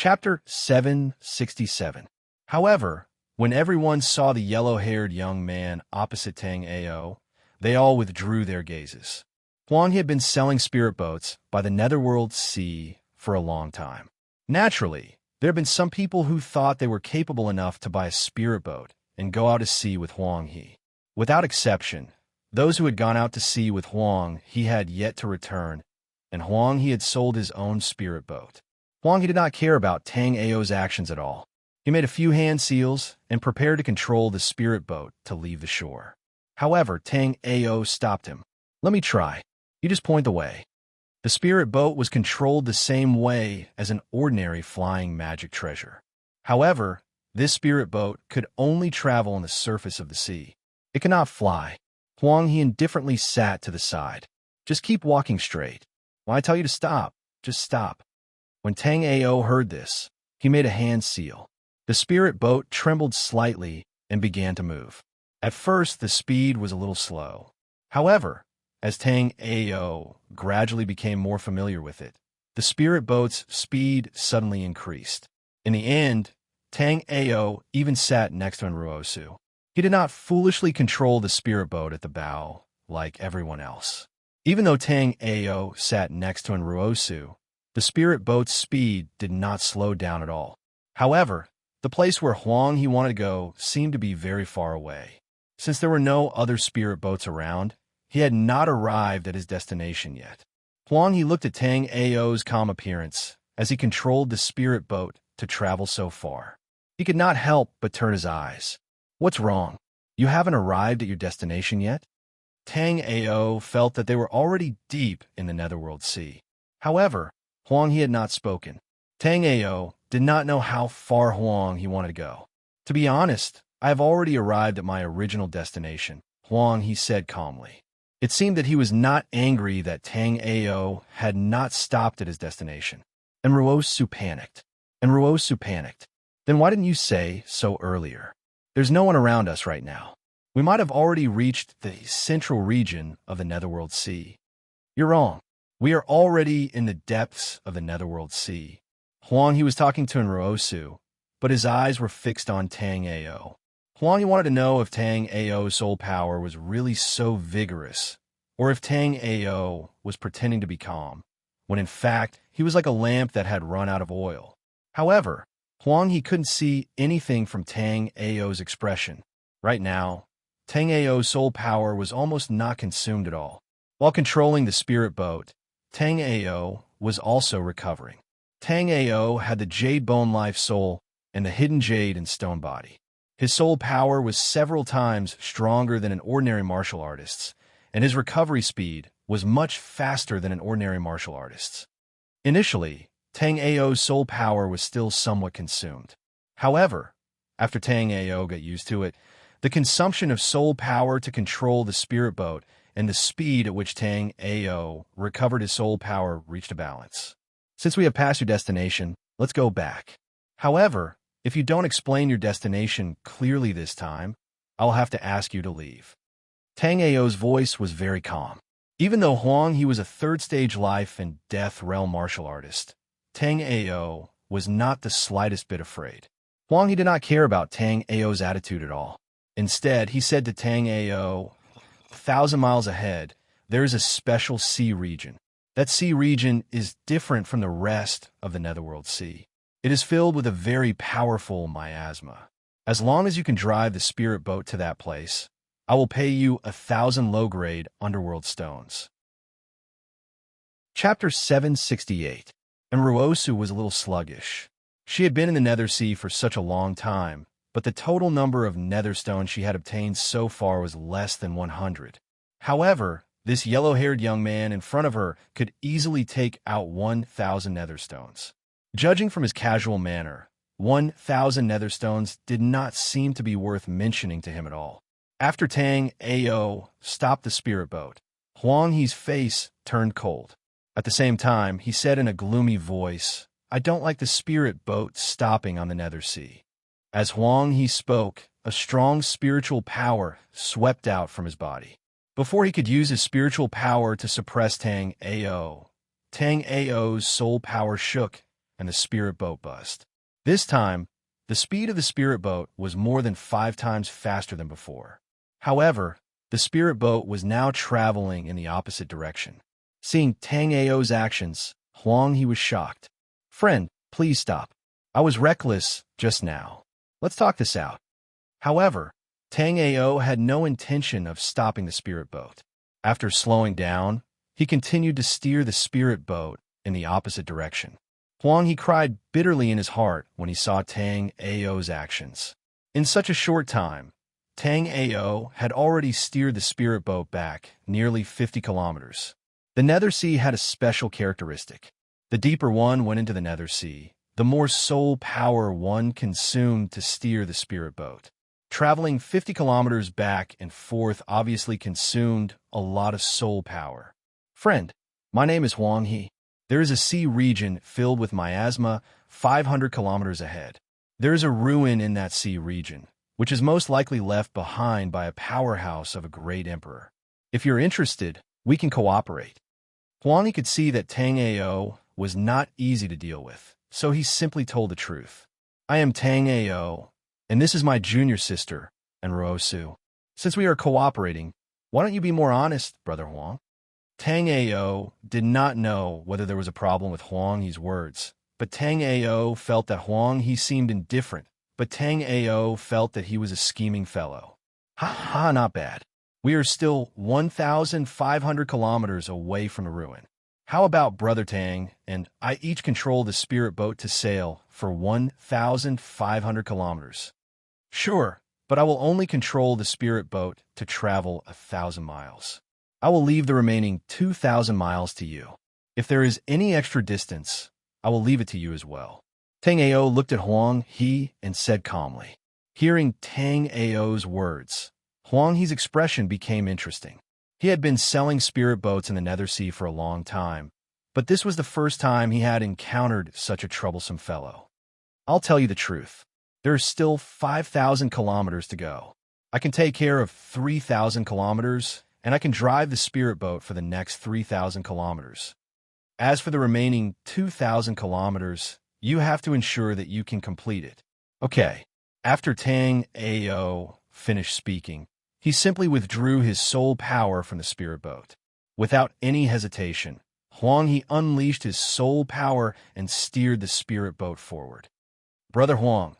Chapter 767. However, when everyone saw the yellow-haired young man opposite Tang Ao, they all withdrew their gazes. Huang had been selling spirit boats by the Netherworld Sea for a long time. Naturally, there had been some people who thought they were capable enough to buy a spirit boat and go out to sea with Huang He. Without exception, those who had gone out to sea with Huang He had yet to return, and Huang He had sold his own spirit boat. Huang He did not care about Tang Ao's actions at all. He made a few hand seals and prepared to control the spirit boat to leave the shore. However, Tang Ao stopped him. "Let me try. You just point the way." The spirit boat was controlled the same way as an ordinary flying magic treasure. However, this spirit boat could only travel on the surface of the sea. It could not fly. Huang He indifferently sat to the side. "Just keep walking straight. When I tell you to stop, just stop." When Tang Ao heard this, he made a hand seal. The spirit boat trembled slightly and began to move. At first, the speed was a little slow. However, as Tang Ao gradually became more familiar with it, the spirit boat's speed suddenly increased. In the end, Tang Ao even sat next to Enruosu. He did not foolishly control the spirit boat at the bow like everyone else. Even though Tang Ao sat next to Enruosu, the spirit boat's speed did not slow down at all. However, the place where Huang He wanted to go seemed to be very far away. Since there were no other spirit boats around, he had not arrived at his destination yet. Huang He looked at Tang Ao's calm appearance as he controlled the spirit boat to travel so far. He could not help but turn his eyes. "What's wrong? You haven't arrived at your destination yet?" Tang Ao felt that they were already deep in the Netherworld Sea. However, Huang He had not spoken. Tang Ao did not know how far Huang He wanted to go. "To be honest, I have already arrived at my original destination," Huang He said calmly. It seemed that he was not angry that Tang Ao had not stopped at his destination. Enruosu panicked. "Then why didn't you say so earlier? There's no one around us right now. We might have already reached the central region of the Netherworld Sea." "You're wrong. We are already in the depths of the Netherworld Sea." Huang He was talking to Enruosu, but his eyes were fixed on Tang Ao. Huang He wanted to know if Tang Ao's soul power was really so vigorous, or if Tang Ao was pretending to be calm, when in fact he was like a lamp that had run out of oil. However, Huang He couldn't see anything from Tang Ao's expression. Right now, Tang Ao's soul power was almost not consumed at all. While controlling the spirit boat, Tang Ao was also recovering. Tang Ao had the Jade Bone Life Soul and the Hidden Jade and Stone Body. His soul power was several times stronger than an ordinary martial artist's, and his recovery speed was much faster than an ordinary martial artist's. Initially, Tang Ao's soul power was still somewhat consumed. However, after Tang Ao got used to it, the consumption of soul power to control the spirit boat and the speed at which Tang Ao recovered his soul power reached a balance. "Since we have passed your destination, let's go back. However, if you don't explain your destination clearly this time, I'll have to ask you to leave." Tang Ao's voice was very calm. Even though Huang He was a third-stage life and death realm martial artist, Tang Ao was not the slightest bit afraid. Huang He did not care about Tang Ao's attitude at all. Instead, he said to Tang Ao, "1,000 miles ahead, there is a special sea region. That sea region is different from the rest of the Netherworld Sea. It is filled with a very powerful miasma. As long as you can drive the spirit boat to that place, I will pay you 1,000 low-grade underworld stones." Chapter 768. Enruosu was a little sluggish. She had been in the Nether Sea for such a long time, but the total number of nether stones she had obtained so far was less than 100. However, this yellow-haired young man in front of her could easily take out 1,000 nether stones. Judging from his casual manner, 1,000 nether stones did not seem to be worth mentioning to him at all. After Tang Ao stopped the spirit boat, Huang He's face turned cold. At the same time, he said in a gloomy voice, "I don't like the spirit boat stopping on the Nether Sea." As Huang He spoke, a strong spiritual power swept out from his body. Before he could use his spiritual power to suppress Tang Ao, Tang Ao's soul power shook and the spirit boat buzzed. This time, the speed of the spirit boat was more than 5 times faster than before. However, the spirit boat was now traveling in the opposite direction. Seeing Tang Ao's actions, Huang He was shocked. "Friend, please stop. I was reckless just now. Let's talk this out." However, Tang Ao had no intention of stopping the spirit boat. After slowing down, he continued to steer the spirit boat in the opposite direction. Huang He cried bitterly in his heart when he saw Tang Ao's actions. In such a short time, Tang Ao had already steered the spirit boat back nearly 50 kilometers. The Nether Sea had a special characteristic. The deeper one went into the Nether Sea, the more soul power one consumed to steer the spirit boat. Traveling 50 kilometers back and forth obviously consumed a lot of soul power. "Friend, my name is Huang He. There is a sea region filled with miasma 500 kilometers ahead. There is a ruin in that sea region, which is most likely left behind by a powerhouse of a great emperor. If you're interested, we can cooperate." Huang He could see that Tang Ao was not easy to deal with, so he simply told the truth. "I am Tang Ao, and this is my junior sister, Enrosu. Since we are cooperating, why don't you be more honest, Brother Huang?" Tang Ao did not know whether there was a problem with Huang He's words, but Tang Ao felt that Huang He seemed indifferent, but Tang Ao felt that he was a scheming fellow. "Ha, not bad. We are still 1,500 kilometers away from the ruin. How about Brother Tang and I each control the spirit boat to sail for 1,500 kilometers? "Sure, but I will only control the spirit boat to travel 1,000 miles. I will leave the remaining 2,000 miles to you. If there is any extra distance, I will leave it to you as well." Tang Ao looked at Huang He and said calmly. Hearing Tang Ao's words, Huang He's expression became interesting. He had been selling spirit boats in the Nether Sea for a long time, but this was the first time he had encountered such a troublesome fellow. "I'll tell you the truth. There are still 5,000 kilometers to go. I can take care of 3,000 kilometers, and I can drive the spirit boat for the next 3,000 kilometers. As for the remaining 2,000 kilometers, you have to ensure that you can complete it." Okay. After Tang Ao finished speaking, he simply withdrew his soul power from the spirit boat. Without any hesitation, Huang He unleashed his soul power and steered the spirit boat forward. "Brother Huang,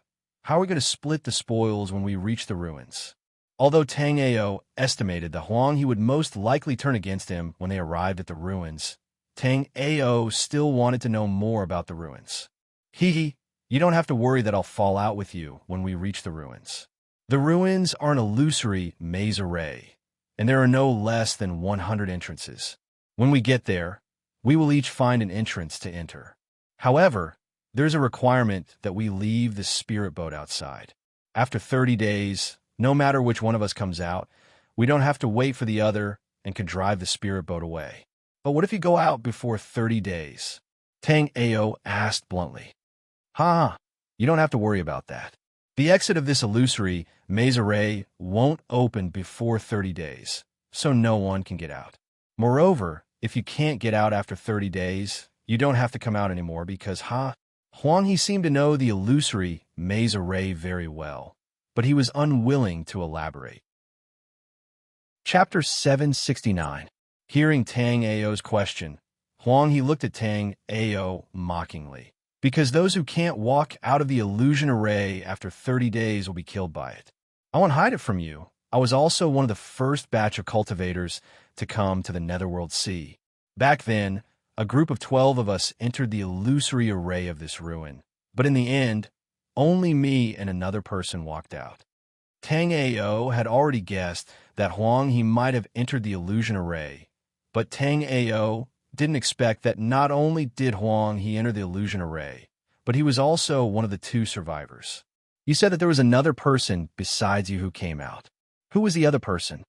how are we going to split the spoils when we reach the ruins?" Although Tang Ao estimated that Huang He would most likely turn against him when they arrived at the ruins, Tang Ao still wanted to know more about the ruins. "Hee, you don't have to worry that I'll fall out with you when we reach the ruins. The ruins are an illusory maze array, and there are no less than 100 entrances. When we get there, we will each find an entrance to enter. However, there's a requirement that we leave the spirit boat outside. After 30 days, no matter which one of us comes out, we don't have to wait for the other and can drive the spirit boat away." "But what if you go out before 30 days? Tang Ao asked bluntly. You don't have to worry about that. The exit of this illusory maze array won't open before 30 days, so no one can get out. Moreover, if you can't get out after 30 days, you don't have to come out anymore because, Huang He seemed to know the illusory maze array very well, but he was unwilling to elaborate. Chapter 769. Hearing Tang Ao's question, Huang He looked at Tang Ao mockingly. "Because those who can't walk out of the illusion array after 30 days will be killed by it. I won't hide it from you. I was also one of the first batch of cultivators to come to the Netherworld Sea. Back then, a group of 12 of us entered the illusory array of this ruin, but in the end, only me and another person walked out." Tang Ao had already guessed that Huang He might have entered the illusion array, but Tang Ao didn't expect that not only did Huang He enter the illusion array, but he was also one of the 2 survivors. "You said that there was another person besides you who came out. Who was the other person?"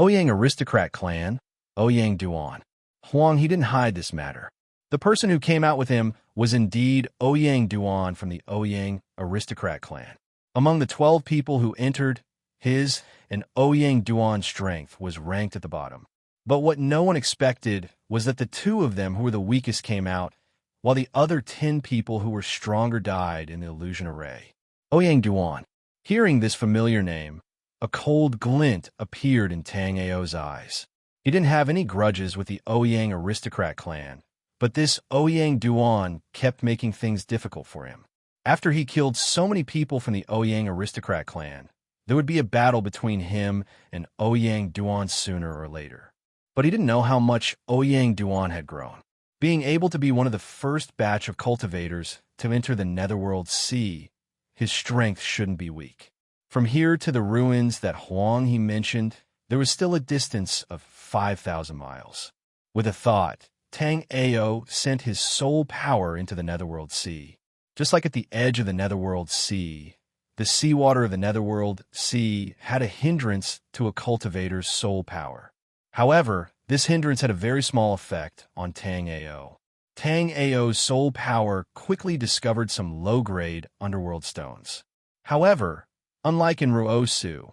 "Ouyang aristocrat clan, Ouyang Duan." Huang He didn't hide this matter. The person who came out with him was indeed Ouyang Duan from the Ouyang aristocrat clan. Among the 12 people who entered, his and Ouyang Duan's strength was ranked at the bottom. But what no one expected was that the 2 of them who were the weakest came out while the other 10 people who were stronger died in the illusion array. Ouyang Duan. Hearing this familiar name, a cold glint appeared in Tang Ao's eyes. He didn't have any grudges with the Ouyang aristocrat clan, but this Ouyang Duan kept making things difficult for him. After he killed so many people from the Ouyang aristocrat clan, there would be a battle between him and Ouyang Duan sooner or later. But he didn't know how much Ouyang Duan had grown. Being able to be one of the first batch of cultivators to enter the Netherworld Sea, his strength shouldn't be weak. From here to the ruins that Huang he mentioned, there was still a distance of 5,000 miles. With a thought, Tang Ao sent his soul power into the Netherworld Sea. Just like at the edge of the Netherworld Sea, the seawater of the Netherworld Sea had a hindrance to a cultivator's soul power. However, this hindrance had a very small effect on Tang Ao. Tang Ao's soul power quickly discovered some low-grade underworld stones. However, unlike in Ruosu,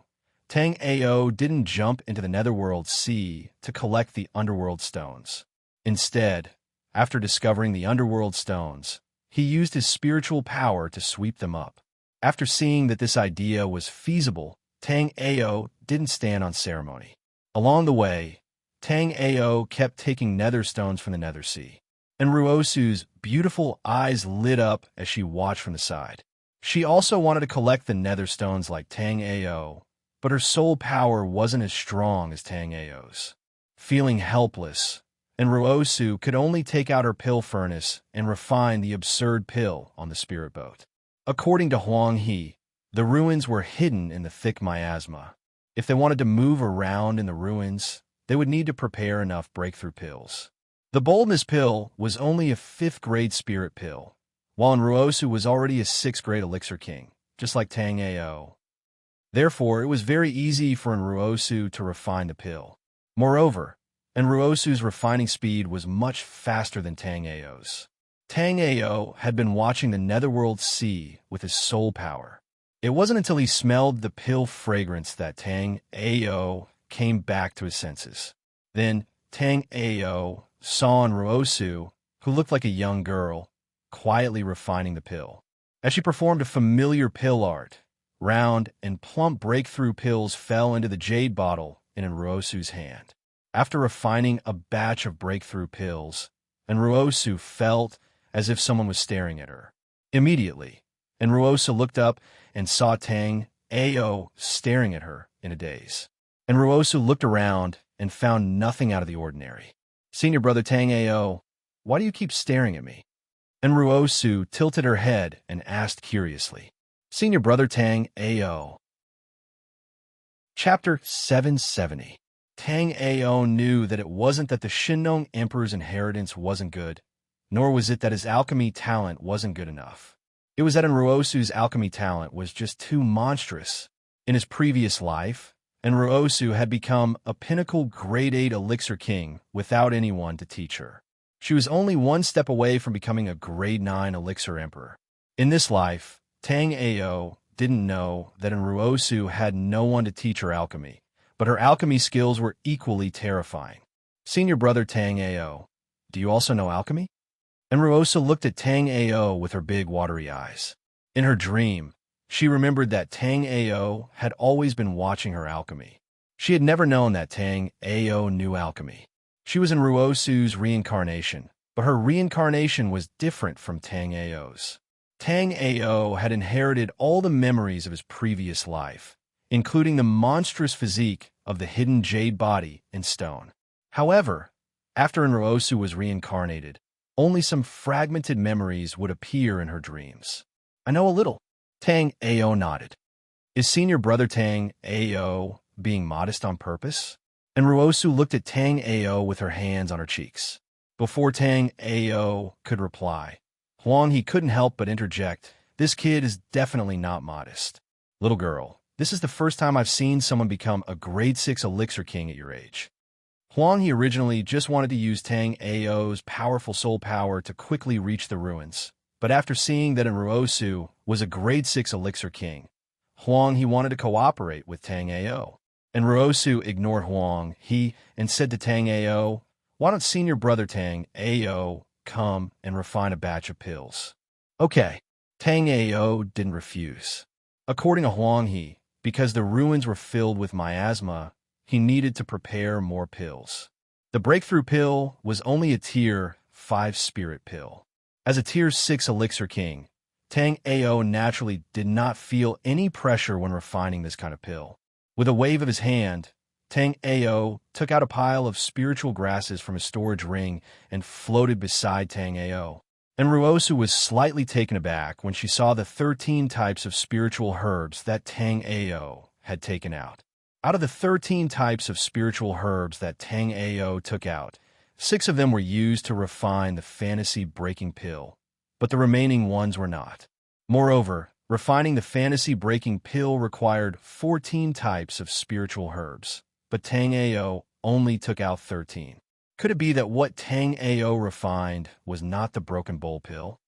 Tang Ao didn't jump into the Netherworld Sea to collect the underworld stones. Instead, after discovering the underworld stones, he used his spiritual power to sweep them up. After seeing that this idea was feasible, Tang Ao didn't stand on ceremony. Along the way, Tang Ao kept taking nether stones from the Nether Sea, and Ruosu's beautiful eyes lit up as she watched from the side. She also wanted to collect the nether stones like Tang Ao, but her soul power wasn't as strong as Tang Ao's. Feeling helpless, and Ruosu could only take out her pill furnace and refine the absurd pill on the spirit boat. According to Huang He, the ruins were hidden in the thick miasma. If they wanted to move around in the ruins, they would need to prepare enough breakthrough pills. The boldness pill was only a 5th grade spirit pill, while Ruosu was already a 6th grade elixir king, just like Tang Ao. Therefore, it was very easy for Ruosu to refine the pill. Moreover, Ruosu's refining speed was much faster than Tang Ao's. Tang Ao had been watching the Netherworld Sea with his soul power. It wasn't until he smelled the pill fragrance that Tang Ao came back to his senses. Then Tang Ao saw Ruosu, who looked like a young girl, quietly refining the pill. As she performed a familiar pill art, round and plump breakthrough pills fell into the jade bottle in Ruosu's hand. After refining a batch of breakthrough pills, Ruosu felt as if someone was staring at her. Immediately, Ruosu looked up and saw Tang Ao staring at her in a daze. Ruosu looked around and found nothing out of the ordinary. "Senior brother Tang Ao, why do you keep staring at me?" Ruosu tilted her head and asked curiously. "Senior brother Tang Ao." Chapter 770. Tang Ao knew that it wasn't that the Shinnong Emperor's inheritance wasn't good, nor was it that his alchemy talent wasn't good enough. It was that Ruosu's alchemy talent was just too monstrous. In his previous life, Ruosu had become a pinnacle grade 8 elixir king without anyone to teach her. She was only one step away from becoming a grade 9 elixir emperor. In this life, Tang Ao didn't know that Ruosu had no one to teach her alchemy, but her alchemy skills were equally terrifying. "Senior brother Tang Ao, do you also know alchemy?" Ruosu looked at Tang Ao with her big watery eyes. In her dream, she remembered that Tang Ao had always been watching her alchemy. She had never known that Tang Ao knew alchemy. She was in Ruosu's reincarnation, but her reincarnation was different from Tang Ao's. Tang Ao had inherited all the memories of his previous life, including the monstrous physique of the hidden jade body in stone. However, after Ruosu was reincarnated, only some fragmented memories would appear in her dreams. "I know a little." Tang Ao nodded. "Is senior brother Tang Ao being modest on purpose?" Ruosu looked at Tang Ao with her hands on her cheeks. Before Tang Ao could reply, Huang he couldn't help but interject, "This kid is definitely not modest. Little girl, this is the first time I've seen someone become a grade 6 elixir king at your age." Huang he originally just wanted to use Tang Ao's powerful soul power to quickly reach the ruins, but after seeing that Ruosu was a grade 6 elixir king, Huang he wanted to cooperate with Tang Ao. Ruosu ignored Huang he and said to Tang Ao, "Why don't senior brother Tang Ao come and refine a batch of pills. Okay, Tang Ao didn't refuse. According to Huang He, because the ruins were filled with miasma, he needed to prepare more pills. The breakthrough pill was only a Tier 5 spirit pill. As a Tier 6 elixir king, Tang Ao naturally did not feel any pressure when refining this kind of pill. With a wave of his hand, Tang Ao took out a pile of spiritual grasses from his storage ring and floated beside Tang Ao. And Ruosu was slightly taken aback when she saw the 13 types of spiritual herbs that Tang Ao had taken out. Out of the 13 types of spiritual herbs that Tang Ao took out, 6 of them were used to refine the fantasy-breaking pill, but the remaining ones were not. Moreover, refining the fantasy-breaking pill required 14 types of spiritual herbs, but Tang Ao only took out 13. Could it be that what Tang Ao refined was not the broken bowl pill?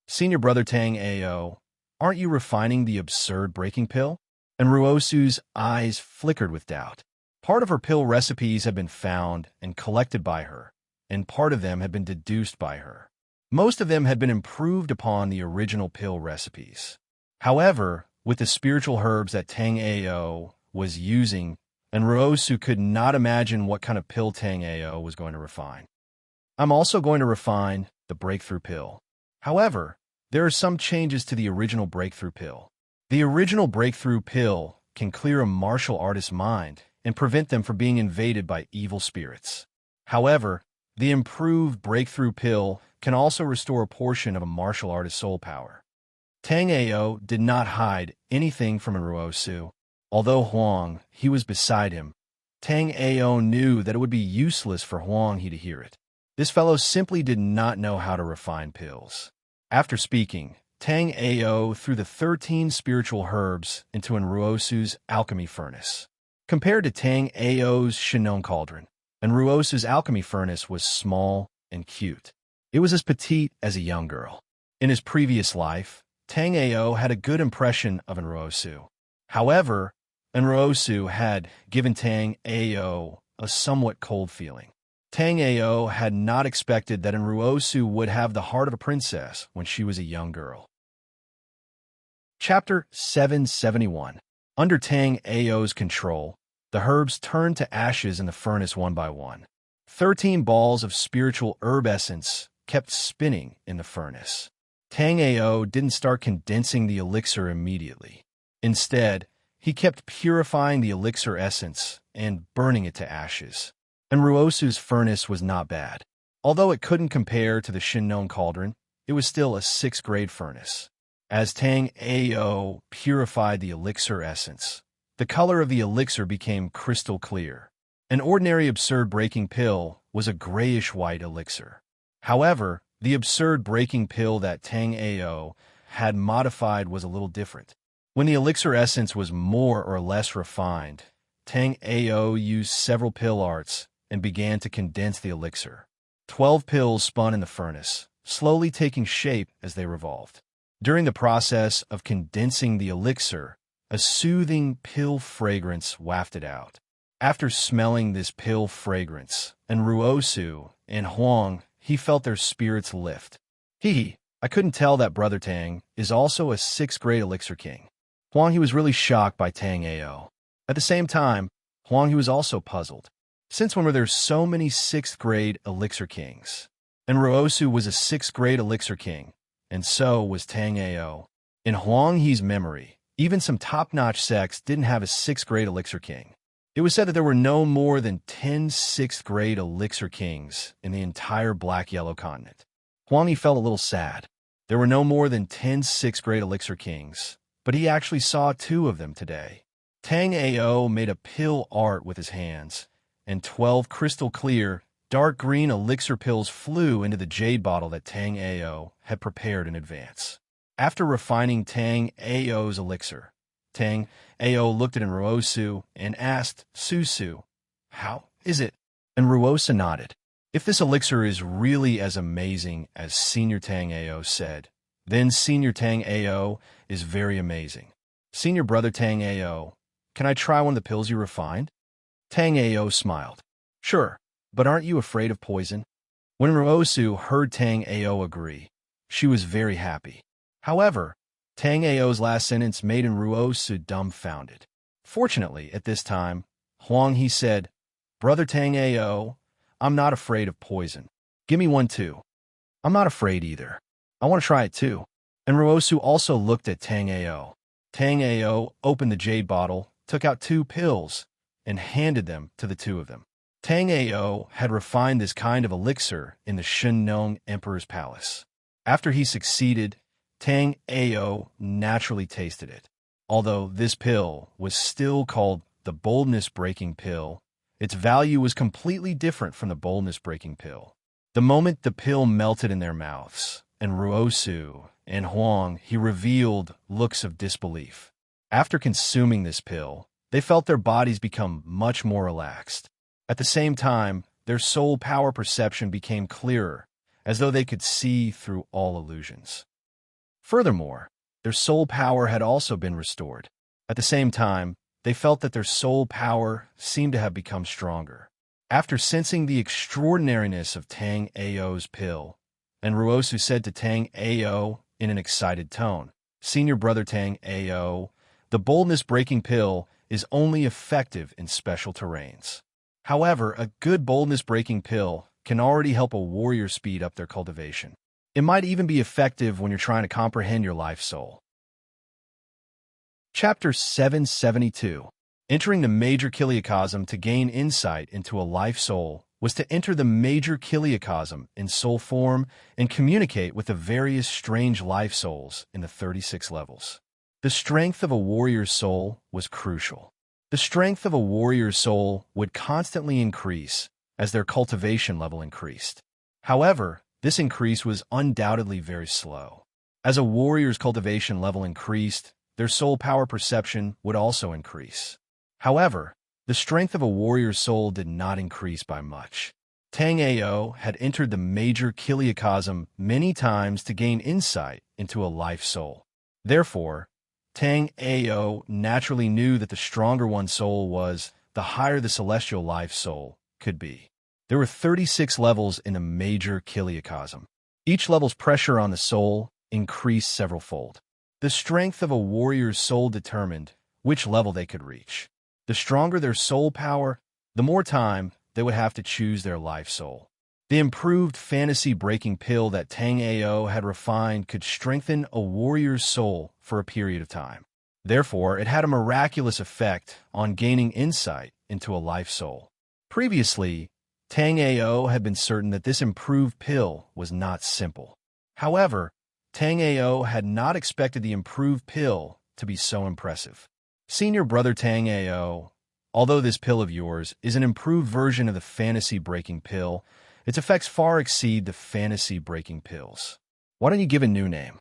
Senior brother Tang Ao, aren't you refining the absurd breaking pill? And Ruosu's eyes flickered with doubt. Part of her pill recipes had been found and collected by her, and part of them had been deduced by her. Most of them had been improved upon the original pill recipes. However, with the spiritual herbs that Tang Ao was using, and Ruosu could not imagine what kind of pill Tang Ao was going to refine. I'm also going to refine the breakthrough pill. However, there are some changes to the original breakthrough pill. The original breakthrough pill can clear a martial artist's mind and prevent them from being invaded by evil spirits. However, the improved breakthrough pill can also restore a portion of a martial artist's soul power. Tang Ao did not hide anything from Ruosu. Although Huang He was beside him, Tang Ao knew that it would be useless for Huang He to hear it. This fellow simply did not know how to refine pills. After speaking, Tang Ao threw the 13 spiritual herbs into Ruosu's alchemy furnace. Compared to Tang Ao's Shinon cauldron, Ruosu's alchemy furnace was small and cute. It was as petite as a young girl. In his previous life, Tang Ao had a good impression of Ruosu. However, Ruosu had given Tang Ao a somewhat cold feeling. Tang Ao had not expected that Ruosu would have the heart of a princess when she was a young girl. Chapter 771. Under Tang Ao's control, the herbs turned to ashes in the furnace one by one. 13 balls of spiritual herb essence kept spinning in the furnace. Tang Ao didn't start condensing the elixir immediately. Instead, he kept purifying the elixir essence and burning it to ashes. And Ruosu's furnace was not bad. Although it couldn't compare to the Shinnon cauldron, it was still a 6th grade furnace. As Tang Ao purified the elixir essence, the color of the elixir became crystal clear. An ordinary absurd breaking pill was a grayish-white elixir. However, the absurd breaking pill that Tang Ao had modified was a little different. When the elixir essence was more or less refined, Tang Ao used several pill arts and began to condense the elixir. 12 pills spun in the furnace, slowly taking shape as they revolved. During the process of condensing the elixir, a soothing pill fragrance wafted out. After smelling this pill fragrance, Ruosu and Huang He felt their spirits lift. I couldn't tell that Brother Tang is also a 6th grade elixir king. Huang He was really shocked by Tang Ao. At the same time, Huang He was also puzzled. Since when were there so many 6th grade elixir kings? And Ruosu was a 6th grade elixir king, and so was Tang Ao. In Huang He's memory, even some top-notch sects didn't have a 6th grade elixir king. It was said that there were no more than 10 6th grade elixir kings in the entire Black-Yellow continent. Huang He felt a little sad. There were no more than 10 6th grade elixir kings, but he actually saw 2 of them today. Tang Ao made a pill art with his hands, and 12 crystal clear, dark green elixir pills flew into the jade bottle that Tang Ao had prepared in advance. After refining Tang Ao's elixir, Tang Ao looked at Ruosu and asked Susu, "How is it?" And Ruosu nodded. If this elixir is really as amazing as Senior Tang Ao said, then Senior Tang Ao is very amazing. Senior Brother Tang Ao, can I try one of the pills you refined? Tang Ao smiled. Sure, but aren't you afraid of poison? When Ruosu heard Tang Ao agree, she was very happy. However, Tang Ao's last sentence made Ruosu dumbfounded. Fortunately, at this time, Huang He said, "Brother Tang Ao, I'm not afraid of poison. Give me one too." "I'm not afraid either. I want to try it too." And Ruosu also looked at Tang Ao. Tang Ao opened the jade bottle, took out 2 pills, and handed them to the 2 of them. Tang Ao had refined this kind of elixir in the Shennong Emperor's palace. After he succeeded, Tang Ao naturally tasted it. Although this pill was still called the boldness-breaking pill, its value was completely different from the boldness-breaking pill. The moment the pill melted in their mouths, and Ruosu and Huang He revealed looks of disbelief. After consuming this pill, they felt their bodies become much more relaxed. At the same time, their soul power perception became clearer, as though they could see through all illusions. Furthermore, their soul power had also been restored. At the same time, they felt that their soul power seemed to have become stronger. After sensing the extraordinariness of Tang Ao's pill, and Ruosu said to Tang Ao in an excited tone, "Senior brother Tang Ao, the boldness-breaking pill is only effective in special terrains. However, a good boldness-breaking pill can already help a warrior speed up their cultivation. It might even be effective when you're trying to comprehend your life soul." Chapter 772. Entering the major kiliacosm to gain insight into a life soul was to enter the major kiliacosm in soul form and communicate with the various strange life souls in the 36 levels. The strength of a warrior's soul was crucial. The strength of a warrior's soul would constantly increase as their cultivation level increased. However, this increase was undoubtedly very slow. As a warrior's cultivation level increased, their soul power perception would also increase. However, the strength of a warrior's soul did not increase by much. Tang Ao had entered the major kiliacosm many times to gain insight into a life soul. Therefore, Tang Ao naturally knew that the stronger one's soul was, the higher the celestial life soul could be. There were 36 levels in the major kiliacosm. Each level's pressure on the soul increased several-fold. The strength of a warrior's soul determined which level they could reach. The stronger their soul power, the more time they would have to choose their life soul. The improved fantasy-breaking pill that Tang Ao had refined could strengthen a warrior's soul for a period of time. Therefore, it had a miraculous effect on gaining insight into a life soul. Previously, Tang Ao had been certain that this improved pill was not simple. However, Tang Ao had not expected the improved pill to be so impressive. "Senior brother Tang Ao, although this pill of yours is an improved version of the fantasy-breaking pill, its effects far exceed the fantasy-breaking pills. Why don't you give a new name?"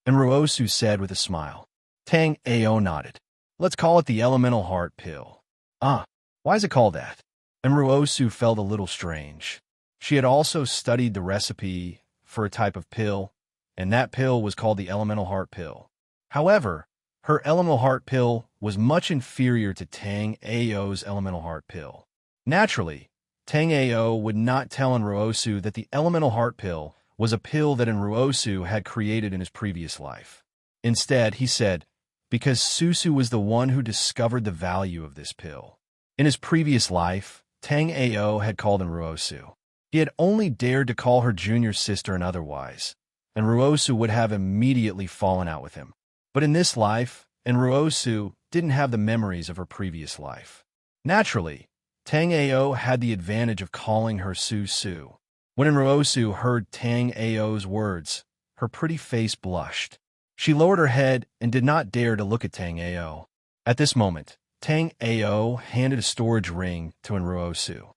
And Ruosu said with a smile. Tang Ao nodded. "Let's call it the Elemental Heart Pill." "Ah, why is it called that?" And Ruosu felt a little strange. She had also studied the recipe for a type of pill, and that pill was called the Elemental Heart Pill. However, her Elemental Heart Pill was much inferior to Tang Ao's Elemental Heart Pill. Naturally, Tang Ao would not tell Ruosu that the Elemental Heart Pill was a pill that Ruosu had created in his previous life. Instead, he said, because Susu was the one who discovered the value of this pill. In his previous life, Tang Ao had called Ruosu. He had only dared to call her junior sister and otherwise, and Ruosu would have immediately fallen out with him. But in this life, Ruosu didn't have the memories of her previous life. Naturally, Tang Ao had the advantage of calling her Susu. When Ruosu heard Tang Ao's words, her pretty face blushed. She lowered her head and did not dare to look at Tang Ao. At this moment, Tang Ao handed a storage ring to Ruosu.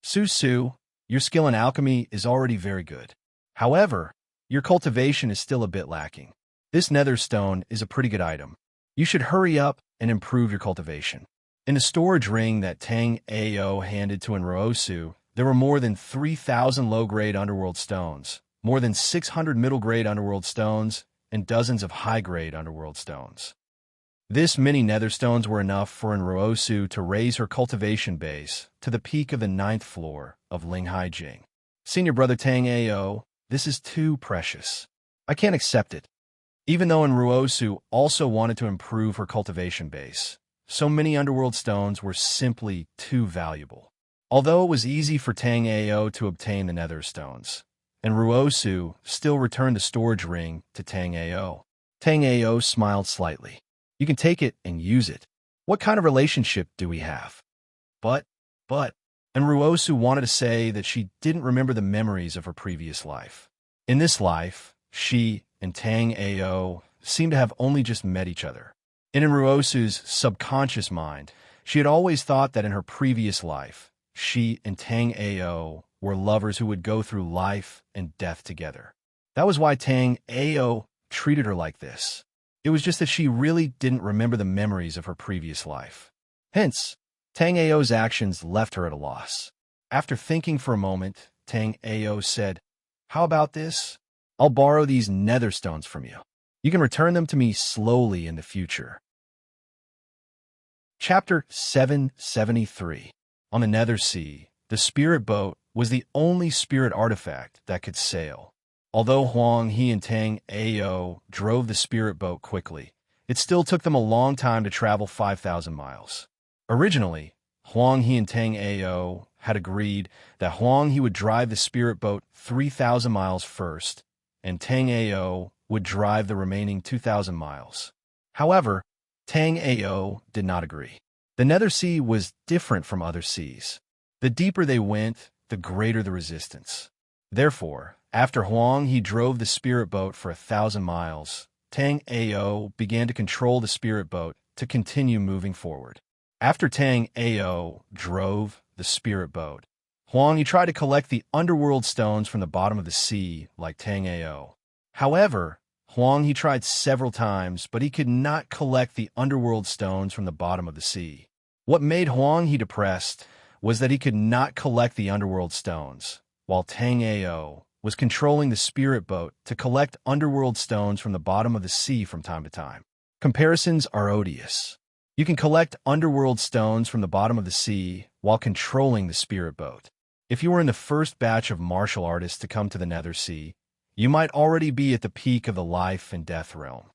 "Susu, your skill in alchemy is already very good. However, your cultivation is still a bit lacking. This nether stone is a pretty good item. You should hurry up and improve your cultivation." In the storage ring that Tang Ao handed to Ruosu, there were more than 3,000 low-grade underworld stones, more than 600 middle-grade underworld stones, and dozens of high-grade underworld stones. This many nether stones were enough for Ruosu to raise her cultivation base to the peak of the 9th floor of Linghai Jing. Senior brother Tang Ao, this is too precious. I can't accept it. Even though Enruosu also wanted to improve her cultivation base, so many underworld stones were simply too valuable. Although it was easy for Tang Ao to obtain the nether stones, Enruosu still returned the storage ring to Tang Ao. Tang Ao smiled slightly. You can take it and use it. What kind of relationship do we have? But, and Ruosu wanted to say that she didn't remember the memories of her previous life. In this life, she and Tang Ao seemed to have only just met each other. And in Ruosu's subconscious mind, she had always thought that in her previous life, she and Tang Ao were lovers who would go through life and death together. That was why Tang Ao treated her like this. It was just that she really didn't remember the memories of her previous life. Hence, Tang Ao's actions left her at a loss. After thinking for a moment, Tang Ao said, "How about this? I'll borrow these nether stones from you. You can return them to me slowly in the future." Chapter 773. On the Nether Sea, the spirit boat was the only spirit artifact that could sail. Although Huang He and Tang Ao drove the spirit boat quickly, it still took them a long time to travel 5,000 miles. Originally, Huang He and Tang Ao had agreed that Huang He would drive the spirit boat 3,000 miles first, and Tang Ao would drive the remaining 2,000 miles. However, Tang Ao did not agree. The Nether Sea was different from other seas. The deeper they went, the greater the resistance. Therefore, after Huang He drove the spirit boat for 1,000 miles, Tang Ao began to control the spirit boat to continue moving forward. After Tang Ao drove the spirit boat, Huang He tried to collect the underworld stones from the bottom of the sea like Tang Ao. However, Huang He tried several times, but he could not collect the underworld stones from the bottom of the sea. What made Huang He depressed was that he could not collect the underworld stones, while Tang Ao was controlling the spirit boat to collect underworld stones from the bottom of the sea from time to time. Comparisons are odious. You can collect underworld stones from the bottom of the sea while controlling the spirit boat. If you were in the first batch of martial artists to come to the Nether Sea, you might already be at the peak of the life and death realm.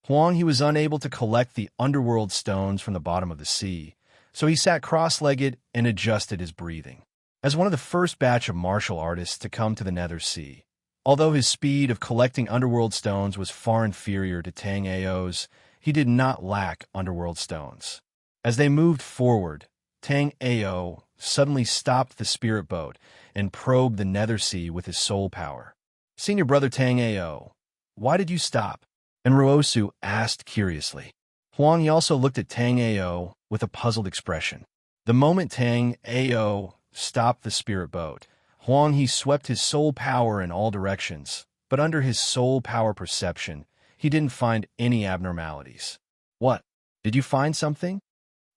Huang He was unable to collect the underworld stones from the bottom of the sea, so he sat cross-legged and adjusted his breathing. As one of the first batch of martial artists to come to the Nether Sea, although his speed of collecting underworld stones was far inferior to Tang Ao's, he did not lack underworld stones. As they moved forward, Tang Ao suddenly stopped the spirit boat and probed the Nether Sea with his soul power. "Senior brother Tang Ao, why did you stop?" And Ruosu asked curiously. Huang He also looked at Tang Ao with a puzzled expression. The moment Tang Ao stopped the spirit boat, Huang He swept his soul power in all directions, but under his soul power perception, he didn't find any abnormalities. "What? Did you find something?"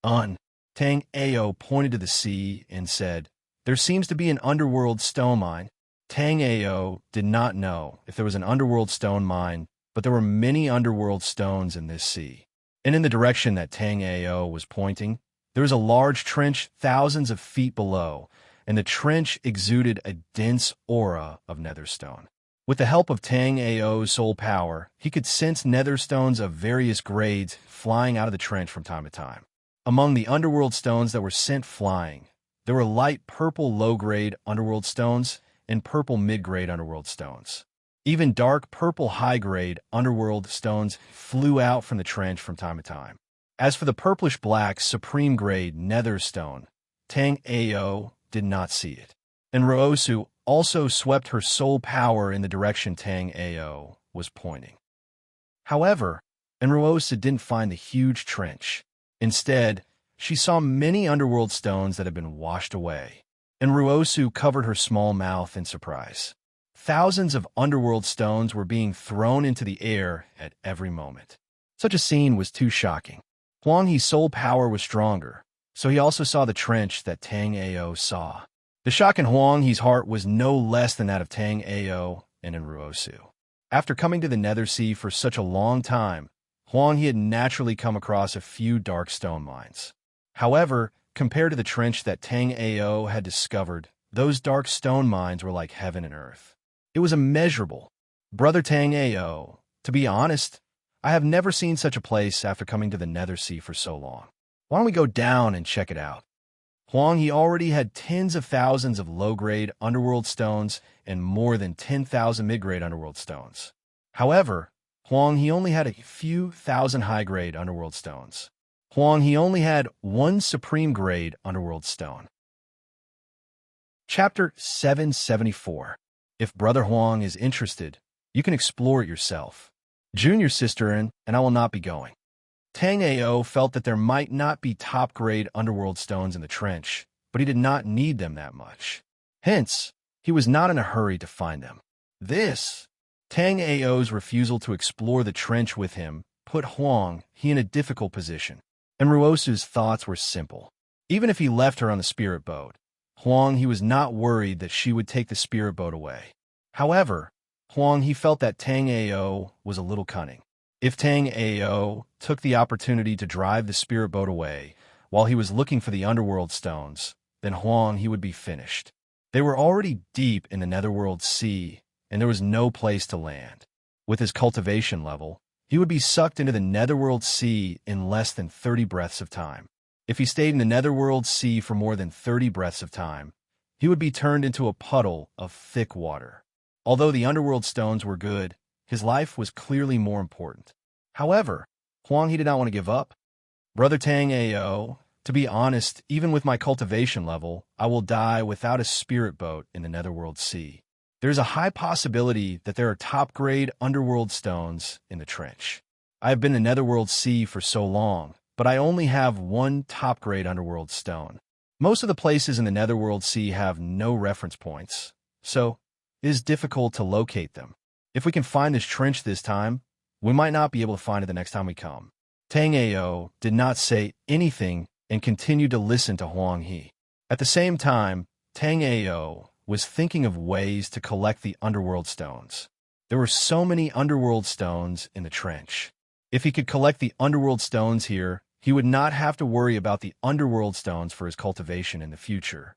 Tang Ao pointed to the sea and said, "There seems to be an underworld stone mine." Tang Ao did not know if there was an underworld stone mine, but there were many underworld stones in this sea. And in the direction that Tang Ao was pointing, there was a large trench thousands of feet below, and the trench exuded a dense aura of netherstone. With the help of Tang Ao's soul power, he could sense netherstones of various grades flying out of the trench from time to time. Among the underworld stones that were sent flying, there were light purple low-grade underworld stones and purple mid-grade underworld stones. Even dark purple high-grade underworld stones flew out from the trench from time to time. As for the purplish-black supreme-grade nether stone, Tang Ao did not see it. And Ruosu also swept her soul power in the direction Tang Ao was pointing. However, Enruosa didn't find the huge trench. Instead, she saw many underworld stones that had been washed away. Enruosu covered her small mouth in surprise. Thousands of underworld stones were being thrown into the air at every moment. Such a scene was too shocking. Huang He's soul power was stronger, so he also saw the trench that Tang Ao saw. The shock in Huang He's heart was no less than that of Tang Ao and Enruosu. After coming to the Nether Sea for such a long time, Huang He had naturally come across a few dark stone mines. However, compared to the trench that Tang Ao had discovered, Those dark stone mines were like heaven and earth. It was immeasurable. Brother Tang Ao, to be honest, I have never seen such a place after coming to the Nether Sea for so long. Why don't we go down and check it out? Huang he already had tens of thousands of low-grade underworld stones and more than 10,000 mid-grade underworld stones. However, Huang he only had a few thousand high-grade underworld stones. Huang he only had one supreme-grade underworld stone. Chapter 774. If Brother Huang is interested, you can explore it yourself. Junior sister and I will not be going. Tang Ao felt that there might not be top-grade underworld stones in the trench, but he did not need them that much. Hence, he was not in a hurry to find them. Tang Ao's refusal to explore the trench with him put Huang he in a difficult position, and Ruosu's thoughts were simple. Even if he left her on the spirit boat, Huang he was not worried that she would take the spirit boat away. However, Huang he felt that Tang Ao was a little cunning. If Tang Ao took the opportunity to drive the spirit boat away while he was looking for the underworld stones, then Huang he would be finished. They were already deep in the netherworld sea, and there was no place to land. With his cultivation level, he would be sucked into the netherworld sea in less than 30 breaths of time. If he stayed in the netherworld sea for more than 30 breaths of time, he would be turned into a puddle of thick water. Although the underworld stones were good, his life was clearly more important. However, Huang he did not want to give up. Brother Tang Ao, to be honest, even with my cultivation level, I will die without a spirit boat in the netherworld sea. There is a high possibility that there are top-grade underworld stones in the trench. I have been in the netherworld sea for so long, but I only have one top-grade underworld stone. Most of the places in the netherworld sea have no reference points, so it is difficult to locate them. If we can find this trench this time, we might not be able to find it the next time we come. Tang Ao did not say anything and continued to listen to Huang he. At the same time, Tang Ao was thinking of ways to collect the underworld stones. There were so many underworld stones in the trench. If he could collect the underworld stones here, he would not have to worry about the underworld stones for his cultivation in the future.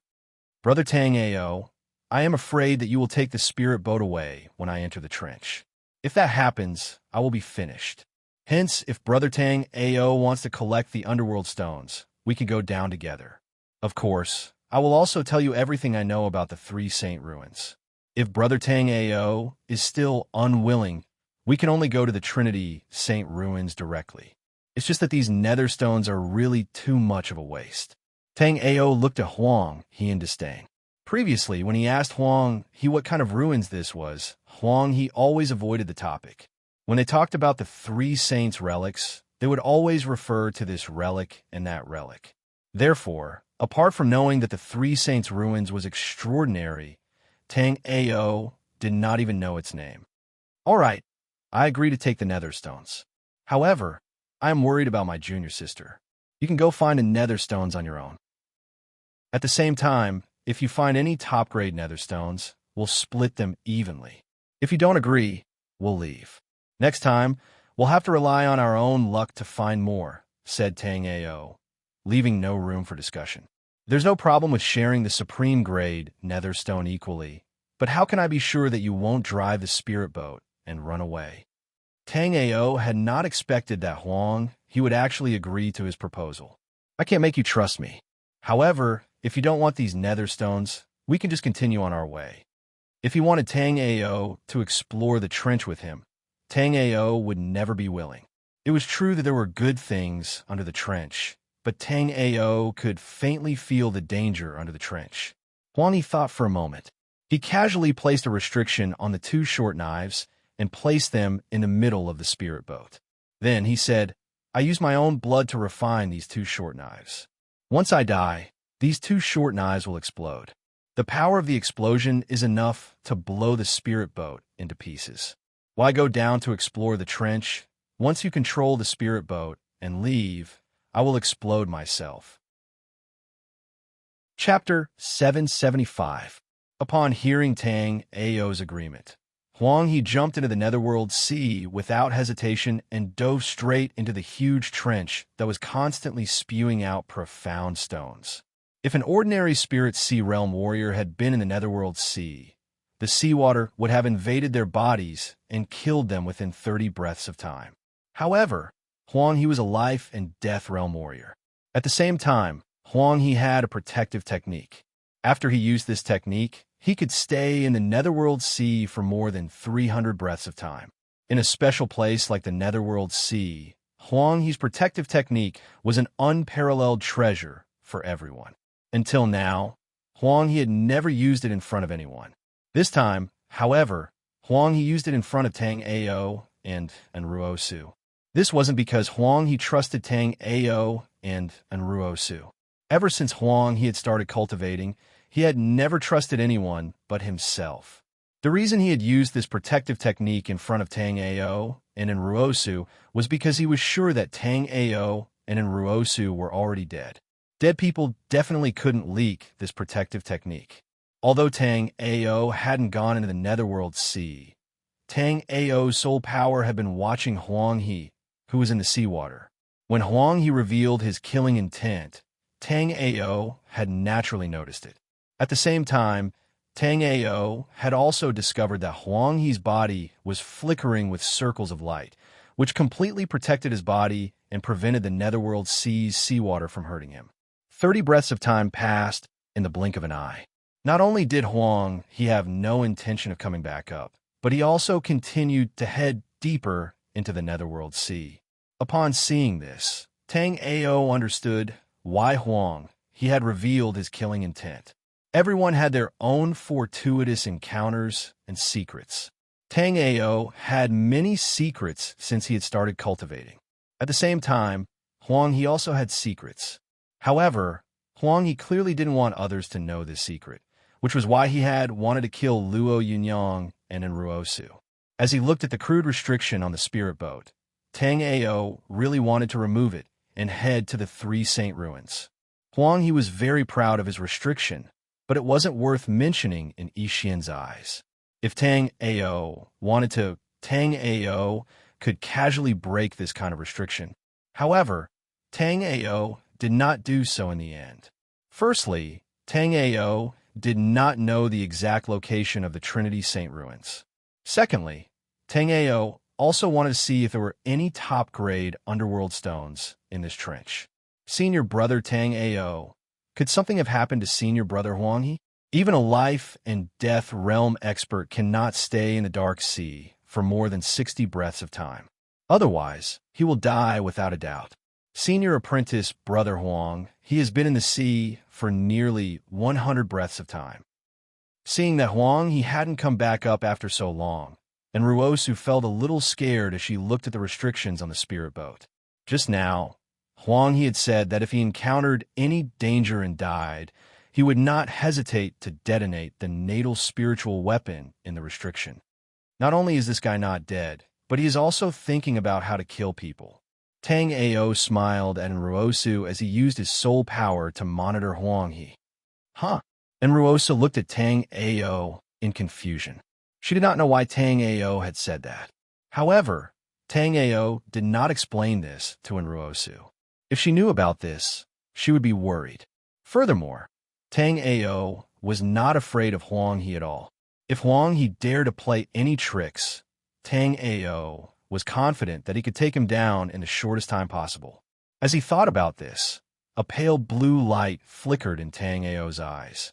Brother Tang Ao, I am afraid that you will take the spirit boat away when I enter the trench. If that happens, I will be finished. Hence, if Brother Tang Ao wants to collect the underworld stones, we can go down together. Of course, I will also tell you everything I know about the 3 Saint Ruins. If Brother Tang Ao is still unwilling, we can only go to the Trinity Saint Ruins directly. It's just that these nether stones are really too much of a waste. Tang Ao looked at Huang he in disdain. Previously, when he asked Huang he what kind of ruins this was, Huang he always avoided the topic. When they talked about the 3 saints' relics, they would always refer to this relic and that relic. Therefore, apart from knowing that the 3 saints' ruins was extraordinary, Tang Ao did not even know its name. All right, I agree to take the nether stones. However, I am worried about my junior sister. You can go find the nether stones on your own. At the same time, if you find any top-grade nether stones, we'll split them evenly. If you don't agree, we'll leave. Next time, we'll have to rely on our own luck to find more, said Tang Ao, leaving no room for discussion. There's no problem with sharing the supreme-grade nether stone equally, but how can I be sure that you won't drive the spirit boat and run away? Tang Ao had not expected that Huang he would actually agree to his proposal. I can't make you trust me. However, if you don't want these nether stones, we can just continue on our way. If he wanted Tang Ao to explore the trench with him, Tang Ao would never be willing. It was true that there were good things under the trench, but Tang Ao could faintly feel the danger under the trench. Huang he thought for a moment. He casually placed a restriction on the 2 short knives and placed them in the middle of the spirit boat. Then he said, I use my own blood to refine these 2 short knives. Once I die, these 2 short knives will explode. The power of the explosion is enough to blow the spirit boat into pieces. Why go down to explore the trench? Once you control the spirit boat and leave, I will explode myself. Chapter 775. Upon hearing Tang Ao's agreement, Huang he jumped into the netherworld sea without hesitation and dove straight into the huge trench that was constantly spewing out profound stones. If an ordinary spirit sea realm warrior had been in the Netherworld Sea, the seawater would have invaded their bodies and killed them within 30 breaths of time. However, Huang He was a life and death realm warrior. At the same time, Huang He had a protective technique. After he used this technique, he could stay in the Netherworld Sea for more than 300 breaths of time. In a special place like the Netherworld Sea, Huang He's protective technique was an unparalleled treasure for everyone. Until now, Huang He had never used it in front of anyone. This time, however, Huang He used it in front of Tang Ao and Ruosu. This wasn't because Huang He trusted Tang Ao and Ruosu. Ever since Huang He had started cultivating, he had never trusted anyone but himself. The reason he had used this protective technique in front of Tang Ao and Ruosu was because he was sure that Tang Ao and Ruosu were already dead. Dead people definitely couldn't leak this protective technique. Although Tang Ao hadn't gone into the Netherworld Sea, Tang Ao's soul power had been watching Huang He, who was in the seawater. When Huang He revealed his killing intent, Tang Ao had naturally noticed it. At the same time, Tang Ao had also discovered that Huang He's body was flickering with circles of light, which completely protected his body and prevented the Netherworld Sea's seawater from hurting him. 30 breaths of time passed in the blink of an eye. Not only did Huang He have no intention of coming back up, but he also continued to head deeper into the Netherworld Sea. Upon seeing this, Tang Ao understood why Huang He had revealed his killing intent. Everyone had their own fortuitous encounters and secrets. Tang Ao had many secrets since he had started cultivating. At the same time, Huang He also had secrets. However, Huang He clearly didn't want others to know this secret, which was why he had wanted to kill Luo Yunyang and Ruosu. As he looked at the crude restriction on the spirit boat, Tang Ao really wanted to remove it and head to the Three Saint Ruins. Huang He was very proud of his restriction, but it wasn't worth mentioning in Yixian's eyes. If Tang Ao wanted to, Tang Ao could casually break this kind of restriction. However, Tang Ao did not do so in the end. Firstly, Tang Ao did not know the exact location of the Trinity Saint Ruins. Secondly, Tang Ao also wanted to see if there were any top-grade underworld stones in this trench. Senior brother Tang Ao, could something have happened to senior brother Huang He? Even a life and death realm expert cannot stay in the dark sea for more than 60 breaths of time. Otherwise, he will die without a doubt. Senior apprentice brother Huang, he has been in the sea for nearly 100 breaths of time. Seeing that Huang He hadn't come back up after so long, and Ruosu felt a little scared as she looked at the restrictions on the spirit boat. Just now, Huang He had said that if he encountered any danger and died, he would not hesitate to detonate the natal spiritual weapon in the restriction. Not only is this guy not dead, but he is also thinking about how to kill people. Tang Ao smiled at Ruosu as he used his soul power to monitor Huang He. Huh? And Ruosu looked at Tang Ao in confusion. She did not know why Tang Ao had said that. However, Tang Ao did not explain this to Ruosu. If she knew about this, she would be worried. Furthermore, Tang Ao was not afraid of Huang He at all. If Huang He dared to play any tricks, Tang Ao was confident that he could take him down in the shortest time possible. As he thought about this, a pale blue light flickered in Tang Ao's eyes.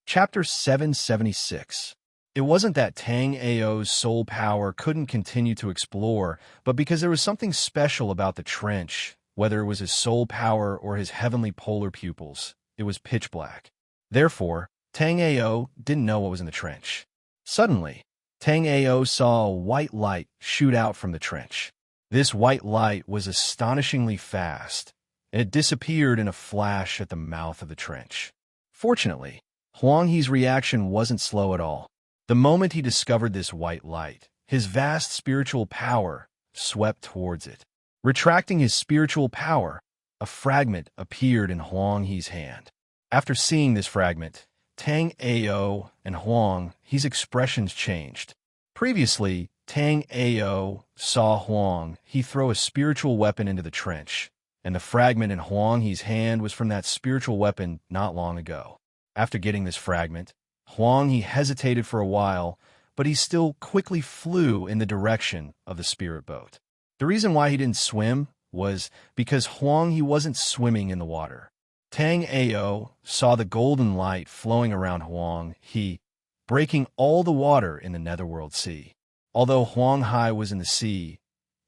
Chapter 776. It wasn't that Tang Ao's soul power couldn't continue to explore, but because there was something special about the trench, whether it was his soul power or his heavenly polar pupils. It was pitch black. Therefore, Tang Ao didn't know what was in the trench. Suddenly, Tang Ao saw a white light shoot out from the trench. This white light was astonishingly fast, and it disappeared in a flash at the mouth of the trench. Fortunately, Huang He's reaction wasn't slow at all. The moment he discovered this white light, his vast spiritual power swept towards it. Retracting his spiritual power, a fragment appeared in Huang He's hand. After seeing this fragment, Tang Ao and Huang He's expressions changed. Previously, Tang Ao saw Huang He throw a spiritual weapon into the trench, and the fragment in Huang He's hand was from that spiritual weapon not long ago. After getting this fragment, Huang He hesitated for a while, but he still quickly flew in the direction of the spirit boat. The reason why he didn't swim was because Huang He wasn't swimming in the water. Tang Ao saw the golden light flowing around Huang He, breaking all the water in the Netherworld Sea. Although Huang Hai was in the sea,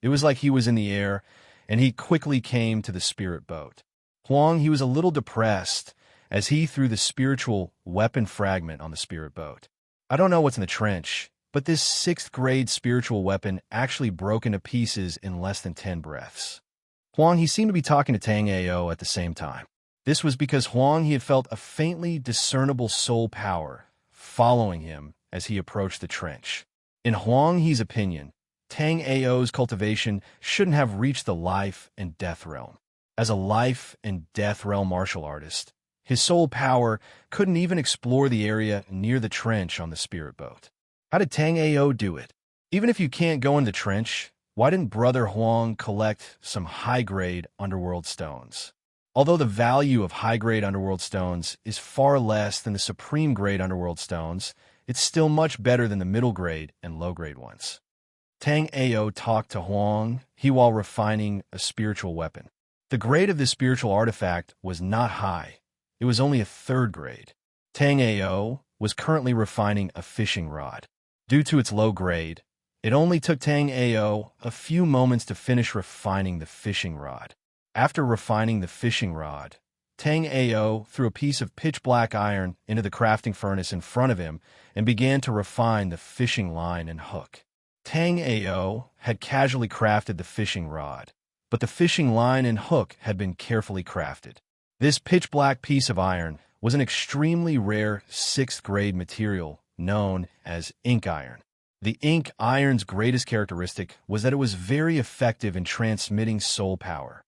it was like he was in the air, and he quickly came to the spirit boat. Huang He was a little depressed as he threw the spiritual weapon fragment on the spirit boat. I don't know what's in the trench, but this 6th grade spiritual weapon actually broke into pieces in less than 10 breaths. Huang He seemed to be talking to Tang Ao at the same time. This was because Huang He had felt a faintly discernible soul power following him as he approached the trench. In Huang He's opinion, Tang Ao's cultivation shouldn't have reached the life and death realm. As a life and death realm martial artist, his soul power couldn't even explore the area near the trench on the spirit boat. How did Tang Ao do it? Even if you can't go in the trench, why didn't Brother Huang collect some high-grade underworld stones? Although the value of high-grade underworld stones is far less than the supreme-grade underworld stones, it's still much better than the middle-grade and low-grade ones. Tang Ao talked to Huang He while refining a spiritual weapon. The grade of this spiritual artifact was not high. It was only a 3rd grade. Tang Ao was currently refining a fishing rod. Due to its low grade, it only took Tang Ao a few moments to finish refining the fishing rod. After refining the fishing rod, Tang Ao threw a piece of pitch-black iron into the crafting furnace in front of him and began to refine the fishing line and hook. Tang Ao had casually crafted the fishing rod, but the fishing line and hook had been carefully crafted. This pitch-black piece of iron was an extremely rare 6th grade material known as ink iron. The ink iron's greatest characteristic was that it was very effective in transmitting soul power.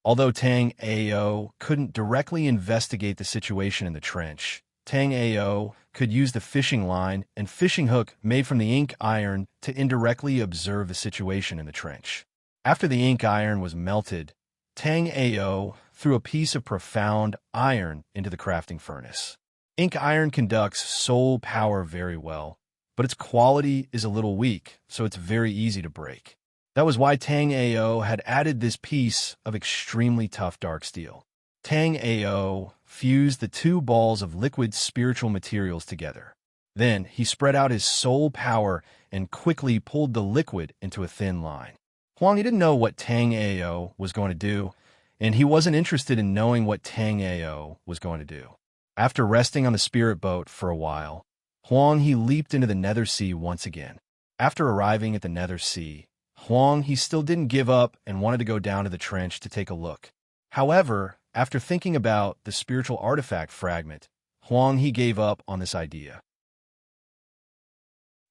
Although Tang Ao couldn't directly investigate the situation in the trench, Tang Ao could use the fishing line and fishing hook made from the ink iron to indirectly observe the situation in the trench. After the ink iron was melted, Tang Ao threw a piece of profound iron into the crafting furnace. Ink iron conducts soul power very well, but its quality is a little weak, so it's very easy to break. That was why Tang Ao had added this piece of extremely tough dark steel. Tang Ao fused the 2 balls of liquid spiritual materials together. Then he spread out his soul power and quickly pulled the liquid into a thin line. Huang He didn't know what Tang Ao was going to do, and he wasn't interested in knowing what Tang Ao was going to do. After resting on the spirit boat for a while, Huang He leaped into the Nether Sea once again. After arriving at the Nether Sea, Huang He still didn't give up and wanted to go down to the trench to take a look. However, after thinking about the spiritual artifact fragment, Huang He gave up on this idea.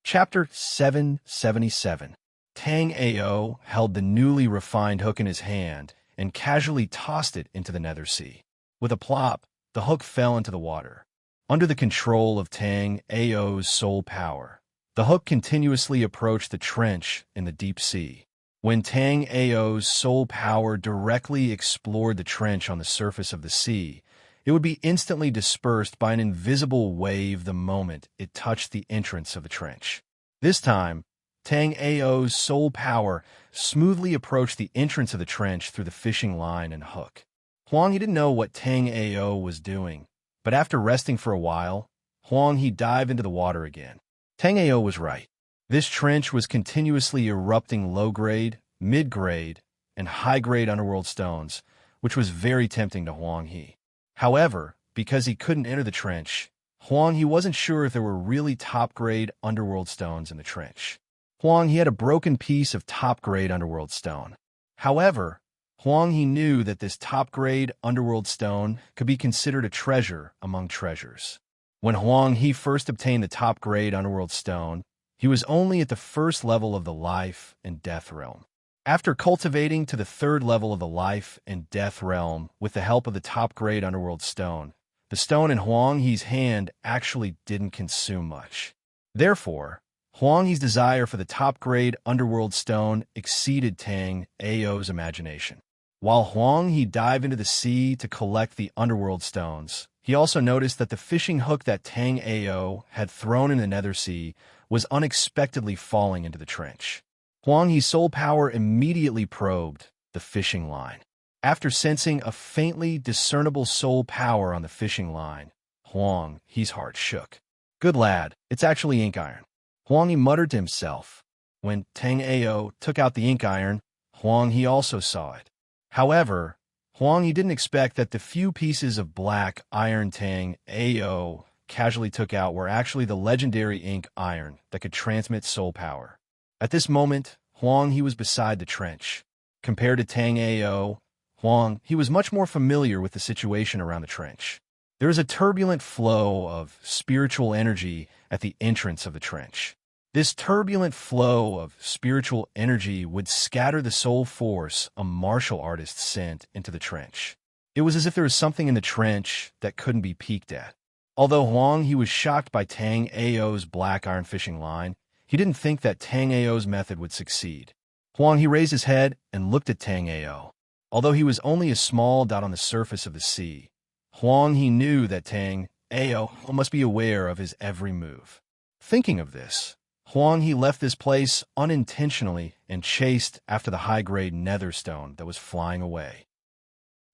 Chapter 777. Tang Ao held the newly refined hook in his hand and casually tossed it into the Nether Sea. With a plop, the hook fell into the water. Under the control of Tang Ao's soul power, the hook continuously approached the trench in the deep sea. When Tang Ao's soul power directly explored the trench on the surface of the sea, it would be instantly dispersed by an invisible wave the moment it touched the entrance of the trench. This time, Tang Ao's soul power smoothly approached the entrance of the trench through the fishing line and hook. Huang He didn't know what Tang Ao was doing, but after resting for a while, Huang He dived into the water again. Tang Ao was right. This trench was continuously erupting low-grade, mid-grade, and high-grade underworld stones, which was very tempting to Huang He. However, because he couldn't enter the trench, Huang He wasn't sure if there were really top-grade underworld stones in the trench. Huang He had a broken piece of top-grade underworld stone. However, Huang He knew that this top-grade underworld stone could be considered a treasure among treasures. When Huang He first obtained the top-grade underworld stone, he was only at the 1st level of the life and death realm. After cultivating to the 3rd level of the life and death realm with the help of the top-grade underworld stone, the stone in Huang He's hand actually didn't consume much. Therefore, Huang He's desire for the top-grade underworld stone exceeded Tang Ao's imagination. While Huang he dived into the sea to collect the underworld stones, he also noticed that the fishing hook that Tang Ao had thrown in the nether sea was unexpectedly falling into the trench. Huang He's soul power immediately probed the fishing line. After sensing a faintly discernible soul power on the fishing line, Huang He's heart shook. "Good lad, it's actually ink iron," Huang He muttered to himself. When Tang Ao took out the ink iron, Huang He also saw it. However, Huang He didn't expect that the few pieces of black iron Tang Ao casually took out were actually the legendary ink iron that could transmit soul power. At this moment, Huang He was beside the trench. Compared to Tang Ao, Huang He was much more familiar with the situation around the trench. There is a turbulent flow of spiritual energy at the entrance of the trench. This turbulent flow of spiritual energy would scatter the soul force a martial artist sent into the trench. It was as if there was something in the trench that couldn't be peeked at. Although Huang He was shocked by Tang Ao's black iron fishing line, he didn't think that Tang Ao's method would succeed. Huang He raised his head and looked at Tang Ao. Although he was only a small dot on the surface of the sea, Huang He knew that Tang Ao must be aware of his every move. Thinking of this, Huang He left this place unintentionally and chased after the high-grade nether stone that was flying away.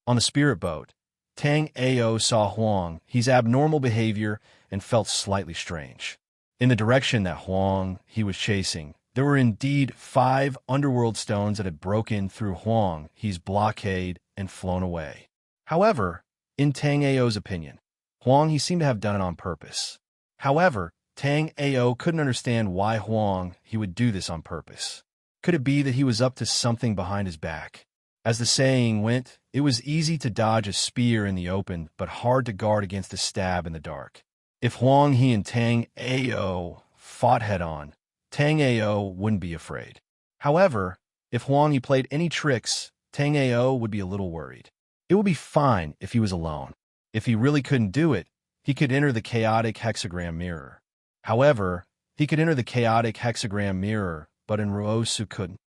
On the spirit boat, Tang Ao saw Huang He's abnormal behavior and felt slightly strange. In the direction that Huang He was chasing, there were indeed 5 underworld stones that had broken through Huang He's blockade and flown away. However, in Tang Ao's opinion, Huang He seemed to have done it on purpose. However, Tang Ao couldn't understand why Huang He would do this on purpose. Could it be that he was up to something behind his back? As the saying went, it was easy to dodge a spear in the open, but hard to guard against a stab in the dark. If Huang He and Tang Ao fought head-on, Tang Ao wouldn't be afraid. However, if Huang He played any tricks, Tang Ao would be a little worried. It would be fine if he was alone. If he really couldn't do it, he could enter the chaotic hexagram mirror. However, he could enter the chaotic hexagram mirror, but Enruosu couldn't.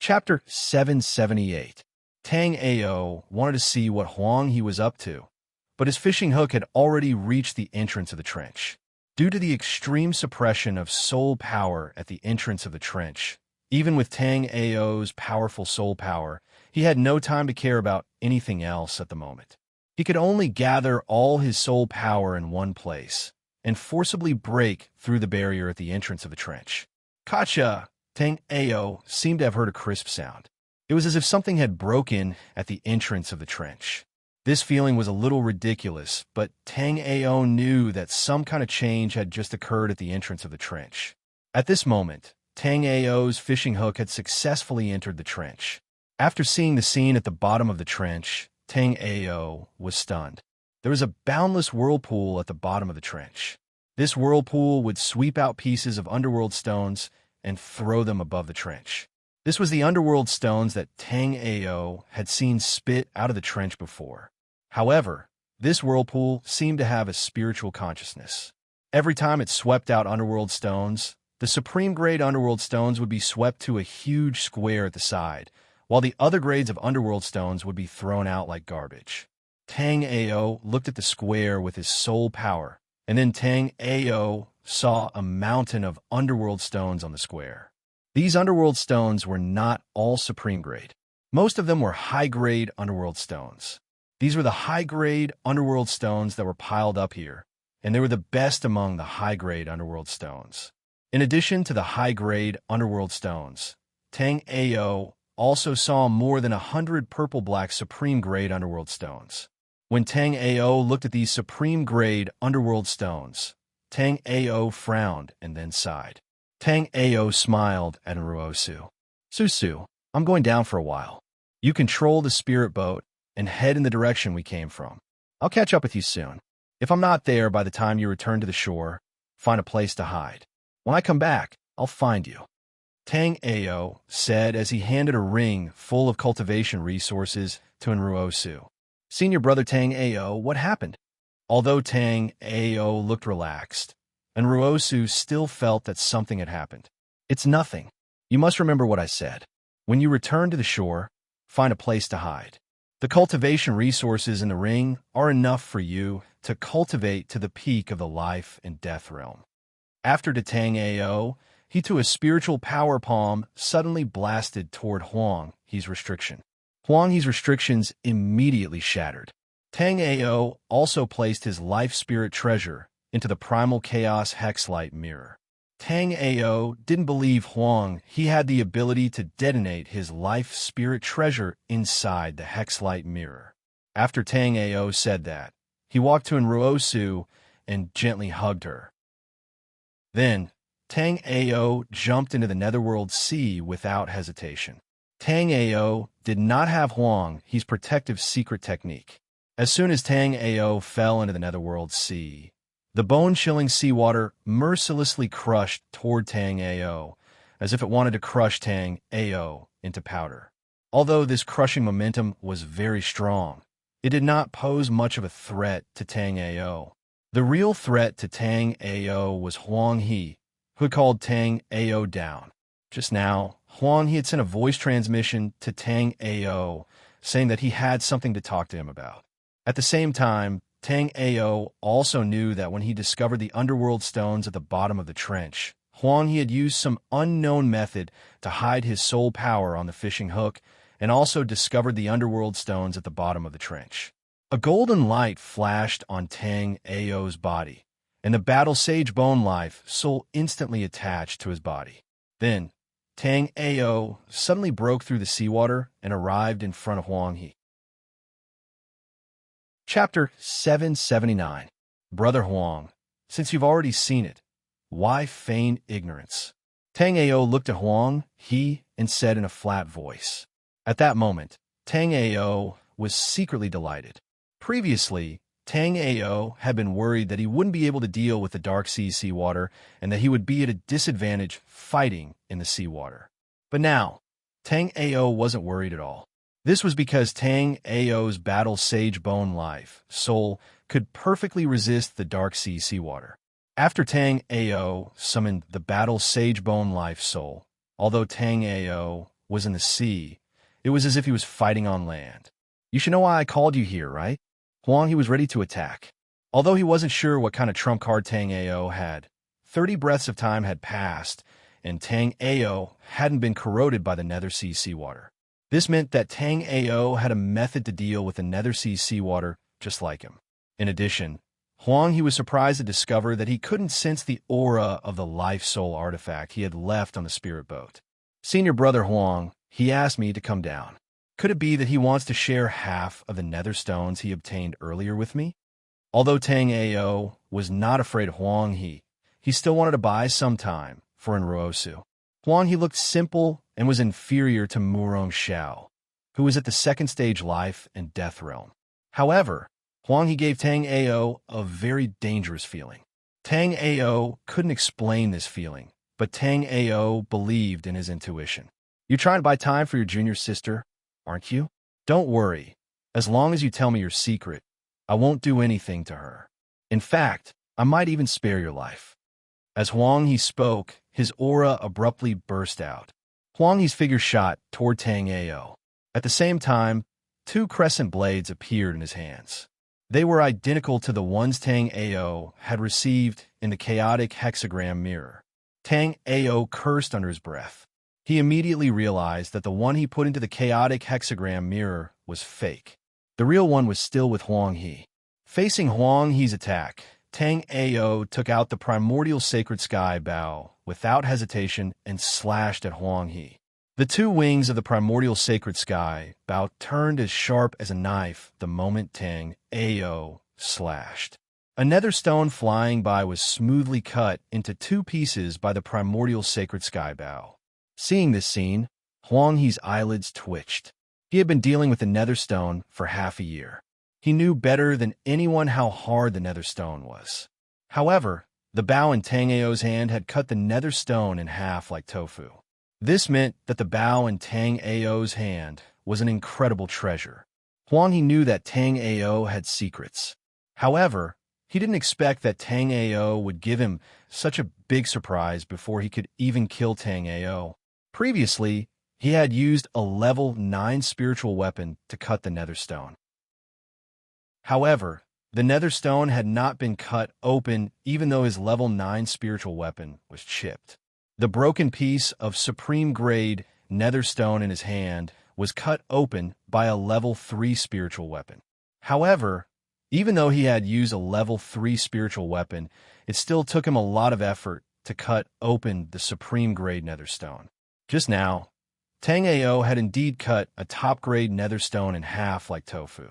Chapter 778. Tang Ao wanted to see what Huang He was up to, but his fishing hook had already reached the entrance of the trench. Due to the extreme suppression of soul power at the entrance of the trench, even with Tang Ao's powerful soul power, he had no time to care about anything else at the moment. He could only gather all his soul power in one place and forcibly break through the barrier at the entrance of the trench. "Gotcha!" Tang Ao seemed to have heard a crisp sound. It was as if something had broken at the entrance of the trench. This feeling was a little ridiculous, but Tang Ao knew that some kind of change had just occurred at the entrance of the trench. At this moment, Tang Ao's fishing hook had successfully entered the trench. After seeing the scene at the bottom of the trench, Tang Ao was stunned. There was a boundless whirlpool at the bottom of the trench. This whirlpool would sweep out pieces of underworld stones and throw them above the trench. This was the underworld stones that Tang Ao had seen spit out of the trench before. However, this whirlpool seemed to have a spiritual consciousness. Every time it swept out underworld stones, the supreme grade underworld stones would be swept to a huge square at the side, while the other grades of underworld stones would be thrown out like garbage. Tang Ao looked at the square with his soul power, and then Tang Ao saw a mountain of underworld stones on the square. These underworld stones were not all supreme grade. Most of them were high-grade underworld stones. These were the high-grade underworld stones that were piled up here, and they were the best among the high-grade underworld stones. In addition to the high-grade underworld stones, Tang Ao also saw more than 100 purple-black supreme-grade underworld stones. When Tang Ao looked at these supreme-grade underworld stones, Tang Ao frowned and then sighed. Tang Ao smiled at Enruosu. "Susu, I'm going down for a while. You control the spirit boat and head in the direction we came from. I'll catch up with you soon. If I'm not there by the time you return to the shore, find a place to hide. When I come back, I'll find you." Tang Ao said as he handed a ring full of cultivation resources to Enruosu. "Senior brother Tang Ao, what happened?" Although Tang Ao looked relaxed, Enruosu still felt that something had happened. "It's nothing. You must remember what I said. When you return to the shore, find a place to hide. The cultivation resources in the ring are enough for you to cultivate to the peak of the life and death realm. After Detang Ao, he to a spiritual power palm suddenly blasted toward Huang He's restriction. Huang He's restrictions immediately shattered. Tang Ao also placed his life spirit treasure into the primal chaos hexlight mirror. Tang Ao didn't believe Huang He had the ability to detonate his life spirit treasure inside the hexlight mirror. After Tang Ao said that, he walked to Enruosu and gently hugged her. Then, Tang Ao jumped into the netherworld sea without hesitation. Tang Ao did not have Huang He's protective secret technique. As soon as Tang Ao fell into the netherworld sea, the bone-chilling seawater mercilessly crushed toward Tang Ao, as if it wanted to crush Tang Ao into powder. Although this crushing momentum was very strong, it did not pose much of a threat to Tang Ao. The real threat to Tang Ao was Huang He, who had called Tang Ao down. Just now, Huang He had sent a voice transmission to Tang Ao, saying that he had something to talk to him about. At the same time, Tang Ao also knew that when he discovered the underworld stones at the bottom of the trench, Huang He had used some unknown method to hide his soul power on the fishing hook, and also discovered the underworld stones at the bottom of the trench. A golden light flashed on Tang Ao's body, and the battle sage bone life soul instantly attached to his body. Then, Tang Ao suddenly broke through the seawater and arrived in front of Huang He. Chapter 779. Brother Huang, since you've already seen it, why feign ignorance? Tang Ao looked at Huang He and said in a flat voice. At that moment, Tang Ao was secretly delighted. Previously, Tang Ao had been worried that he wouldn't be able to deal with the dark seawater and that he would be at a disadvantage fighting in the seawater. But now, Tang Ao wasn't worried at all. This was because Tang Ao's battle sage bone life soul could perfectly resist the dark seawater. After Tang Ao summoned the battle sage bone life soul, although Tang Ao was in the sea, it was as if he was fighting on land. You should know why I called you here, right? Huang He was ready to attack. Although he wasn't sure what kind of trump card Tang Ao had, 30 breaths of time had passed, and Tang Ao hadn't been corroded by the nether seawater. This meant that Tang Ao had a method to deal with the nether seawater just like him. In addition, Huang He was surprised to discover that he couldn't sense the aura of the life soul artifact he had left on the spirit boat. Senior brother Huang, he asked me to come down. Could it be that he wants to share half of the nether stones he obtained earlier with me? Although Tang Ao was not afraid of Huang He still wanted to buy some time for Enruosu. Huang He looked simple and was inferior to Murong Xiao, who was at the second stage life and death realm. However, Huang He gave Tang Ao a very dangerous feeling. Tang Ao couldn't explain this feeling, but Tang Ao believed in his intuition. You trying to buy time for your junior sister, aren't you? Don't worry. As long as you tell me your secret, I won't do anything to her. In fact, I might even spare your life. As Huang He spoke, his aura abruptly burst out. Huang He's figure shot toward Tang Ao. At the same time, 2 crescent blades appeared in his hands. They were identical to the ones Tang Ao had received in the chaotic hexagram mirror. Tang Ao cursed under his breath. He immediately realized that the one he put into the chaotic hexagram mirror was fake. The real one was still with Huang He. Facing Huang He's attack, Tang Ao took out the primordial sacred sky bow without hesitation and slashed at Huang He. The 2 wings of the primordial sacred sky bow turned as sharp as a knife the moment Tang Ao slashed. A nether stone flying by was smoothly cut into 2 pieces by the primordial sacred sky bow. Seeing this scene, Huang He's eyelids twitched. He had been dealing with the nether stone for half a year. He knew better than anyone how hard the nether stone was. However, the bow in Tang Ao's hand had cut the nether stone in half like tofu. This meant that the bow in Tang Ao's hand was an incredible treasure. Huang He knew that Tang Ao had secrets. However, he didn't expect that Tang Ao would give him such a big surprise before he could even kill Tang Ao. Previously, he had used a level 9 spiritual weapon to cut the nether stone. However, the nether stone had not been cut open even though his level 9 spiritual weapon was chipped. The broken piece of supreme-grade nether stone in his hand was cut open by a level 3 spiritual weapon. However, even though he had used a level 3 spiritual weapon, it still took him a lot of effort to cut open the supreme-grade nether stone. Just now, Tang Ao had indeed cut a top-grade nether stone in half like tofu.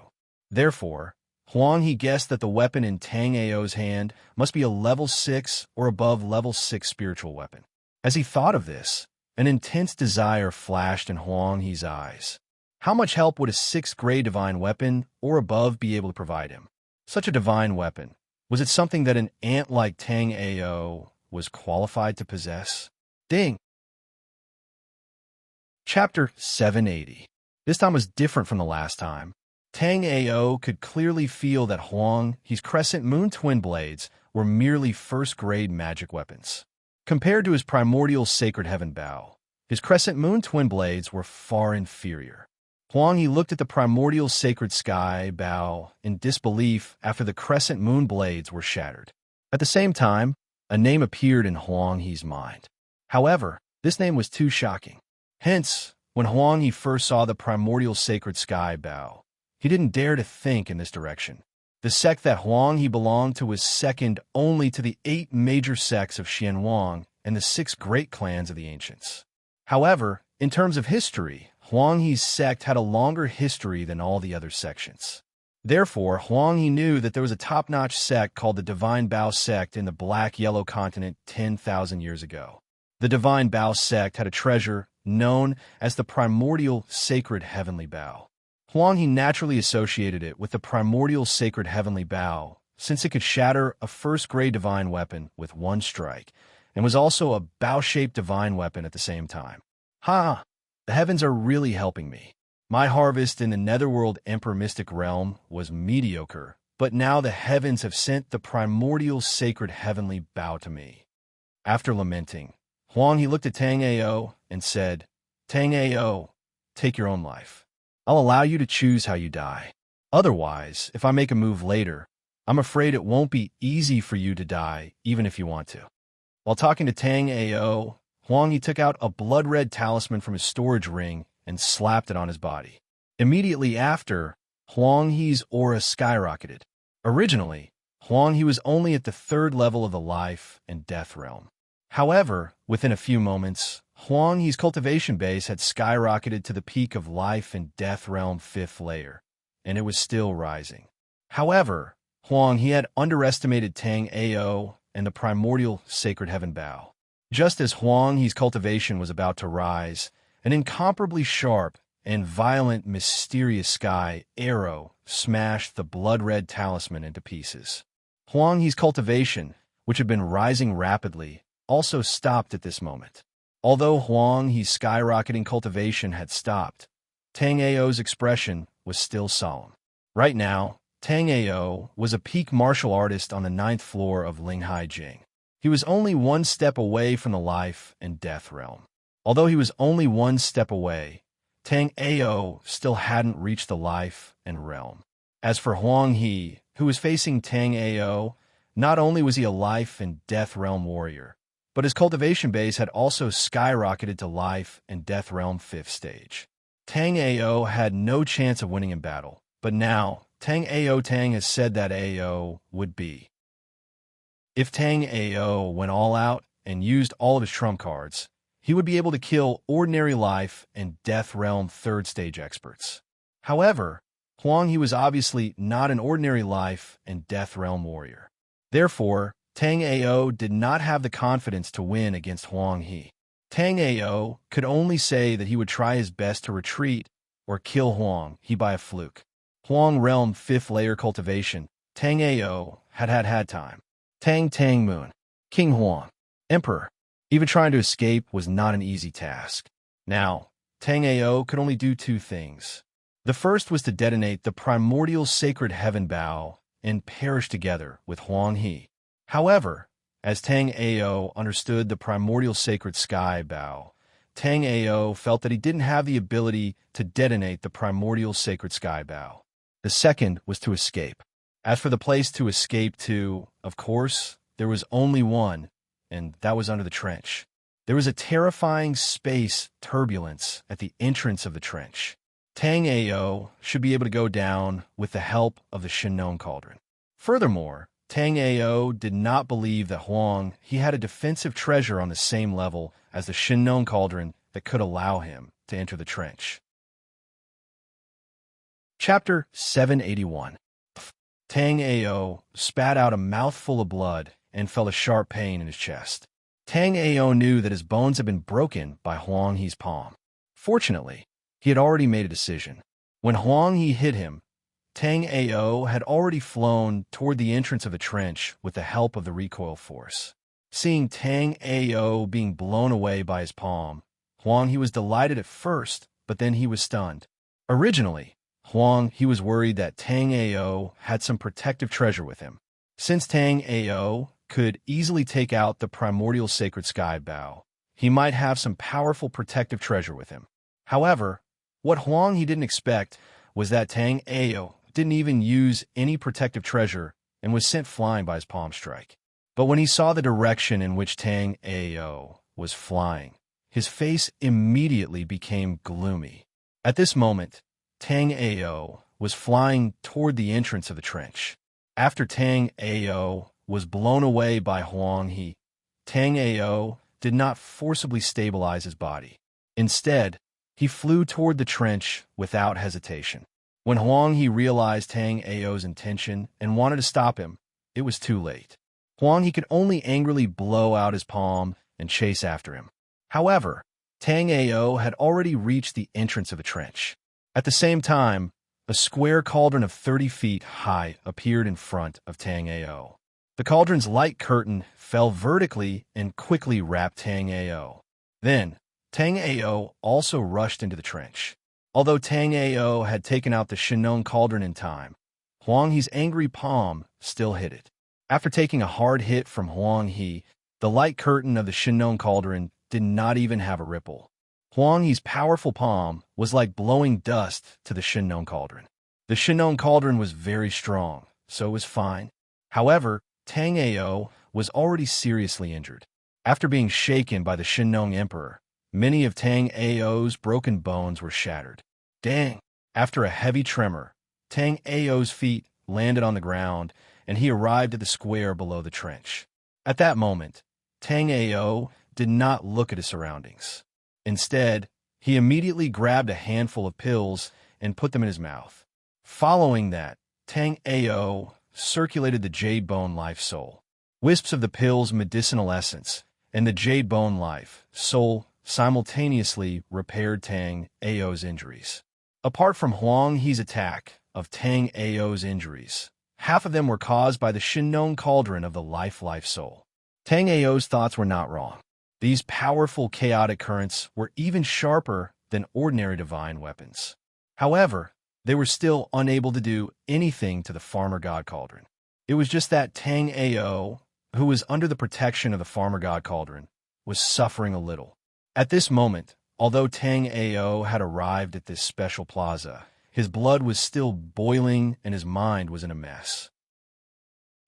Therefore, Huang He guessed that the weapon in Tang Ao's hand must be a level 6 or above level 6 spiritual weapon. As he thought of this, an intense desire flashed in Huang He's eyes. How much help would a 6th-grade divine weapon or above be able to provide him? Such a divine weapon, was it something that an ant like Tang Ao was qualified to possess? Ding! Chapter 780. This time was different from the last time. Tang Ao could clearly feel that Huang He's crescent moon twin blades were merely first-grade magic weapons. Compared to his primordial sacred heaven bow, his crescent moon twin blades were far inferior. Huang He looked at the primordial sacred sky bow in disbelief after the crescent moon blades were shattered. At the same time, a name appeared in Huang He's mind. However, this name was too shocking. Hence, when Huang He first saw the primordial sacred sky bow, he didn't dare to think in this direction. The sect that Huang He belonged to was second only to the 8 major sects of Xianwang and the 6 great clans of the ancients. However, in terms of history, Huang He's sect had a longer history than all the other sections. Therefore, Huang He knew that there was a top-notch sect called the Divine Bao sect in the Black-Yellow continent 10,000 years ago. The Divine Bao sect had a treasure known as the primordial sacred heavenly bow. Huang He naturally associated it with the primordial sacred heavenly bow, since it could shatter a first-grade divine weapon with one strike, and was also a bow-shaped divine weapon at the same time. Ha! The heavens are really helping me. My harvest in the netherworld emperor mystic realm was mediocre, but now the heavens have sent the primordial sacred heavenly bow to me. After lamenting, Huang He looked at Tang Ao and said, Tang Ao, take your own life. I'll allow you to choose how you die. Otherwise, if I make a move later, I'm afraid it won't be easy for you to die, even if you want to. While talking to Tang Ao, Huang He took out a blood-red talisman from his storage ring and slapped it on his body. Immediately after, Huang He's aura skyrocketed. Originally, Huang He was only at the 3rd level of the life and death realm. However, within a few moments, Huang He's cultivation base had skyrocketed to the peak of life and death realm 5th layer, and it was still rising. However, Huang He had underestimated Tang Ao and the primordial sacred heaven bow. Just as Huang He's cultivation was about to rise, an incomparably sharp and violent mysterious sky arrow smashed the blood-red talisman into pieces. Huang He's cultivation, which had been rising rapidly, also stopped at this moment. Although Huang He's skyrocketing cultivation had stopped, Tang Ao's expression was still solemn. Right now, Tang Ao was a peak martial artist on the 9th floor of Linghai Jing. He was only one step away from the life and death realm. Although he was only one step away, Tang Ao still hadn't reached the life and realm. As for Huang He, who was facing Tang Ao, not only was he a life and death realm warrior, but his cultivation base had also skyrocketed to life and death realm 5th stage. Tang Ao had no chance of winning in battle, but now Tang Ao has said that Ao would be. If Tang Ao went all out and used all of his trump cards, he would be able to kill ordinary life and death realm 3rd stage experts. However, Huang He was obviously not an ordinary life and death realm warrior. Therefore, Tang Ao did not have the confidence to win against Huang He. Tang Ao could only say that he would try his best to retreat or kill Huang He by a fluke. Huang Realm 5th layer cultivation, Tang Ao had time. Tang Moon, King Huang, Emperor. Even trying to escape was not an easy task. Now, Tang Ao could only do 2 things. The first was to detonate the primordial sacred heaven bow and perish together with Huang He. However, as Tang Ao understood the primordial sacred sky bow, Tang Ao felt that he didn't have the ability to detonate the primordial sacred sky bow. The second was to escape. As for the place to escape to, of course, there was only one, and that was under the trench. There was a terrifying space turbulence at the entrance of the trench. Tang Ao should be able to go down with the help of the Shinnon Cauldron. Furthermore, Tang Ao did not believe that Huang he had a defensive treasure on the same level as the Shinnon Cauldron that could allow him to enter the trench. Chapter 781. Tang Ao spat out a mouthful of blood and felt a sharp pain in his chest. Tang Ao knew that his bones had been broken by Huang He's palm. Fortunately, he had already made a decision. When Huang He hit him, Tang Ao had already flown toward the entrance of the trench with the help of the recoil force. Seeing Tang Ao being blown away by his palm, Huang He was delighted at first, but then he was stunned. Originally, Huang He was worried that Tang Ao had some protective treasure with him. Since Tang Ao could easily take out the primordial sacred sky bow, he might have some powerful protective treasure with him. However, what Huang He didn't expect was that Tang Ao didn't even use any protective treasure and was sent flying by his palm strike. But when he saw the direction in which Tang Ao was flying, his face immediately became gloomy. At this moment, Tang Ao was flying toward the entrance of the trench. After Tang Ao was blown away by Huang He, Tang Ao did not forcibly stabilize his body. Instead, he flew toward the trench without hesitation. When Huang He realized Tang Ao's intention and wanted to stop him, it was too late. Huang He could only angrily blow out his palm and chase after him. However, Tang Ao had already reached the entrance of the trench. At the same time, a square cauldron of 30 feet high appeared in front of Tang Ao. The cauldron's light curtain fell vertically and quickly wrapped Tang Ao. Then, Tang Ao also rushed into the trench. Although Tang Ao had taken out the Shinnon Cauldron in time, Huang He's angry palm still hit it. After taking a hard hit from Huang He, the light curtain of the Shinnon Cauldron did not even have a ripple. Huang He's powerful palm was like blowing dust to the Shinnon Cauldron. The Shinnon Cauldron was very strong, so it was fine. However, Tang Ao was already seriously injured. After being shaken by the Shinnon Emperor, many of Tang Ao's broken bones were shattered. Dang! After a heavy tremor, Tang Ao's feet landed on the ground, and he arrived at the square below the trench. At that moment, Tang Ao did not look at his surroundings. Instead, he immediately grabbed a handful of pills and put them in his mouth. Following that, Tang Ao circulated the Jade Bone Life Soul. Wisps of the pill's medicinal essence and the Jade Bone Life Soul simultaneously repaired Tang Ao's injuries. Apart from Huang He's attack of Tang Ao's injuries, half of them were caused by the Shinnon Cauldron of the Life Soul. Tang Ao's thoughts were not wrong. These powerful chaotic currents were even sharper than ordinary divine weapons. However, they were still unable to do anything to the Farmer God Cauldron. It was just that Tang Ao, who was under the protection of the Farmer God Cauldron, was suffering a little. At this moment, although Tang Ao had arrived at this special plaza, his blood was still boiling and his mind was in a mess.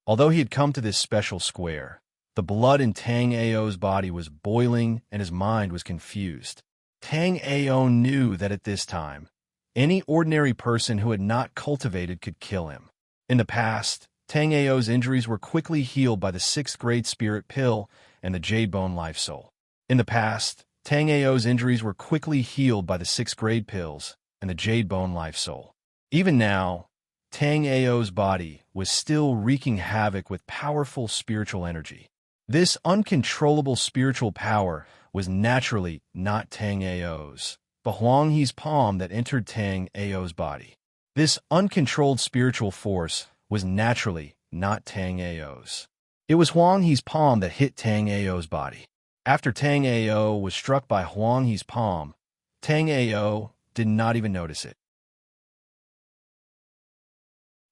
Although he had come to this special square, the blood in Tang Ao's body was boiling and his mind was confused. Tang Ao knew that at this time, any ordinary person who had not cultivated could kill him. In the past, Tang Ao's injuries were quickly healed by the 6th grade spirit pill and the Jade Bone Life Soul. In the past, Tang Ao's injuries were quickly healed by the 6th grade pills and the Jade Bone Life Soul. Even now, Tang Ao's body was still wreaking havoc with powerful spiritual energy. This uncontrollable spiritual power was naturally not Tang Ao's, but Huang He's palm that entered Tang Ao's body. This uncontrolled spiritual force was naturally not Tang Ao's. It was Huang He's palm that hit Tang Ao's body. After Tang Ao was struck by Huang He's palm, Tang Ao did not even notice it.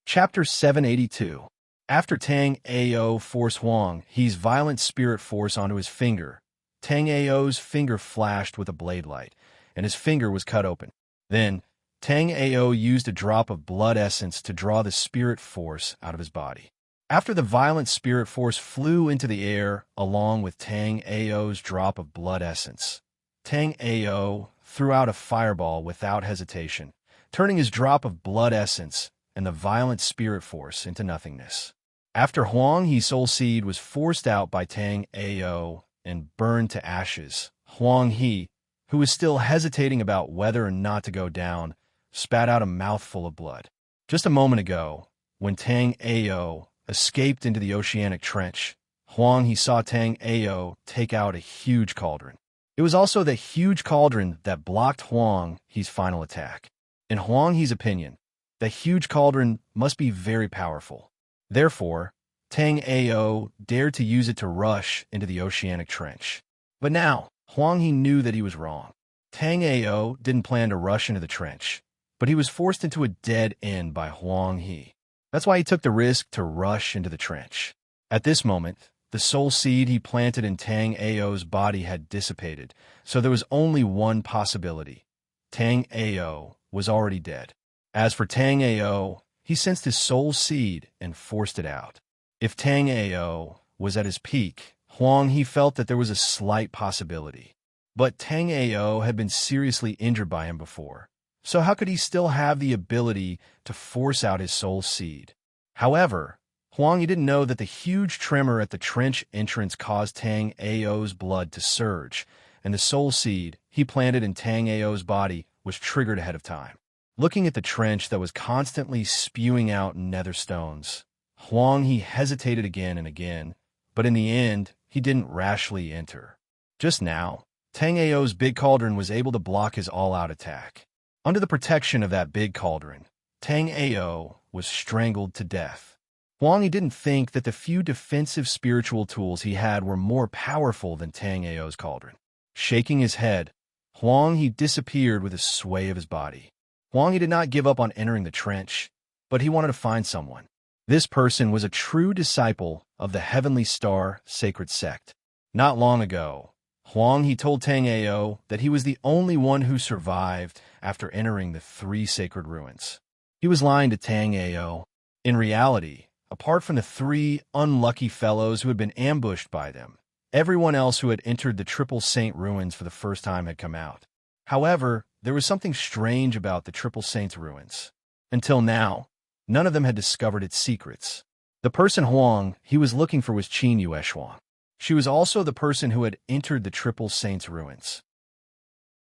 Chapter 782. After Tang Ao forced Huang He's violent spirit force onto his finger, Tang Ao's finger flashed with a blade light, and his finger was cut open. Then, Tang Ao used a drop of blood essence to draw the spirit force out of his body. After the violent spirit force flew into the air along with Tang Ao's drop of blood essence, Tang Ao threw out a fireball without hesitation, turning his drop of blood essence and the violent spirit force into nothingness. After Huang He's soul seed was forced out by Tang Ao and burned to ashes, Huang He, who was still hesitating about whether or not to go down, spat out a mouthful of blood. Just a moment ago, when Tang Ao escaped into the oceanic trench, Huang He saw Tang Ao take out a huge cauldron. It was also the huge cauldron that blocked Huang He's final attack. In Huang He's opinion, the huge cauldron must be very powerful. Therefore, Tang Ao dared to use it to rush into the oceanic trench. But now, Huang He knew that he was wrong. Tang Ao didn't plan to rush into the trench, but he was forced into a dead end by Huang He. That's why he took the risk to rush into the trench. At this moment, the soul seed he planted in Tang Ao's body had dissipated, so there was only one possibility. Tang Ao was already dead. As for Tang Ao, he sensed his soul seed and forced it out. If Tang Ao was at his peak, Huang He felt that there was a slight possibility. But Tang Ao had been seriously injured by him before, so how could he still have the ability to force out his soul seed? However, Huang He didn't know that the huge tremor at the trench entrance caused Tang Ao's blood to surge, and the soul seed he planted in Tang Ao's body was triggered ahead of time. Looking at the trench that was constantly spewing out nether stones, Huang He hesitated again and again, but in the end, he didn't rashly enter. Just now, Tang Ao's big cauldron was able to block his all-out attack. Under the protection of that big cauldron, Tang Ao was strangled to death. Huang He didn't think that the few defensive spiritual tools he had were more powerful than Tang Ao's cauldron. Shaking his head, Huang He disappeared with a sway of his body. Huang He did not give up on entering the trench, but he wanted to find someone. This person was a true disciple of the Heavenly Star Sacred Sect. Not long ago, Huang He told Tang Ao that he was the only one who survived after entering the 3 sacred ruins. He was lying to Tang Ao. In reality, apart from the 3 unlucky fellows who had been ambushed by them, everyone else who had entered the Triple Saint ruins for the first time had come out. However, there was something strange about the Triple Saints ruins. Until now, none of them had discovered its secrets. The person Huang He was looking for was Qin Yueshuang. She was also the person who had entered the Triple Saints ruins.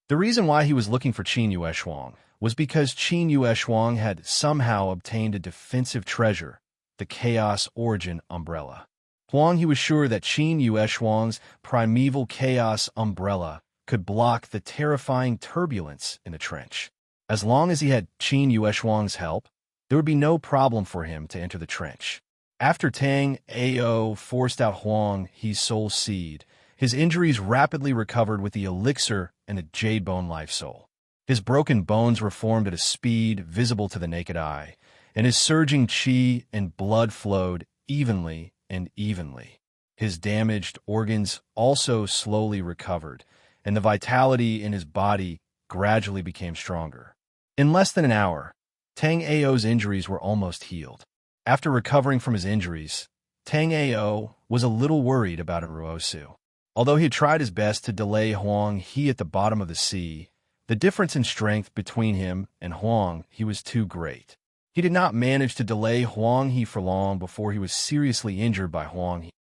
The reason why he was looking for Qin Yueshuang was because Qin Yueshuang had somehow obtained a defensive treasure, the Chaos Origin Umbrella. Huang He was sure that Qin Yueshuang's primeval Chaos Umbrella could block the terrifying turbulence in the trench. As long as he had Qin Yueshuang's help, there would be no problem for him to enter the trench. After Tang Ao forced out Huang He's soul seed, his injuries rapidly recovered with the elixir and the jade bone life soul. His broken bones reformed at a speed visible to the naked eye, and his surging qi and blood flowed evenly and evenly. His damaged organs also slowly recovered, and the vitality in his body gradually became stronger. In less than an hour, Tang Ao's injuries were almost healed. After recovering from his injuries, Tang Ao was a little worried about Ruosu. Although he had tried his best to delay Huang He at the bottom of the sea, the difference in strength between him and Huang He was too great. He did not manage to delay Huang He for long before he was seriously injured by Huang He.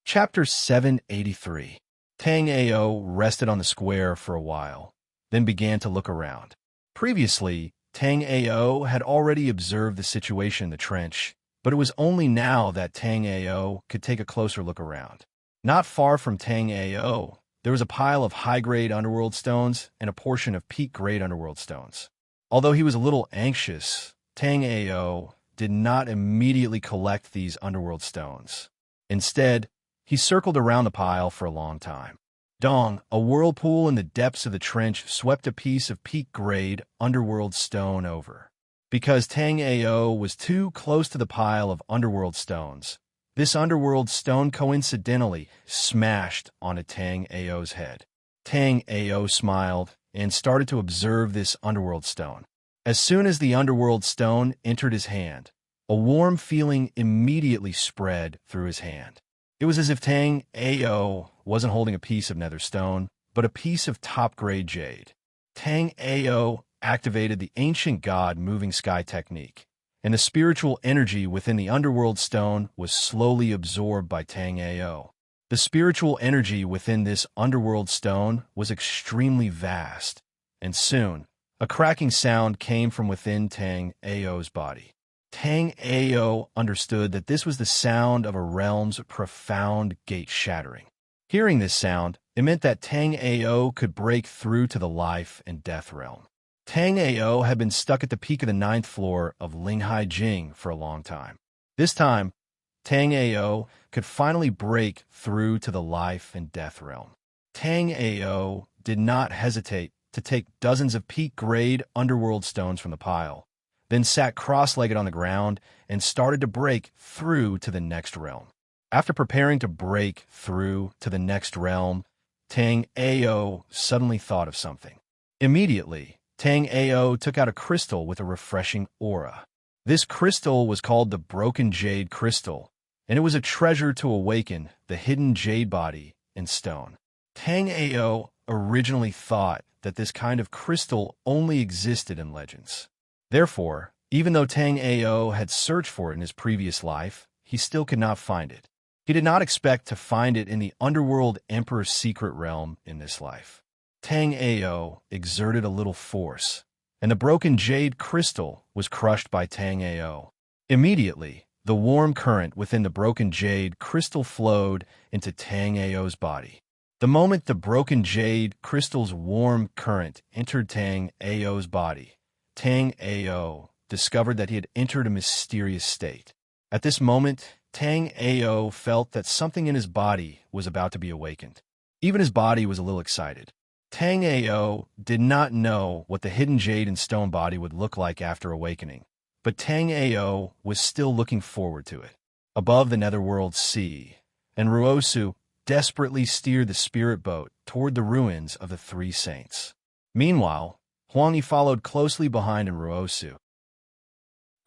Chapter 783. Tang Ao rested on the square for a while, then began to look around. Previously, Tang Ao had already observed the situation in the trench, but it was only now that Tang Ao could take a closer look around. Not far from Tang Ao, there was a pile of high-grade underworld stones and a portion of peak-grade underworld stones. Although he was a little anxious, Tang Ao did not immediately collect these underworld stones. Instead, he circled around the pile for a long time. Dong, a whirlpool in the depths of the trench, swept a piece of peak-grade underworld stone over. Because Tang Ao was too close to the pile of underworld stones, This underworld stone coincidentally smashed onto Tang Ao's head. Tang Ao smiled and started to observe this underworld stone. As soon as the underworld stone entered his hand, a warm feeling immediately spread through his hand. It was as if Tang Ao wasn't holding a piece of nether stone, but a piece of top-grade jade. Tang Ao activated the ancient god moving sky technique, and the spiritual energy within the underworld stone was slowly absorbed by Tang Ao. The spiritual energy within this underworld stone was extremely vast, and soon, a cracking sound came from within Tang Ao's body. Tang Ao understood that this was the sound of a realm's profound gate shattering. Hearing this sound, it meant that Tang Ao could break through to the life and death realm. Tang Ao had been stuck at the peak of the 9th floor of Linghai Jing for a long time. This time, Tang Ao could finally break through to the life and death realm. Tang Ao did not hesitate to take dozens of peak-grade underworld stones from the pile, then sat cross-legged on the ground and started to break through to the next realm. After preparing to break through to the next realm, Tang Ao suddenly thought of something. Immediately, Tang Ao took out a crystal with a refreshing aura. This crystal was called the Broken Jade Crystal, and it was a treasure to awaken the hidden jade body in stone. Tang Ao originally thought that this kind of crystal only existed in legends. Therefore, even though Tang Ao had searched for it in his previous life, he still could not find it. He did not expect to find it in the Underworld Emperor's secret realm in this life. Tang Ao exerted a little force, and the broken jade crystal was crushed by Tang Ao. Immediately, the warm current within the broken jade crystal flowed into Tang Ao's body. The moment the broken jade crystal's warm current entered Tang Ao's body, Tang Ao discovered that he had entered a mysterious state. At this moment, Tang Ao felt that something in his body was about to be awakened. Even his body was a little excited. Tang Ao did not know what the hidden jade and stone body would look like after awakening, but Tang Ao was still looking forward to it. Above the netherworld sea, and Ruosu desperately steered the spirit boat toward the ruins of the Three Saints. Meanwhile, Huangyi followed closely behind in Ruosu.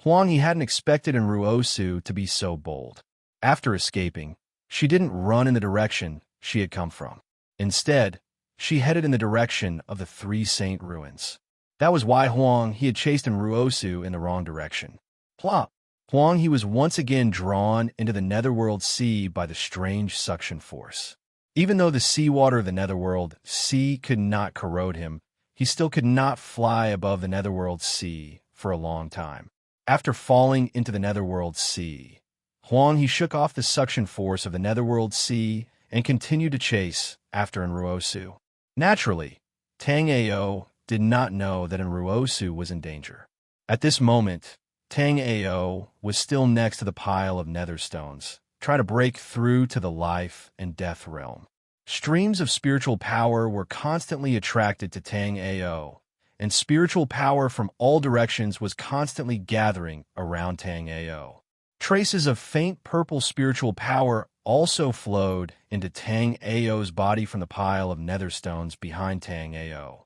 Huangyi hadn't expected in Ruosu to be so bold. After escaping, she didn't run in the direction she had come from. Instead, she headed in the direction of the Three Saint ruins. That was why Huangyi had chased in Ruosu in the wrong direction. Plop! Huangyi was once again drawn into the netherworld sea by the strange suction force. Even though the seawater of the netherworld sea could not corrode him, he still could not fly above the netherworld sea for a long time. After falling into the netherworld sea, Huangyi shook off the suction force of the netherworld sea and continued to chase after Ruosu. Naturally, Tang Ao did not know that Ruosu was in danger. At this moment, Tang Ao was still next to the pile of nether stones, trying to break through to the life and death realm. Streams of spiritual power were constantly attracted to Tang Ao, and spiritual power from all directions was constantly gathering around Tang Ao. Traces of faint purple spiritual power also flowed into Tang Ao's body from the pile of nether stones behind Tang Ao.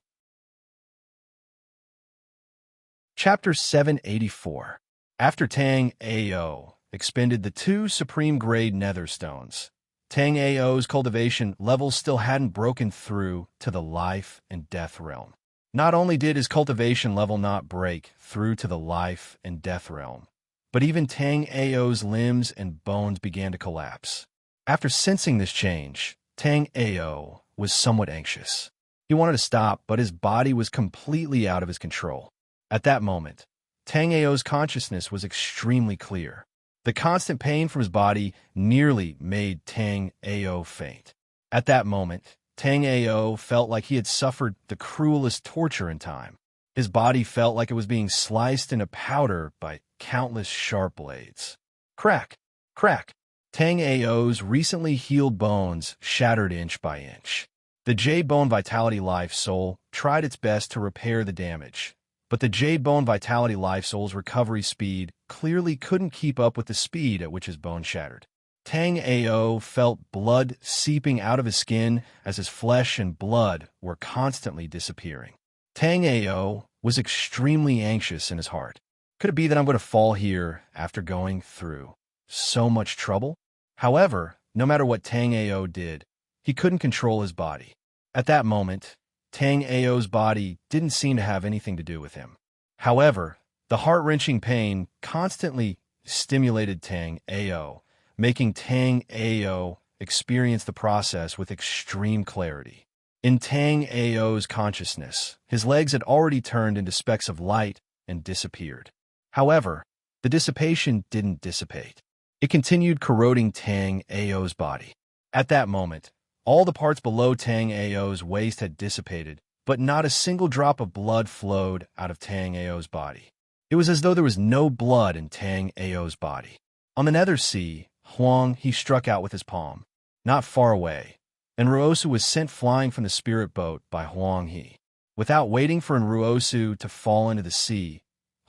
Chapter 784. After Tang Ao expended the 2 supreme-grade nether stones, Tang Ao's cultivation level still hadn't broken through to the life and death realm. Not only did his cultivation level not break through to the life and death realm, but even Tang Ao's limbs and bones began to collapse. After sensing this change, Tang Ao was somewhat anxious. He wanted to stop, but his body was completely out of his control. At that moment, Tang Ao's consciousness was extremely clear. The constant pain from his body nearly made Tang Ao faint. At that moment, Tang Ao felt like he had suffered the cruelest torture in time. His body felt like it was being sliced into powder by countless sharp blades. Crack! Crack! Tang Ao's recently healed bones shattered inch by inch. The Jade Bone Vitality Life Soul tried its best to repair the damage, but the Jade Bone Vitality Life Soul's recovery speed clearly couldn't keep up with the speed at which his bones shattered. Tang Ao felt blood seeping out of his skin as his flesh and blood were constantly disappearing. Tang Ao was extremely anxious in his heart. Could it be that I'm going to fall here after going through so much trouble? However, no matter what Tang Ao did, he couldn't control his body. At that moment, Tang Ao's body didn't seem to have anything to do with him. However, the heart-wrenching pain constantly stimulated Tang Ao, making Tang Ao experience the process with extreme clarity. In Tang Ao's consciousness, his legs had already turned into specks of light and disappeared. However, the dissipation didn't dissipate. It continued corroding Tang Ao's body. At that moment, all the parts below Tang Ao's waist had dissipated, but not a single drop of blood flowed out of Tang Ao's body. It was as though there was no blood in Tang Ao's body. On the Nether Sea, Huang he struck out with his palm. Not far away, Enruosu was sent flying from the spirit boat by Huang he. Without waiting for Enruosu to fall into the sea,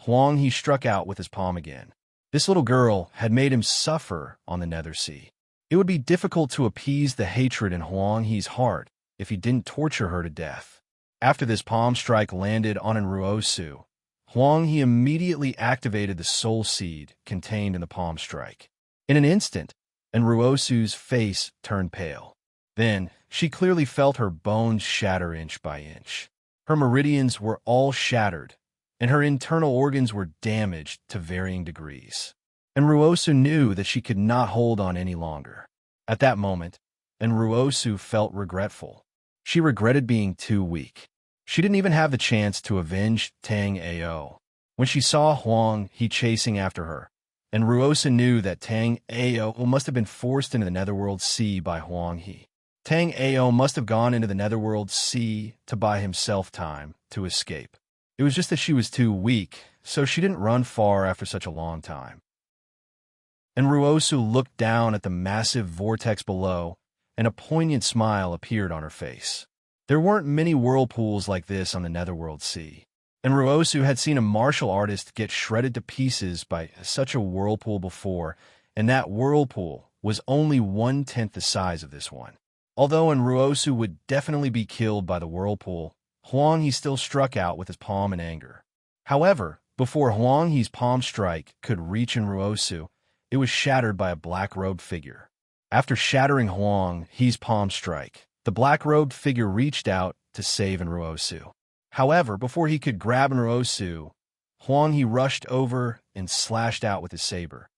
Huang he struck out with his palm again. This little girl had made him suffer on the Nether Sea. It would be difficult to appease the hatred in Huang he's heart if he didn't torture her to death. After this palm strike landed on Enruosu, Huang he immediately activated the soul seed contained in the palm strike. In an instant, Enruosu's face turned pale. Then, she clearly felt her bones shatter inch by inch. Her meridians were all shattered, and her internal organs were damaged to varying degrees. Enruosu knew that she could not hold on any longer. At that moment, Enruosu felt regretful. She regretted being too weak. She didn't even have the chance to avenge Tang Ao. When she saw Huang he chasing after her, Enruosu knew that Tang Ao must have been forced into the Netherworld Sea by Huang he. Tang Ao must have gone into the Netherworld Sea to buy himself time to escape. It was just that she was too weak, so she didn't run far after such a long time. Enruosu looked down at the massive vortex below, and a poignant smile appeared on her face. There weren't many whirlpools like this on the Netherworld Sea. Enruosu had seen a martial artist get shredded to pieces by such a whirlpool before, and that whirlpool was only 1/10 the size of this one. Although Enruosu would definitely be killed by the whirlpool, Huang he still struck out with his palm in anger. However, before Huang he's palm strike could reach Enruosu, it was shattered by a black-robed figure. After shattering Huang he's palm strike, the black-robed figure reached out to save Enruosu. However, before he could grab Enruosu, Huang he rushed over and slashed out with his saber.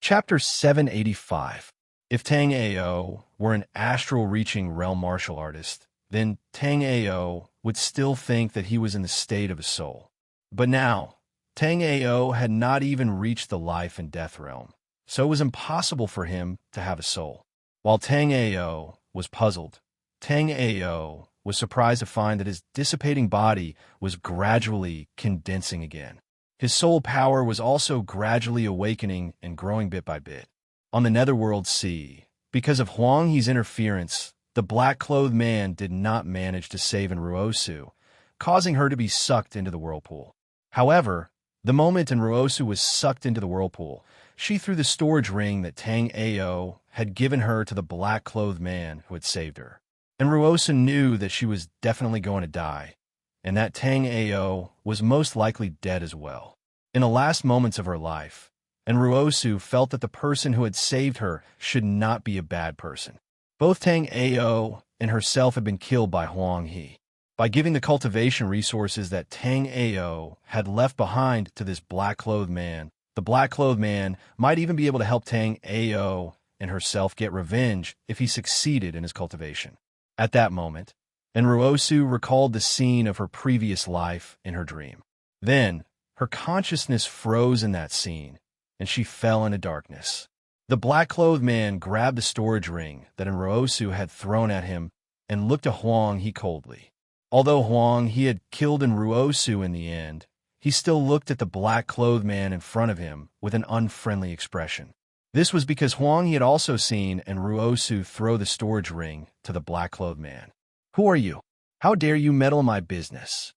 Chapter 785. If Tang Ao were an astral-reaching realm martial artist, then Tang Ao would still think that he was in the state of a soul. But now, Tang Ao had not even reached the life and death realm, so it was impossible for him to have a soul. While Tang Ao was puzzled, Tang Ao was surprised to find that his dissipating body was gradually condensing again. His soul power was also gradually awakening and growing bit by bit. On the Netherworld Sea, because of Huang he's interference, the black-clothed man did not manage to save Enruosu, causing her to be sucked into the whirlpool. However, the moment Enruosu was sucked into the whirlpool, she threw the storage ring that Tang Ao had given her to the black-clothed man who had saved her. Enruosu knew that she was definitely going to die, and that Tang Ao was most likely dead as well. In the last moments of her life, Enruosu felt that the person who had saved her should not be a bad person. Both Tang Ao and herself had been killed by Huang he. By giving the cultivation resources that Tang Ao had left behind to this black-clothed man, the black-clothed man might even be able to help Tang Ao and herself get revenge if he succeeded in his cultivation. At that moment, Enruosu recalled the scene of her previous life in her dream. Then, her consciousness froze in that scene, and she fell into darkness. The black-clothed man grabbed the storage ring that Enruosu had thrown at him and looked at Huang he coldly. Although Huang he had killed Enruosu in the end, he still looked at the black-clothed man in front of him with an unfriendly expression. This was because Huang he had also seen Enruosu throw the storage ring to the black-clothed man. "Who are you? How dare you meddle in my business?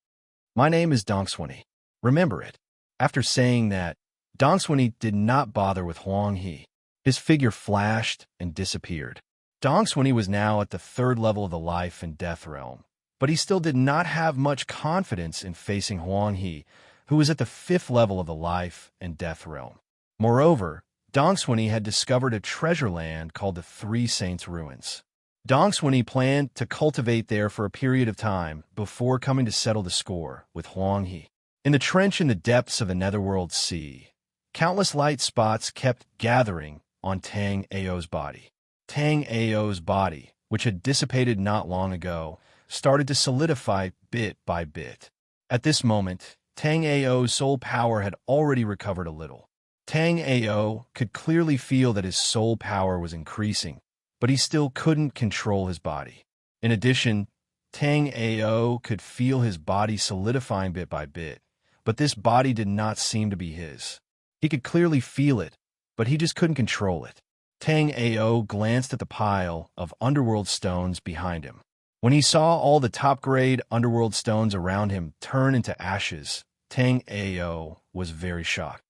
My name is Dongswani. Remember it." After saying that, Dong Swinny did not bother with Huang He. His figure flashed and disappeared. Dong Swinny was now at the third level of the life and death realm, but he still did not have much confidence in facing Huang He, who was at the fifth level of the life and death realm. Moreover, Dong Swinny had discovered a treasure land called the Three Saints' Ruins. Dong Swinny planned to cultivate there for a period of time before coming to settle the score with Huang He. In the trench in the depths of the Netherworld Sea, countless light spots kept gathering on Tang Ao's body. Tang Ao's body, which had dissipated not long ago, started to solidify bit by bit. At this moment, Tang Ao's soul power had already recovered a little. Tang Ao could clearly feel that his soul power was increasing, but he still couldn't control his body. In addition, Tang Ao could feel his body solidifying bit by bit, but this body did not seem to be his. He could clearly feel it, but he just couldn't control it. Tang Ao glanced at the pile of underworld stones behind him. When he saw all the top-grade underworld stones around him turn into ashes, Tang Ao was very shocked.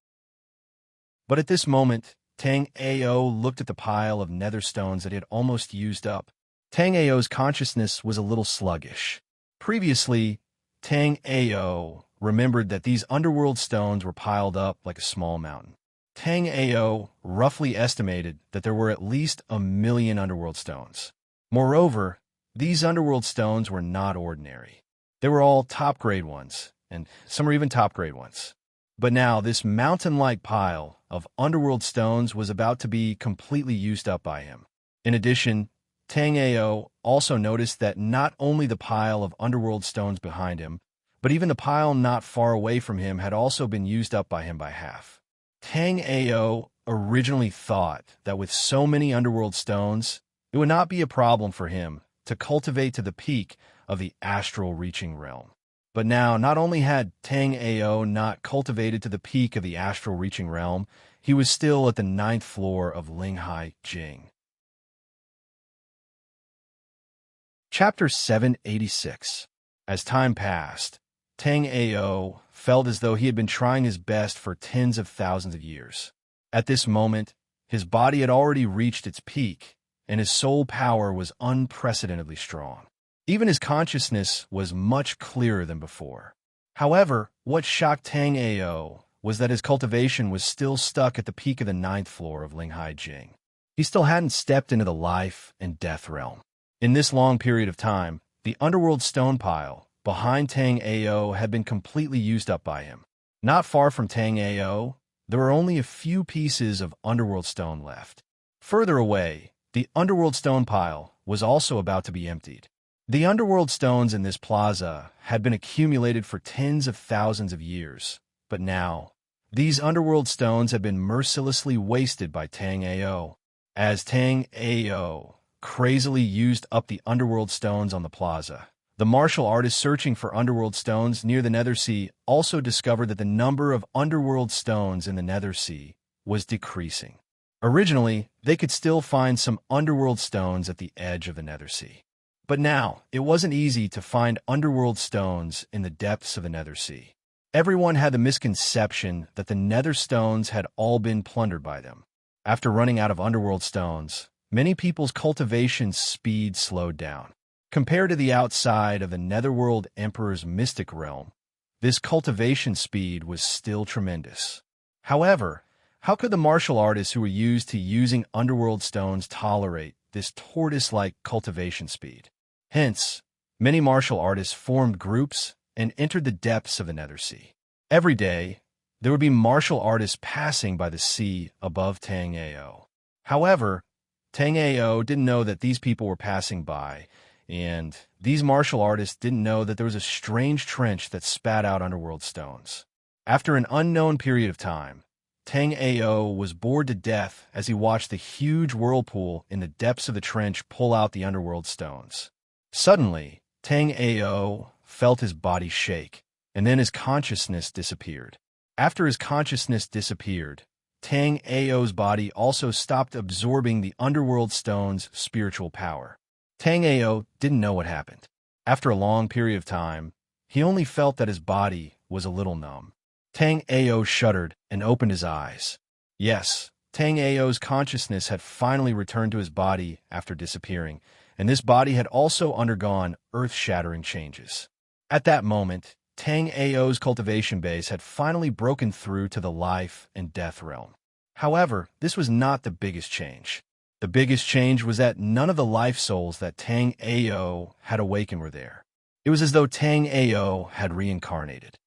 But at this moment, Tang Ao looked at the pile of nether stones that he had almost used up. Tang Ao's consciousness was a little sluggish. Previously, Tang Ao remembered that these underworld stones were piled up like a small mountain. Tang Ao roughly estimated that there were at least 1 million underworld stones. Moreover, these underworld stones were not ordinary. They were all top-grade ones, and some were even top-grade ones. But now this mountain-like pile of underworld stones was about to be completely used up by him. In addition, Tang Ao also noticed that not only the pile of underworld stones behind him, but even the pile not far away from him had also been used up by him by half. Tang Ao originally thought that with so many underworld stones, it would not be a problem for him to cultivate to the peak of the astral reaching realm. But now, not only had Tang Ao not cultivated to the peak of the astral reaching realm, he was still at the 9th floor of Linghai Jing. Chapter 786. As time passed, Tang Ao felt as though he had been trying his best for tens of thousands of years. At this moment, his body had already reached its peak, and his soul power was unprecedentedly strong. Even his consciousness was much clearer than before. However, what shocked Tang Ao was that his cultivation was still stuck at the peak of the 9th floor of Linghai Jing. He still hadn't stepped into the life and death realm. In this long period of time, the underworld stone pile behind Tang Ao had been completely used up by him. Not far from Tang Ao, there were only a few pieces of underworld stone left. Further away, the underworld stone pile was also about to be emptied. The underworld stones in this plaza had been accumulated for tens of thousands of years, but now, these underworld stones had been mercilessly wasted by Tang Ao. As Tang Ao crazily used up the underworld stones on the plaza, the martial artist searching for underworld stones near the Nether Sea also discovered that the number of underworld stones in the Nether Sea was decreasing. Originally, they could still find some underworld stones at the edge of the Nether Sea. But now, it wasn't easy to find underworld stones in the depths of the Nether Sea. Everyone had the misconception that the Nether stones had all been plundered by them. After running out of underworld stones, many people's cultivation speed slowed down. Compared to the outside of the Netherworld Emperor's mystic realm, this cultivation speed was still tremendous. However, how could the martial artists who were used to using underworld stones tolerate this tortoise-like cultivation speed? Hence, many martial artists formed groups and entered the depths of the Nether Sea. Every day, there would be martial artists passing by the sea above Tang Ao. However, Tang Ao didn't know that these people were passing by, and these martial artists didn't know that there was a strange trench that spat out underworld stones. After an unknown period of time, Tang Ao was bored to death as he watched the huge whirlpool in the depths of the trench pull out the underworld stones. Suddenly, Tang Ao felt his body shake, and then his consciousness disappeared. After his consciousness disappeared, Tang Ao's body also stopped absorbing the underworld stone's spiritual power. Tang Ao didn't know what happened. After a long period of time, he only felt that his body was a little numb. Tang Ao shuddered and opened his eyes. Yes, Tang Ao's consciousness had finally returned to his body after disappearing, and this body had also undergone earth-shattering changes. At that moment, Tang Ao's cultivation base had finally broken through to the life and death realm. However, this was not the biggest change. The biggest change was that none of the life souls that Tang Ao had awakened were there. It was as though Tang Ao had reincarnated.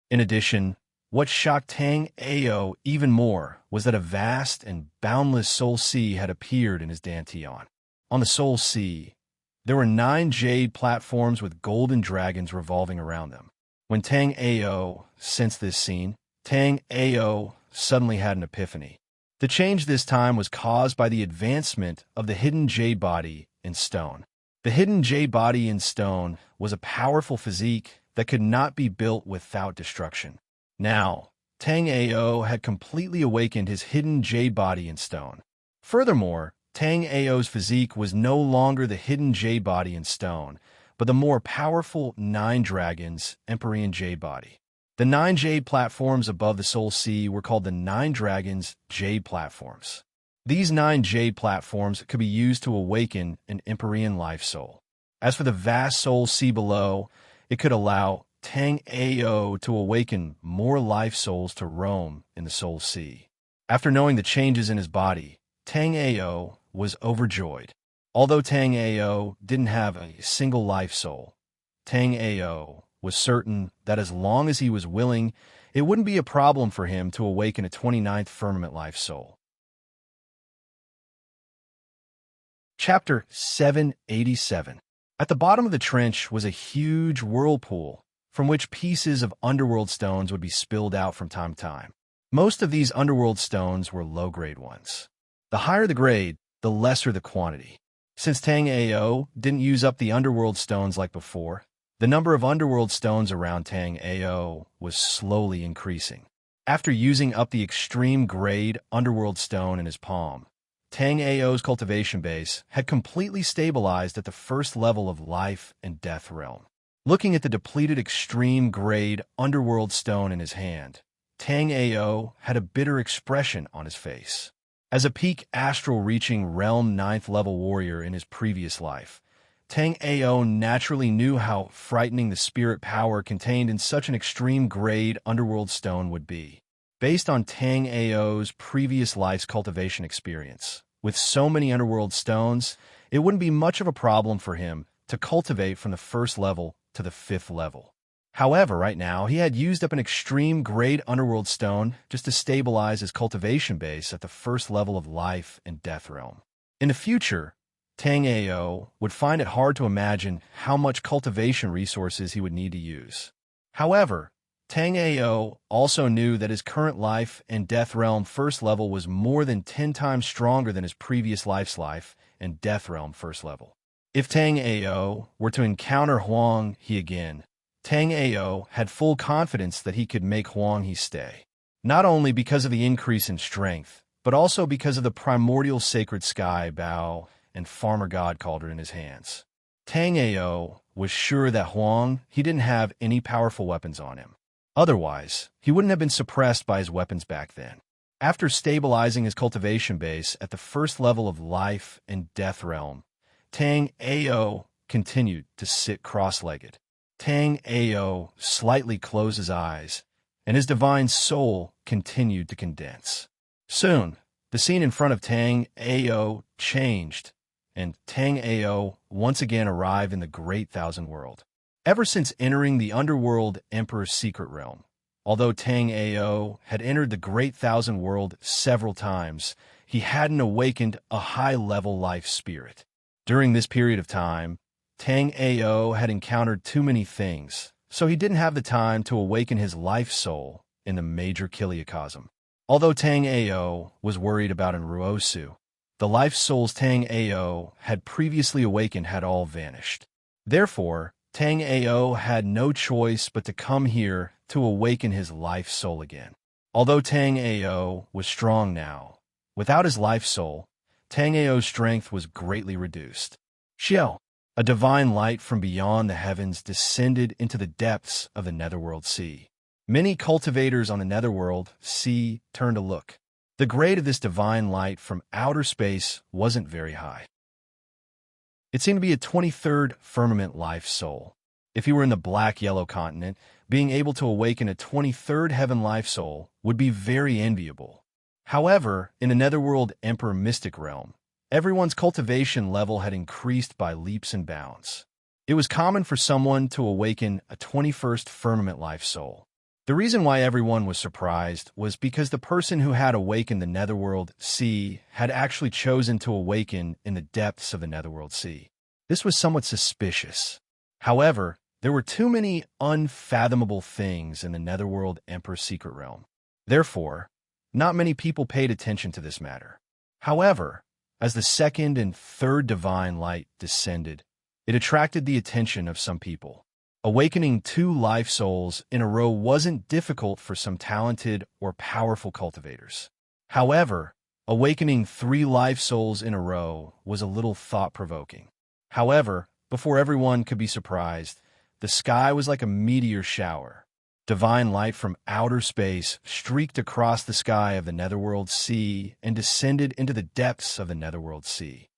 In addition, what shocked Tang Ao even more was that a vast and boundless soul sea had appeared in his dantian. On the soul sea, there were 9 jade platforms with golden dragons revolving around them. When Tang Ao sensed this scene, Tang Ao suddenly had an epiphany. The change this time was caused by the advancement of the hidden jade body in stone. The hidden jade body in stone was a powerful physique that could not be built without destruction. Now, Tang Ao had completely awakened his hidden jade body in stone. Furthermore, Tang Ao's physique was no longer the hidden jade body in stone, but the more powerful 9 dragons Empyrean jade body. The 9 jade platforms above the soul sea were called the 9 dragons jade platforms. These 9 jade platforms could be used to awaken an Empyrean life soul. As for the vast soul sea below, it could allow Tang Ao to awaken more life souls to roam in the soul sea. After knowing the changes in his body, Tang Ao was overjoyed. Although Tang Ao didn't have a single life soul, Tang Ao was certain that as long as he was willing, it wouldn't be a problem for him to awaken a 29th firmament life soul. Chapter 787. At the bottom of the trench was a huge whirlpool from which pieces of underworld stones would be spilled out from time to time. Most of these underworld stones were low-grade ones. The higher the grade, the lesser the quantity. Since Tang Ao didn't use up the underworld stones like before, the number of underworld stones around Tang Ao was slowly increasing. After using up the extreme grade underworld stone in his palm, Tang Ao's cultivation base had completely stabilized at the first level of life and death realm. Looking at the depleted extreme grade underworld stone in his hand, Tang Ao had a bitter expression on his face. As a peak astral reaching realm 9th level warrior in his previous life, Tang Ao naturally knew how frightening the spirit power contained in such an extreme grade underworld stone would be. Based on Tang Ao's previous life's cultivation experience, with so many underworld stones, it wouldn't be much of a problem for him to cultivate from the 1st level to the 5th level. However, right now, he had used up an extreme grade underworld stone just to stabilize his cultivation base at the 1st level of life and death realm. In the future, Tang Ao would find it hard to imagine how much cultivation resources he would need to use. However, Tang Ao also knew that his current life and death realm 1st level was more than 10 times stronger than his previous life's life and death realm 1st level. If Tang Ao were to encounter Huang He again, Tang Ao had full confidence that he could make Huang He stay, not only because of the increase in strength, but also because of the primordial sacred sky bow and farmer god cauldron in his hands. Tang Ao was sure that Huang He didn't have any powerful weapons on him. Otherwise, he wouldn't have been suppressed by his weapons back then. After stabilizing his cultivation base at the 1st level of life and death realm, Tang Ao continued to sit cross-legged. Tang Ao slightly closed his eyes, and his divine soul continued to condense. Soon, the scene in front of Tang Ao changed, and Tang Ao once again arrived in the Great Thousand World. Ever since entering the Underworld Emperor's secret realm, although Tang Ao had entered the Great Thousand World several times, he hadn't awakened a high-level life spirit. During this period of time, Tang Ao had encountered too many things, so he didn't have the time to awaken his life soul in the major Kiliacosm. Although Tang Ao was worried about Enruosu, the life souls Tang Ao had previously awakened had all vanished. Therefore, Tang Ao had no choice but to come here to awaken his life soul again. Although Tang Ao was strong now, without his life soul, Tang Ao's strength was greatly reduced. Xiao, a divine light from beyond the heavens, descended into the depths of the netherworld sea. Many cultivators on the netherworld turned to look. The grade of this divine light from outer space wasn't very high. It seemed to be a 23rd firmament life soul. If you were in the black-yellow continent, being able to awaken a 23rd heaven life soul would be very enviable. However, in the netherworld emperor mystic realm, everyone's cultivation level had increased by leaps and bounds. It was common for someone to awaken a 21st firmament life soul. The reason why everyone was surprised was because the person who had awakened the netherworld had actually chosen to awaken in the depths of the netherworld sea. This was somewhat suspicious. However, there were too many unfathomable things in the netherworld emperor's secret realm. Therefore, not many people paid attention to this matter. However, as the second and third divine light descended, it attracted the attention of some people. Awakening 2 life souls in a row wasn't difficult for some talented or powerful cultivators. However, awakening 3 life souls in a row was a little thought-provoking. However, before everyone could be surprised, the sky was like a meteor shower. Divine light from outer space streaked across the sky of the netherworld sea and descended into the depths of the netherworld sea.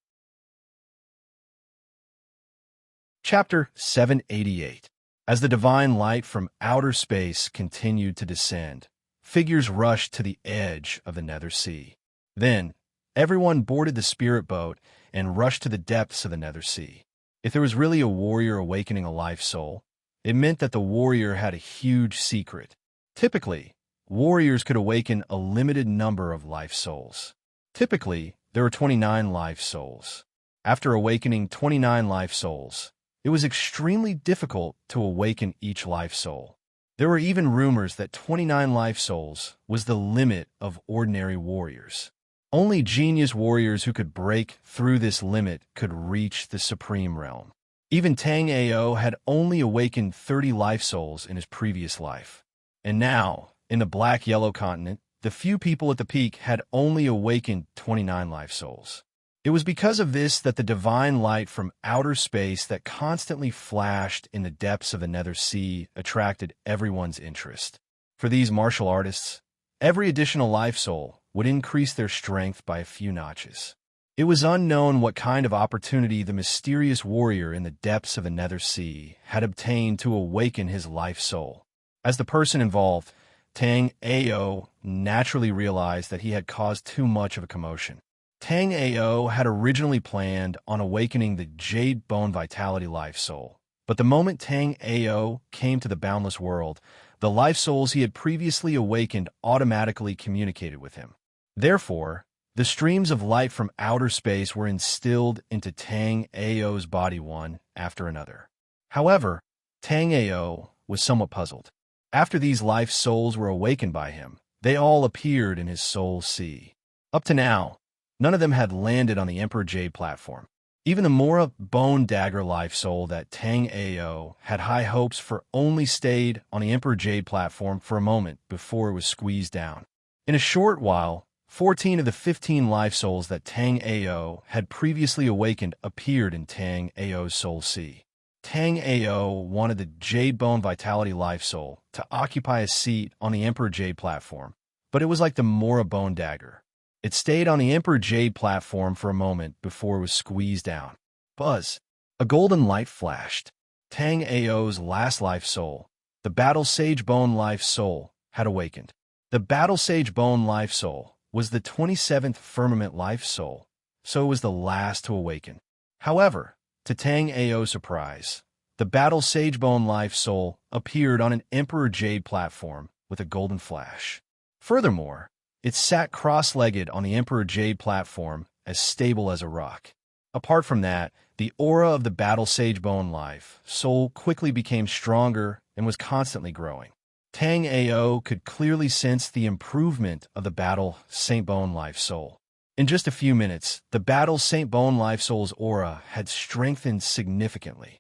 Chapter 788. As the divine light from outer space continued to descend, figures rushed to the edge of the nether sea. Then, everyone boarded the spirit boat and rushed to the depths of the nether sea. If there was really a warrior awakening a life soul, it meant that the warrior had a huge secret. Typically, warriors could awaken a limited number of life souls. Typically, there were 29 life souls. After awakening 29 life souls, it was extremely difficult to awaken each life soul. There were even rumors that 29 life souls was the limit of ordinary warriors. Only genius warriors who could break through this limit could reach the supreme realm. Even Tang Ao had only awakened 30 life souls in his previous life. And now, in the black-yellow continent, the few people at the peak had only awakened 29 life souls. It was because of this that the divine light from outer space that constantly flashed in the depths of the nether sea attracted everyone's interest. For these martial artists, every additional life soul would increase their strength by a few notches. It was unknown what kind of opportunity the mysterious warrior in the depths of the nether sea had obtained to awaken his life soul. As the person involved, Tang Ao naturally realized that he had caused too much of a commotion. Tang Ao had originally planned on awakening the Jade Bone Vitality life soul, but the moment Tang Ao came to the boundless world, the life souls he had previously awakened automatically communicated with him. Therefore, the streams of light from outer space were instilled into Tang Ao's body one after another. However, Tang Ao was somewhat puzzled. After these life souls were awakened by him, they all appeared in his soul sea. Up to now, none of them had landed on the Emperor Jade platform. Even the Mora Bone Dagger life soul that Tang Ao had high hopes for only stayed on the Emperor Jade platform for a moment before it was squeezed down. In a short while, 14 of the 15 life souls that Tang Ao had previously awakened appeared in Tang Ao's soul sea. Tang Ao wanted the Jade Bone Vitality life soul to occupy a seat on the Emperor Jade platform, but it was like the Mora Bone Dagger. It stayed on the Emperor Jade platform for a moment before it was squeezed down. Buzz! A golden light flashed. Tang Ao's last life soul, the Battle Sage Bone life soul, had awakened. The Battle Sage Bone life soul was the 27th firmament life soul, so it was the last to awaken. However, to Tang Ao's surprise, the Battle Sage Bone life soul appeared on an Emperor Jade platform with a golden flash. Furthermore, it sat cross-legged on the Emperor Jade platform, as stable as a rock. Apart from that, the aura of the Battle Sage Bone life soul quickly became stronger and was constantly growing. Tang Ao could clearly sense the improvement of the Battle Saint Bone life soul. In just a few minutes, the Battle Saint Bone life soul's aura had strengthened significantly.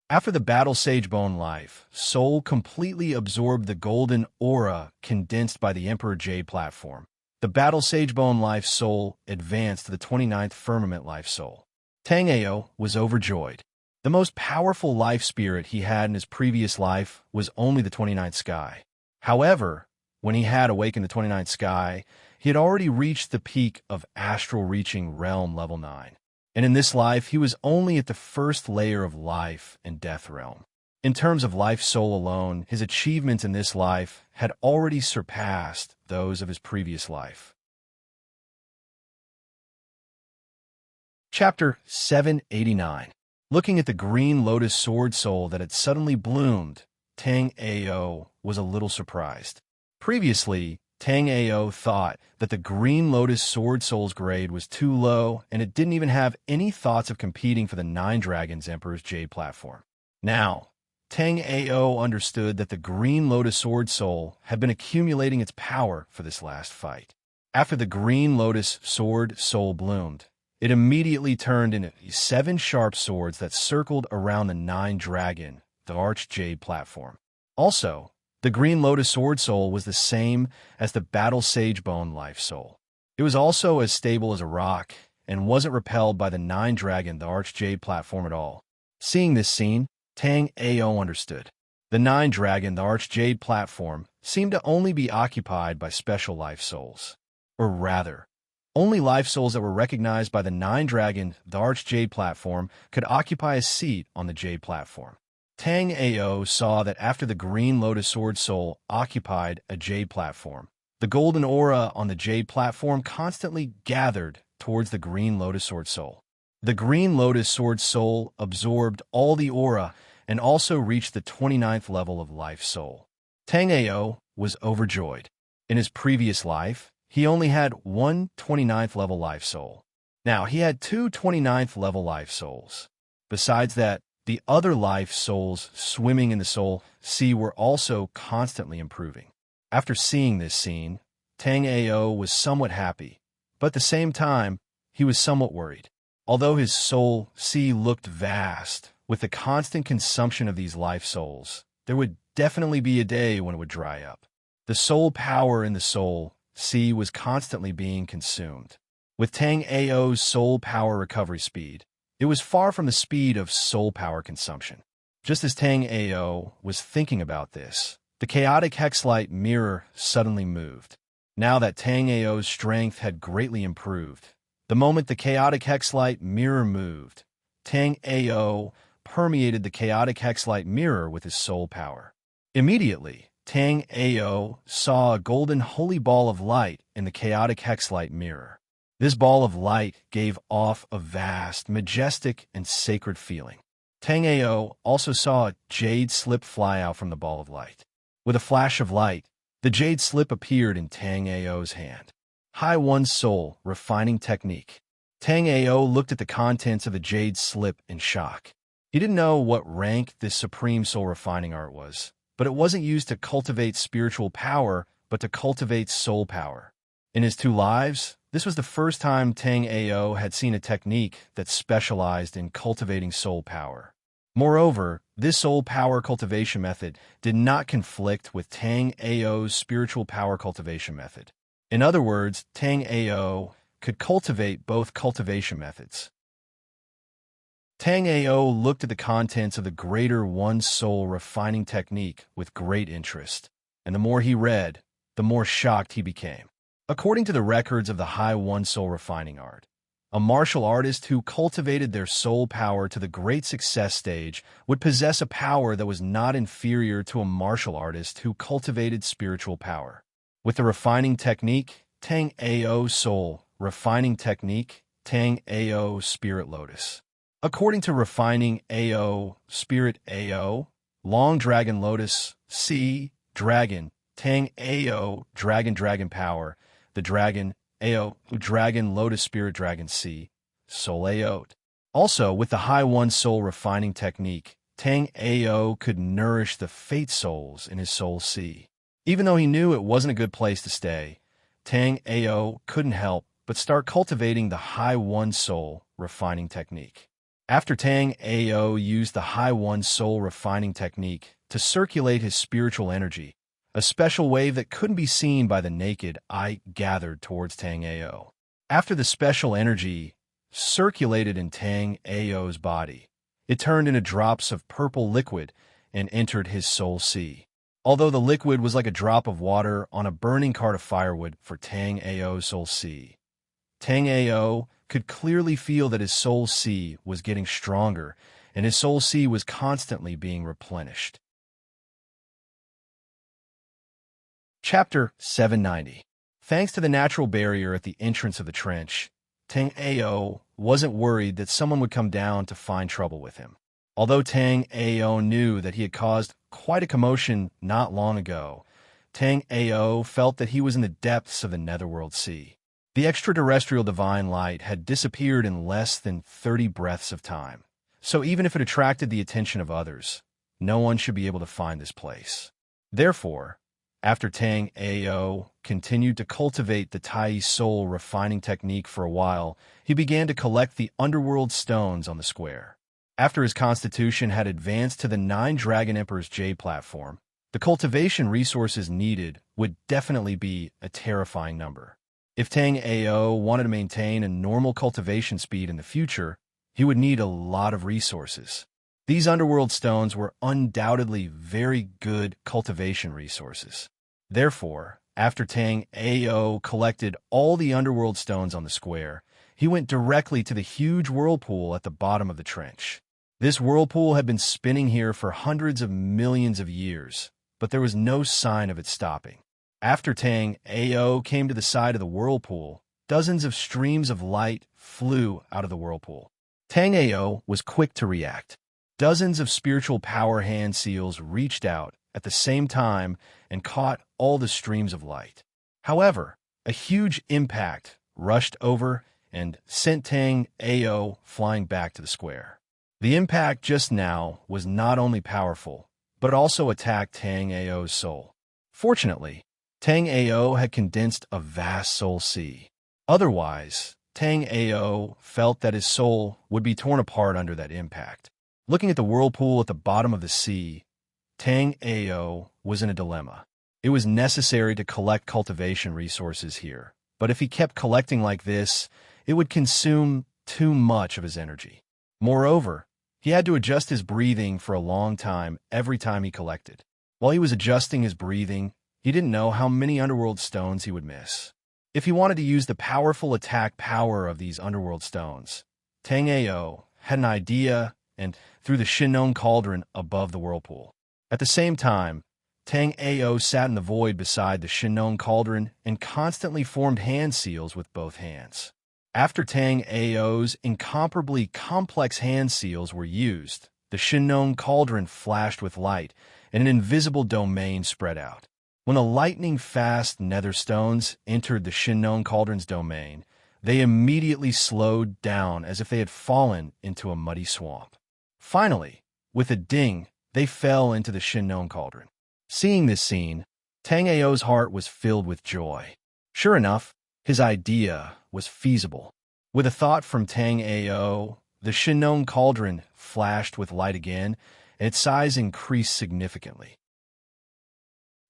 After the Battle Sage Bone life soul completely absorbed the golden aura condensed by the Emperor Jade platform, the Battle Sage Bone life soul advanced to the 29th firmament life soul. Tang Ao was overjoyed. The most powerful life spirit he had in his previous life was only the 29th sky. However, when he had awakened the 29th sky, he had already reached the peak of astral reaching realm level 9. And in this life, he was only at the first layer of life and death realm. In terms of life soul alone, his achievements in this life had already surpassed those of his previous life. Chapter 789. Looking at the green lotus sword soul that had suddenly bloomed, Tang Ao was a little surprised. Previously, Tang Ao thought that the green lotus sword soul's grade was too low and it didn't even have any thoughts of competing for the Nine Dragons Emperor's Jade platform. Now, Tang Ao understood that the green lotus sword soul had been accumulating its power for this last fight. After the green lotus sword soul bloomed, it immediately turned into 7 sharp swords that circled around the Nine Dragon, the Arch Jade platform. Also, the green lotus sword soul was the same as the battle sage bone life soul. It was also as stable as a rock and wasn't repelled by the Nine Dragon, the Arch Jade platform at all. Seeing this scene, Tang Ao understood. The Nine Dragon, the Arch Jade platform, seemed to only be occupied by special life souls. Or rather, only life souls that were recognized by the Nine Dragon, the Arch Jade platform, could occupy a seat on the Jade platform. Tang Ao saw that after the green lotus sword soul occupied a Jade platform, the golden aura on the Jade platform constantly gathered towards the green lotus sword soul. The green lotus sword soul absorbed all the aura and also reached the 29th level of life soul. Tang Ao was overjoyed. In his previous life, he only had one 29th level life soul. Now, he had 2 29th level life souls. Besides that, the other life souls swimming in the soul sea were also constantly improving. After seeing this scene, Tang Ao was somewhat happy, but at the same time, he was somewhat worried. Although his soul sea looked vast, with the constant consumption of these life souls, there would definitely be a day when it would dry up. The soul power in the soul sea was constantly being consumed. With Tang Ao's soul power recovery speed, it was far from the speed of soul power consumption. Just as Tang Ao was thinking about this, the chaotic hexlight mirror suddenly moved. Now that Tang Ao's strength had greatly improved, the moment the chaotic hexlight mirror moved, Tang Ao permeated the chaotic hexlight mirror with his soul power. Immediately, Tang Ao saw a golden holy ball of light in the chaotic hexlight mirror. This ball of light gave off a vast, majestic, and sacred feeling. Tang Ao also saw a jade slip fly out from the ball of light. With a flash of light, the jade slip appeared in Tang Ao's hand. High One Soul Refining Technique. Tang Ao looked at the contents of the jade slip in shock. He didn't know what rank this supreme soul refining art was, but it wasn't used to cultivate spiritual power, but to cultivate soul power. In his 2 lives, this was the first time Tang Ao had seen a technique that specialized in cultivating soul power. Moreover, this soul power cultivation method did not conflict with Tang Ao's spiritual power cultivation method. In other words, Tang Ao could cultivate both cultivation methods. Tang Ao looked at the contents of the Greater One Soul Refining Technique with great interest, and the more he read, the more shocked he became. According to the records of the High One Soul Refining Art, a martial artist who cultivated their soul power to the great success stage would possess a power that was not inferior to a martial artist who cultivated spiritual power. With the refining technique, Tang Ao Soul Refining Technique, Tang Ao Spirit Lotus. According to Refining Ao Spirit Ao, Long Dragon Lotus, C, Dragon, Tang Ao Dragon Power, the Dragon, Ao Dragon Lotus Spirit Dragon C, Soul Ao. Also, with the High One Soul Refining Technique, Tang Ao could nourish the fate souls in his soul C. Even though he knew it wasn't a good place to stay, Tang Ao couldn't help but start cultivating the High One Soul Refining Technique. After Tang Ao used the High One Soul Refining Technique to circulate his spiritual energy, a special wave that couldn't be seen by the naked eye gathered towards Tang Ao. After the special energy circulated in Tang Ao's body, It turned into drops of purple liquid and entered his soul sea. Although the liquid was like a drop of water on a burning cart of firewood for Tang Ao's soul sea, Tang Ao could clearly feel that his soul sea was getting stronger, and his soul sea was constantly being replenished. Chapter 790. Thanks to the natural barrier at the entrance of the trench, Tang Ao wasn't worried that someone would come down to find trouble with him. Although Tang Ao knew that he had caused quite a commotion not long ago, Tang Ao felt that he was in the depths of the netherworld sea. The extraterrestrial divine light had disappeared in less than 30 breaths of time, so even if it attracted the attention of others, no one should be able to find this place. Therefore, after Tang Ao continued to cultivate the Tai soul refining technique for a while, he began to collect the underworld stones on the square. After his constitution had advanced to the 9 Dragon Emperor's Jade platform, the cultivation resources needed would definitely be a terrifying number. If Tang Ao wanted to maintain a normal cultivation speed in the future, he would need a lot of resources. These underworld stones were undoubtedly very good cultivation resources. Therefore, after Tang Ao collected all the underworld stones on the square, he went directly to the huge whirlpool at the bottom of the trench. This whirlpool had been spinning here for hundreds of millions of years, but there was no sign of it stopping. After Tang Ao came to the side of the whirlpool, dozens of streams of light flew out of the whirlpool. Tang Ao was quick to react. Dozens of spiritual power hand seals reached out at the same time and caught all the streams of light. However, a huge impact rushed over and sent Tang Ao flying back to the square. The impact just now was not only powerful, but also attacked Tang Ao's soul. Fortunately, Tang Ao had condensed a vast soul sea. Otherwise, Tang Ao felt that his soul would be torn apart under that impact. Looking at the whirlpool at the bottom of the sea, Tang Ao was in a dilemma. It was necessary to collect cultivation resources here, but if he kept collecting like this, it would consume too much of his energy. Moreover, he had to adjust his breathing for a long time every time he collected. While he was adjusting his breathing, he didn't know how many underworld stones he would miss. If he wanted to use the powerful attack power of these underworld stones, Tang Ao had an idea and threw the Shinnon cauldron above the whirlpool. At the same time, Tang Ao sat in the void beside the Shinnon cauldron and constantly formed hand seals with both hands. After Tang Ao's incomparably complex hand seals were used, the Shinnon cauldron flashed with light, and an invisible domain spread out. When the lightning-fast nether stones entered the Shinnon cauldron's domain, they immediately slowed down as if they had fallen into a muddy swamp. Finally, with a ding, they fell into the Shinnon cauldron. Seeing this scene, Tang Ao's heart was filled with joy. Sure enough, his idea was feasible. With a thought from Tang Ao, the Shinnon cauldron flashed with light again, and its size increased significantly.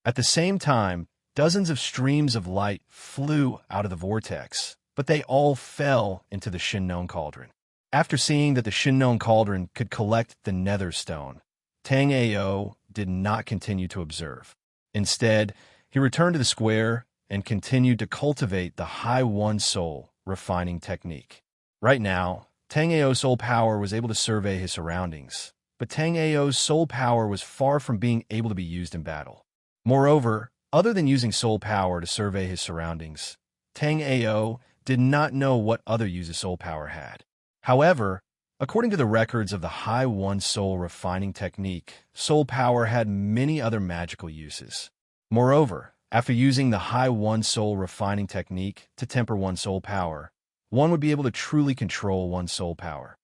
At the same time, dozens of streams of light flew out of the vortex, but they all fell into the Shinnon cauldron. After seeing that the Shinnon cauldron could collect the nether stone, Tang Ao did not continue to observe. Instead, he returned to the square and continued to cultivate the High One Soul refining technique. Right now, Tang Ao's soul power was able to survey his surroundings, but Tang Ao's soul power was far from being able to be used in battle. Moreover, other than using soul power to survey his surroundings, Tang Ao did not know what other uses soul power had. However, according to the records of the High One Soul refining technique, soul power had many other magical uses. Moreover, after using the High One Soul refining technique to temper one's soul power, one would be able to truly control one's soul power.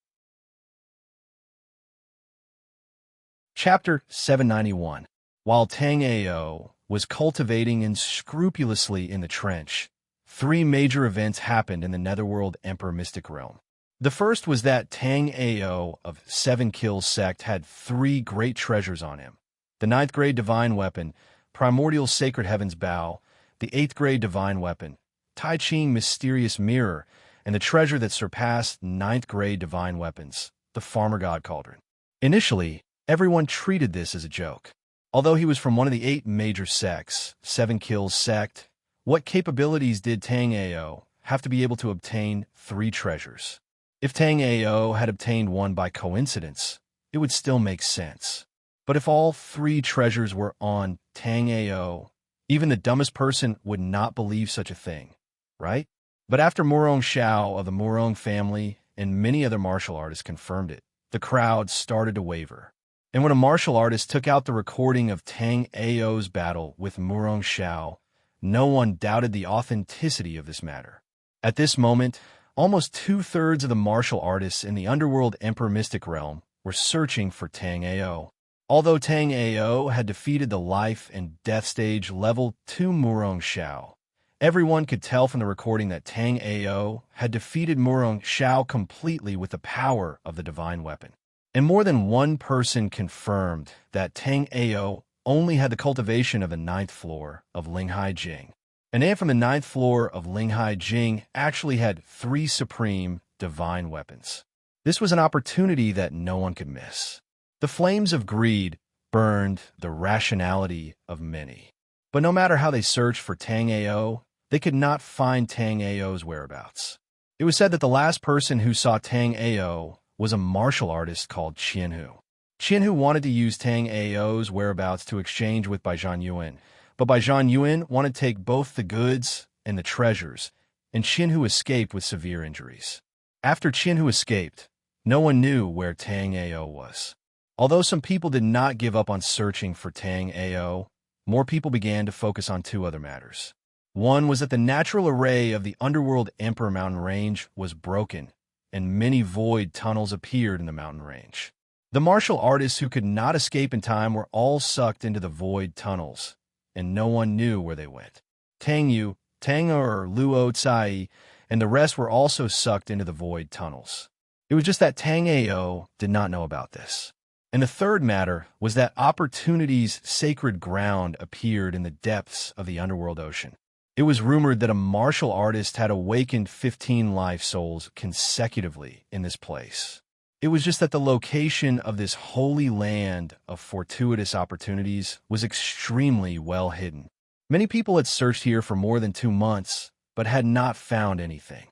Chapter 791. While Tang Ao was cultivating scrupulously in the trench, 3 major events happened in the Netherworld Emperor Mystic Realm. The first was that Tang Ao of 7 Kills sect had 3 great treasures on him: the 9th grade divine weapon, Primordial Sacred Heaven's Bow, the 8th grade divine weapon, Tai Ching Mysterious Mirror, and the treasure that surpassed 9th grade divine weapons, the Farmer God Cauldron. Initially, everyone treated this as a joke. Although he was from one of the 8 major sects, 7 Kills sect, what capabilities did Tang Ao have to be able to obtain 3 treasures? If Tang Ao had obtained one by coincidence, it would still make sense. But if all 3 treasures were on Tang Ao, even the dumbest person would not believe such a thing, right? But after Murong Xiao of the Murong family and many other martial artists confirmed it, the crowd started to waver. And when a martial artist took out the recording of Tang Ao's battle with Murong Xiao, no one doubted the authenticity of this matter. At this moment, almost 2/3 of the martial artists in the underworld Emperor Mystic realm were searching for Tang Ao. Although Tang Ao had defeated the life and death stage level 2 Murong Xiao, everyone could tell from the recording that Tang Ao had defeated Murong Xiao completely with the power of the divine weapon. And more than one person confirmed that Tang Ao only had the cultivation of the 9th floor of Linghai Jing. An ant from the 9th floor of Linghai Jing actually had 3 supreme divine weapons. This was an opportunity that no one could miss. The flames of greed burned the rationality of many. But no matter how they searched for Tang Ao, they could not find Tang Ao's whereabouts. It was said that the last person who saw Tang Ao was a martial artist called Qianhu. Qianhu wanted to use Tang Ao's whereabouts to exchange with Baijian Yuan, but Baijian Yuan wanted to take both the goods and the treasures, and Qianhu escaped with severe injuries. After Qianhu escaped, no one knew where Tang Ao was. Although some people did not give up on searching for Tang Ao, more people began to focus on 2 other matters. One was that the natural array of the underworld Emperor mountain range was broken, and many void tunnels appeared in the mountain range. The martial artists who could not escape in time were all sucked into the void tunnels, and no one knew where they went. Tang Yu, Tang or Luo Cai, and the rest were also sucked into the void tunnels. It was just that Tang Ao did not know about this. And the third matter was that opportunity's sacred ground appeared in the depths of the underworld ocean. It was rumored that a martial artist had awakened 15 life souls consecutively in this place. It was just that the location of this holy land of fortuitous opportunities was extremely well hidden. Many people had searched here for more than 2 months, but had not found anything.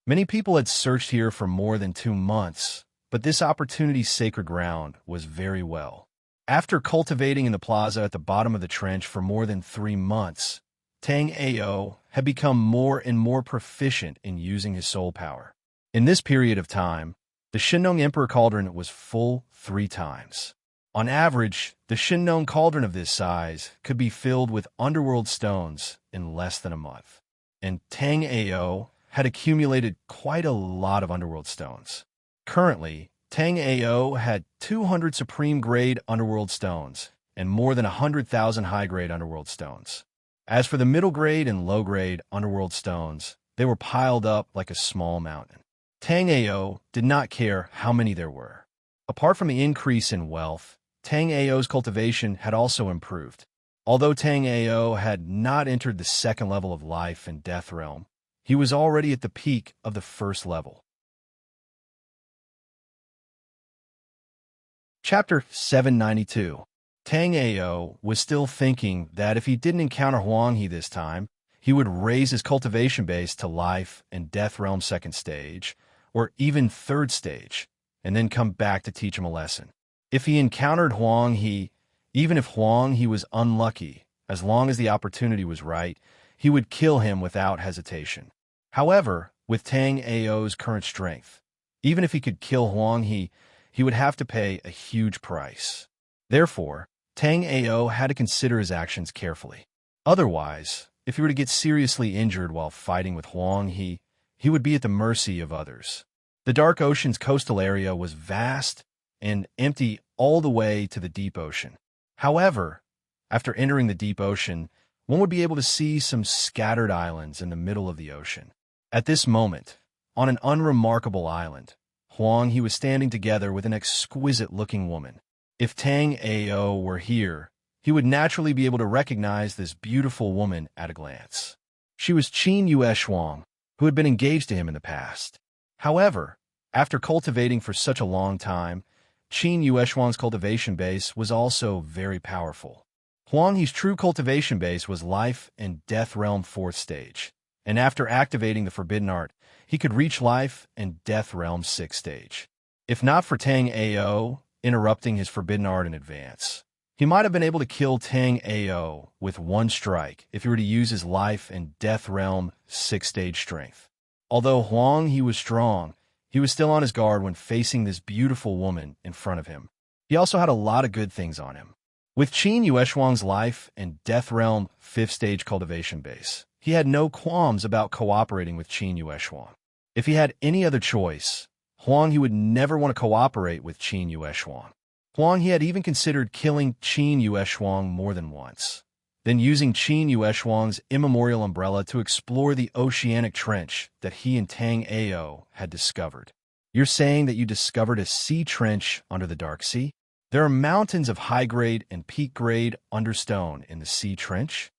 Many people had searched here for more than 2 months, but this opportunity's sacred ground was very well. After cultivating in the plaza at the bottom of the trench for more than 3 months, Tang Ao had become more and more proficient in using his soul power. In this period of time, the Shinnong Emperor Cauldron was full 3 times. On average, the Shinnong Cauldron of this size could be filled with underworld stones in less than a month. And Tang Ao had accumulated quite a lot of underworld stones. Currently, Tang Ao had 200 supreme-grade underworld stones and more than 100,000 high-grade underworld stones. As for the middle-grade and low-grade underworld stones, they were piled up like a small mountain. Tang Ao did not care how many there were. Apart from the increase in wealth, Tang Ao's cultivation had also improved. Although Tang Ao had not entered the 2nd level of life and death realm, he was already at the peak of the 1st level. Chapter 792. Tang Ao was still thinking that if he didn't encounter Huang He this time, he would raise his cultivation base to life and death realm 2nd stage, or even 3rd stage, and then come back to teach him a lesson. If he encountered Huang He, even if Huang He was unlucky, as long as the opportunity was right, he would kill him without hesitation. However, with Tang Ao's current strength, even if he could kill Huang He would have to pay a huge price. Therefore, Tang Ao had to consider his actions carefully. Otherwise, if he were to get seriously injured while fighting with Huang He would be at the mercy of others. The Dark Ocean's coastal area was vast and empty all the way to the deep ocean. However, after entering the deep ocean, one would be able to see some scattered islands in the middle of the ocean. At this moment, on an unremarkable island, Huang He was standing together with an exquisite-looking woman. If Tang Ao were here, he would naturally be able to recognize this beautiful woman at a glance. She was Qin Yue Shuang, who had been engaged to him in the past. However, After cultivating for such a long time, Qin Yueshuang's cultivation base was also very powerful. Huang He's true cultivation base was Life and Death Realm 4th stage, and after activating the Forbidden Art, he could reach Life and Death Realm 6th stage. If not for Tang Ao interrupting his Forbidden Art in advance, he might have been able to kill Tang Ao with one strike if he were to use his Life and Death Realm 6th stage strength. Although Huang He was strong, he was still on his guard when facing this beautiful woman in front of him. He also had a lot of good things on him. With Qin Yueshuang's Life and Death Realm 5th stage cultivation base, he had no qualms about cooperating with Qin Yueshuang. If he had any other choice, Huang He would never want to cooperate with Qin Yueshuang. Huang He had even considered killing Qin Yueshuang more than once, then using Qin Yueshuang's immemorial umbrella to explore the oceanic trench that he and Tang Ao had discovered. You're saying that you discovered a sea trench under the Dark Sea? There are mountains of high-grade and peak-grade understone in the sea trench?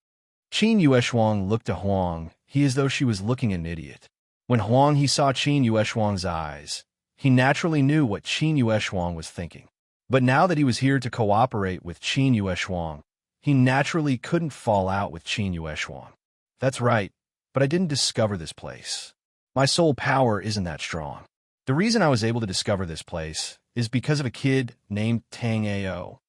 Qin Yueshuang looked to Huang He as though she was looking at an idiot. When Huang He saw Qin Yueshuang's eyes, he naturally knew what Qin Yueshuang was thinking. But now that he was here to cooperate with Qin Yueshuang, he naturally couldn't fall out with Qin Yueshuang. That's right, but I didn't discover this place. My soul power isn't that strong. The reason I was able to discover this place is because of a kid named Tang Ao.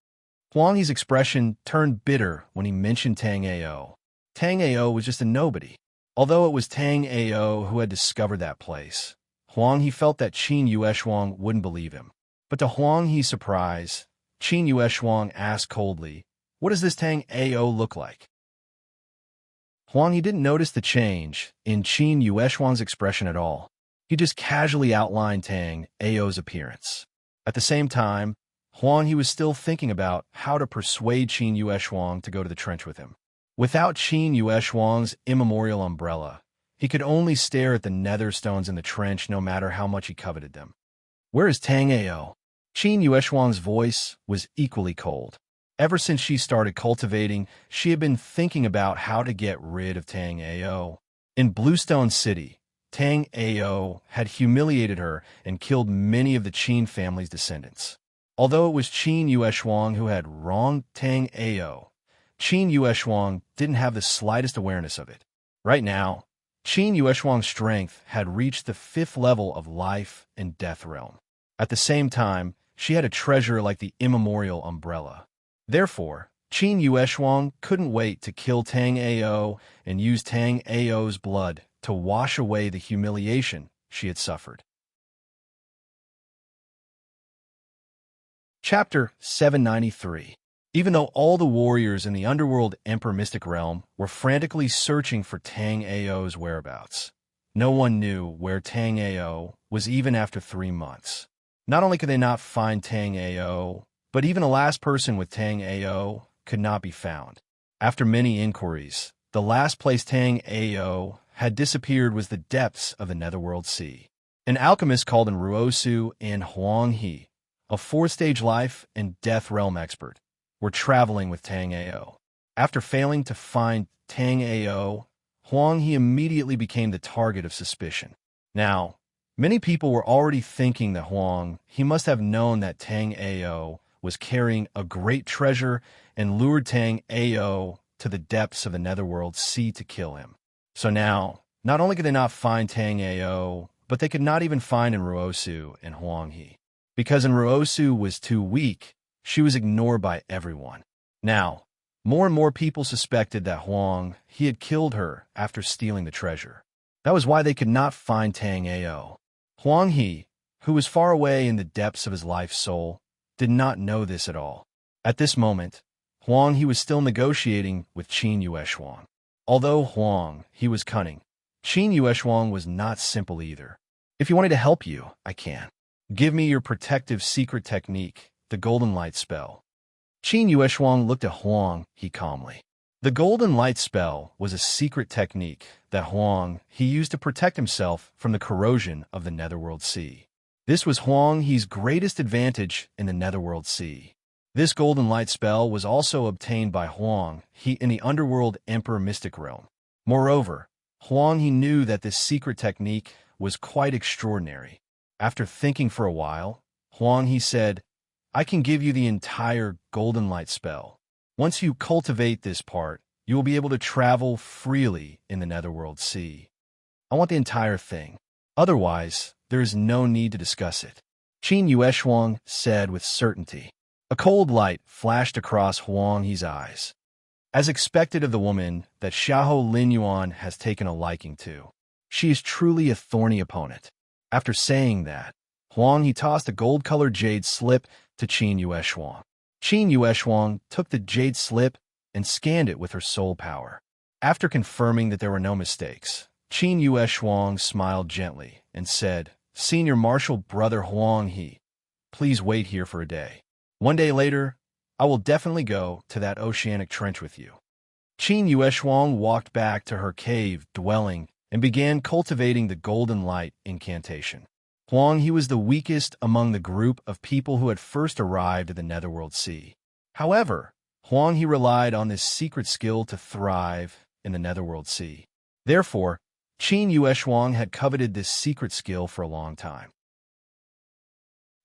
Huang He's expression turned bitter when he mentioned Tang Ao. Tang Ao was just a nobody. Although it was Tang Ao who had discovered that place, Huang He felt that Qin Yueshuang wouldn't believe him. But to Huang He's surprise, Qin Yueshuang asked coldly, "What does this Tang Ao look like?" Huang He didn't notice the change in Qin Yueshuang's expression at all. He just casually outlined Tang Ao's appearance. At the same time, Huang He was still thinking about how to persuade Qin Yueshuang to go to the trench with him. Without Qin Yueshuang's immemorial umbrella, he could only stare at the nether stones in the trench no matter how much he coveted them. "Where is Tang Ao?" Qin Yueshuang's voice was equally cold. Ever since she started cultivating, she had been thinking about how to get rid of Tang Ao. In Bluestone City, Tang Ao had humiliated her and killed many of the Qin family's descendants. Although it was Qin Yueshuang who had wronged Tang Ao, Qin Yueshuang didn't have the slightest awareness of it. Right now, Qin Yueshuang's strength had reached the 5th level of Life and Death Realm. At the same time, she had a treasure like the immemorial umbrella. Therefore, Qin Yueshuang couldn't wait to kill Tang Ao and use Tang Ao's blood to wash away the humiliation she had suffered. Chapter 793. Even though all the warriors in the underworld Emperor Mystic Realm were frantically searching for Tang Ao's whereabouts, no one knew where Tang Ao was even after 3 months. Not only could they not find Tang Ao, but even the last person with Tang Ao could not be found. After many inquiries, the last place Tang Ao had disappeared was the depths of the Netherworld Sea. An alchemist called Ruosu and Huang He, a 4th-stage Life and Death Realm expert, were traveling with Tang Ao. After failing to find Tang Ao, Huang He immediately became the target of suspicion. Now, many people were already thinking that Huang He must have known that Tang Ao was carrying a great treasure and lured Tang Ao to the depths of the Netherworld Sea to kill him. So now, not only could they not find Tang Ao, but they could not even find Ruosu and Huang He. Because Ruosu was too weak, she was ignored by everyone. Now, more and more people suspected that Huang He had killed her after stealing the treasure. That was why they could not find Tang Ao. Huang He, who was far away in the depths of his life soul, did not know this at all. At this moment, Huang He was still negotiating with Qin Yueshuang. Although Huang He was cunning, Qin Yueshuang was not simple either. "If you want me to help you, I can. Give me your protective secret technique, the Golden Light Spell." Qin Yueshuang looked at Huang He calmly. The Golden Light Spell was a secret technique that Huang He used to protect himself from the corrosion of the Netherworld Sea. This was Huang He's greatest advantage in the Netherworld Sea. This Golden Light Spell was also obtained by Huang He in the Underworld Emperor Mystic Realm. Moreover, Huang He knew that this secret technique was quite extraordinary. After thinking for a while, Huang He said, I can give you the entire golden light spell. Once you cultivate this part, you will be able to travel freely in the Netherworld Sea. I want the entire thing. Otherwise, there is no need to discuss it. Qin Yueshuang said with certainty. A cold light flashed across Huang He's eyes. As expected of the woman that Xiahou Linyuan has taken a liking to, she is truly a thorny opponent. After saying that, Huang He tossed a gold-colored jade slip to Qin Yueshuang. Qin Yueshuang took the jade slip and scanned it with her soul power. After confirming that there were no mistakes, Qin Yueshuang smiled gently and said, Senior Marshal Brother Huang He, please wait here for a day. One day later, I will definitely go to that oceanic trench with you. Qin Yueshuang walked back to her cave dwelling and began cultivating the golden light incantation. Huang He was the weakest among the group of people who had first arrived at the Netherworld Sea. However, Huang He relied on this secret skill to thrive in the Netherworld Sea. Therefore, Qin Yueshuang had coveted this secret skill for a long time.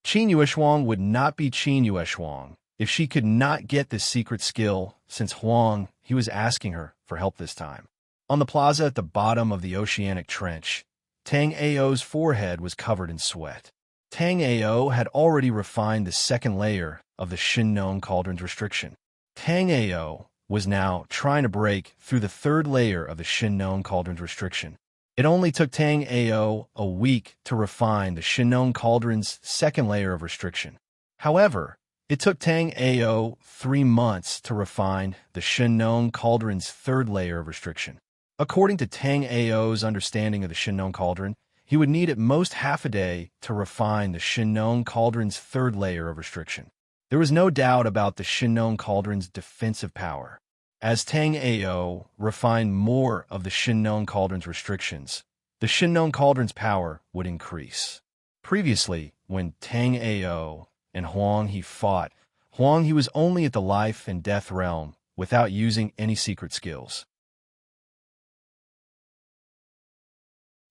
Qin Yueshuang would not be Qin Yueshuang if she could not get this secret skill, since Huang He was asking her for help this time. On the plaza at the bottom of the oceanic trench, Tang Ao's forehead was covered in sweat. Tang Ao had already refined the second layer of the Shin Cauldron's restriction. Tang Ao was now trying to break through the third layer of the Shin Cauldron's restriction. It only took Tang Ao a week to refine the Shin Cauldron's second layer of restriction. However, it took Tang Ao 3 months to refine the Shin Cauldron's third layer of restriction. According to Tang Ao's understanding of the Shin Cauldron, he would need at most half a day to refine the Shin Cauldron's third layer of restriction. There was no doubt about the Shin Cauldron's defensive power. As Tang Ao refined more of the Shin Cauldron's restrictions, the Shin Cauldron's power would increase. Previously, when Tang Ao and Huang He fought, Huang He was only at the life and death realm without using any secret skills.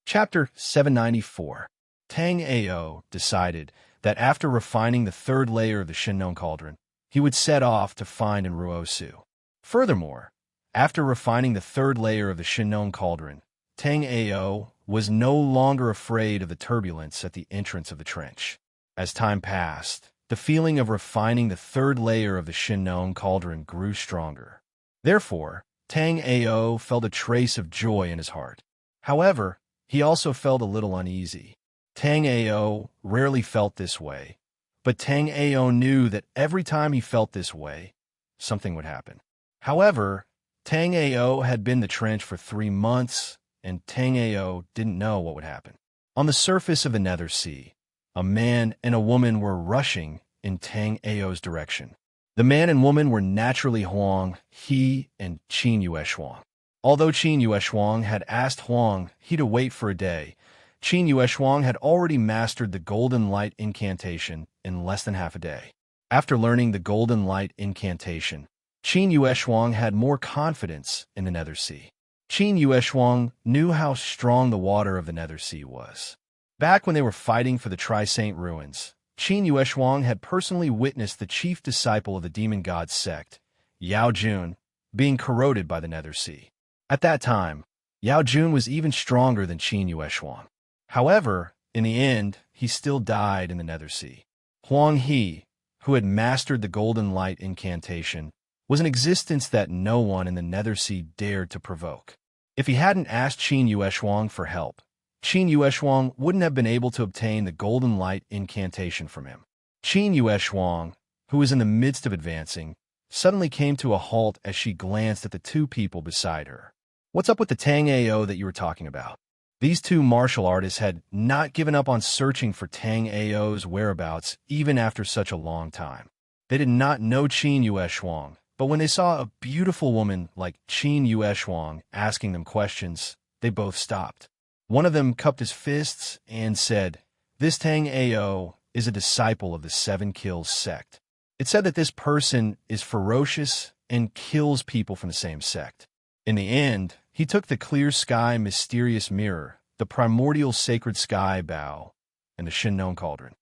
Chapter 794. Tang Ao decided that after refining the third layer of the Shin Cauldron, he would set off to find Enruosu. Furthermore, after refining the third layer of the Shin Cauldron, Tang Ao was no longer afraid of the turbulence at the entrance of the trench. As time passed, the feeling of refining the third layer of the Shin Cauldron grew stronger. Therefore, Tang Ao felt a trace of joy in his heart. However, he also felt a little uneasy. Tang Ao rarely felt this way, but Tang Ao knew that every time he felt this way, something would happen. However, Tang Ao had been in the trench for 3 months, and Tang Ao didn't know what would happen. On the surface of the Nether Sea, a man and a woman were rushing in Tang Ao's direction. The man and woman were naturally Huang He and Qin Yueshuang. Although Qin Yueshuang had asked Huang He to wait for a day, Qin Yueshuang had already mastered the Golden Light Incantation in less than half a day. After learning the Golden Light Incantation, Qin Yueshuang had more confidence in the Nether Sea. Qin Yueshuang knew how strong the water of the Nether Sea was. Back when they were fighting for the Tri-Saint Ruins, Qin Yueshuang had personally witnessed the chief disciple of the demon god sect, Yao Jun, being corroded by the Nether Sea. At that time, Yao Jun was even stronger than Qin Yueshuang. However, in the end, he still died in the Nether Sea. Huang He, who had mastered the Golden Light Incantation, was an existence that no one in the Nether Sea dared to provoke. If he hadn't asked Qin Yueshuang for help, Qin Yueshuang wouldn't have been able to obtain the Golden Light Incantation from him. Qin Yueshuang, who was in the midst of advancing, suddenly came to a halt as she glanced at the 2 people beside her. What's up with the Tang Ao that you were talking about? These 2 martial artists had not given up on searching for Tang Ao's whereabouts even after such a long time. They did not know Qin Yueshuang, but when they saw a beautiful woman like Qin Yueshuang asking them questions, they both stopped. One of them cupped his fists and said, "This Tang Ao is a disciple of the 7 Kills sect. It's said that this person is ferocious and kills people from the same sect." In the end, he took the clear sky mysterious mirror, the primordial sacred sky bow, and the Shinnon Cauldron.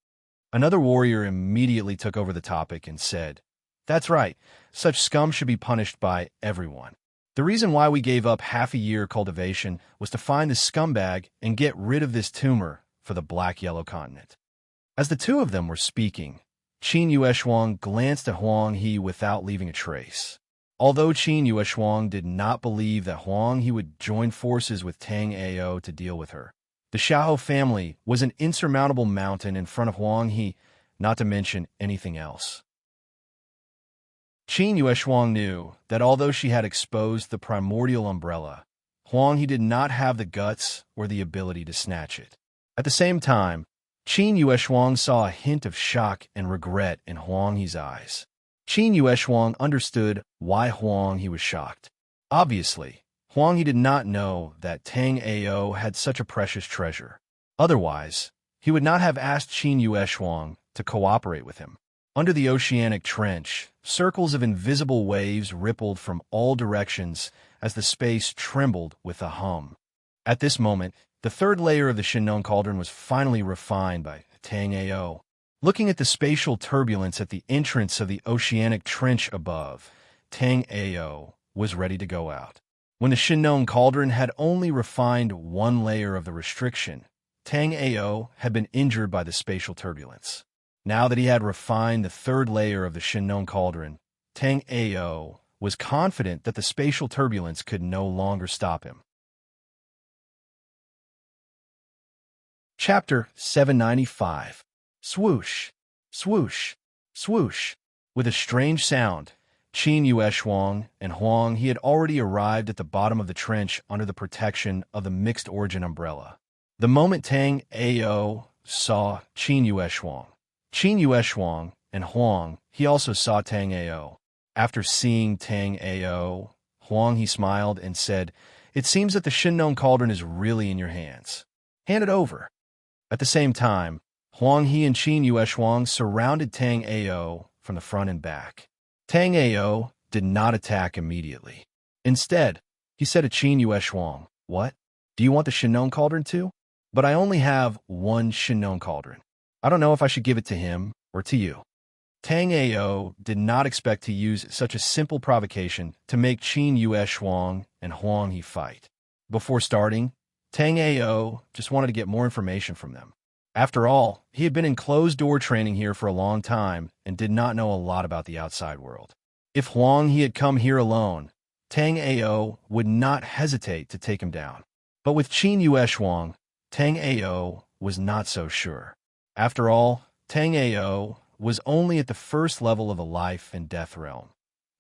Another warrior immediately took over the topic and said, "That's right, such scum should be punished by everyone. The reason why we gave up half a year cultivation was to find this scumbag and get rid of this tumor for the black-yellow continent." As the two of them were speaking, Qin Yueshuang glanced at Huang He without leaving a trace. Although Qin Yueshuang did not believe that Huang He would join forces with Tang Ao to deal with her, the Xiahou family was an insurmountable mountain in front of Huang He, not to mention anything else. Qin Yueshuang knew that although she had exposed the primordial umbrella, Huang He did not have the guts or the ability to snatch it. At the same time, Qin Yueshuang saw a hint of shock and regret in Huang He's eyes. Qin Yueshuang understood why Huang He was shocked. Obviously, Huang He did not know that Tang Ao had such a precious treasure. Otherwise, he would not have asked Qin Yueshuang to cooperate with him. Under the oceanic trench, circles of invisible waves rippled from all directions as the space trembled with a hum. At this moment, the third layer of the Shinnon Cauldron was finally refined by Tang Ao. Looking at the spatial turbulence at the entrance of the oceanic trench above, Tang Ao was ready to go out. When the Shinnon Cauldron had only refined one layer of the restriction, Tang Ao had been injured by the spatial turbulence. Now that he had refined the third layer of the Shinnon Cauldron, Tang Ao was confident that the spatial turbulence could no longer stop him. Chapter 795. Swoosh, swoosh, swoosh. With a strange sound, Qin Yueshuang and Huang He had already arrived at the bottom of the trench under the protection of the mixed origin umbrella. The moment Tang Ao saw Qin Yueshuang and Huang He also saw Tang Ao. After seeing Tang Ao, Huang He smiled and said, "It seems that the Shinnon Cauldron is really in your hands. Hand it over." At the same time, Huang He and Qin Yueshuang surrounded Tang Ao from the front and back. Tang Ao did not attack immediately. Instead, he said to Qin Yueshuang, "What? Do you want the Shinnon Cauldron too? But I only have one Shinnon Cauldron. I don't know if I should give it to him or to you." Tang Ao did not expect to use such a simple provocation to make Qin Yueshuang and Huang He fight. Before starting, Tang Ao just wanted to get more information from them. After all, he had been in closed-door training here for a long time and did not know a lot about the outside world. If Huang He had come here alone, Tang Ao would not hesitate to take him down. But with Qin Yueshuang, Tang Ao was not so sure. After all, Tang Ao was only at the first level of the life and death realm,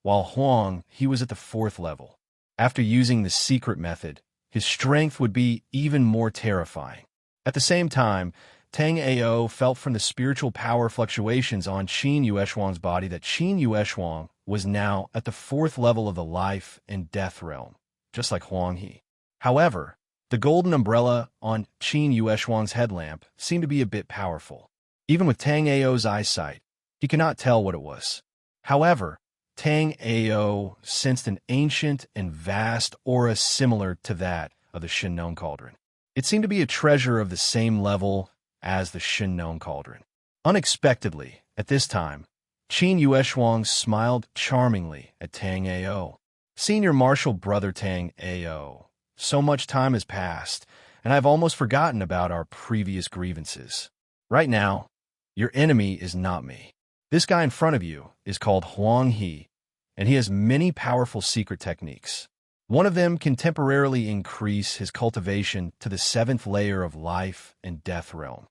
while Huang He was at the fourth level. After using the secret method, his strength would be even more terrifying. At the same time, Tang Ao felt from the spiritual power fluctuations on Qin Yueshuang's body that Qin Yueshuang was now at the fourth level of the life and death realm, just like Huang He. However, the golden umbrella on Qin Yueshuang's headlamp seemed to be a bit powerful. Even with Tang Ao's eyesight, he could not tell what it was. However, Tang Ao sensed an ancient and vast aura similar to that of the Shinnon Cauldron. It seemed to be a treasure of the same level as the Shinnon Cauldron. Unexpectedly, at this time, Qin Yueshuang smiled charmingly at Tang Ao. "Senior Marshal Brother Tang Ao, so much time has passed, and I've almost forgotten about our previous grievances. Right now, your enemy is not me. This guy in front of you is called Huang He, and he has many powerful secret techniques. One of them can temporarily increase his cultivation to the seventh layer of life and death realm."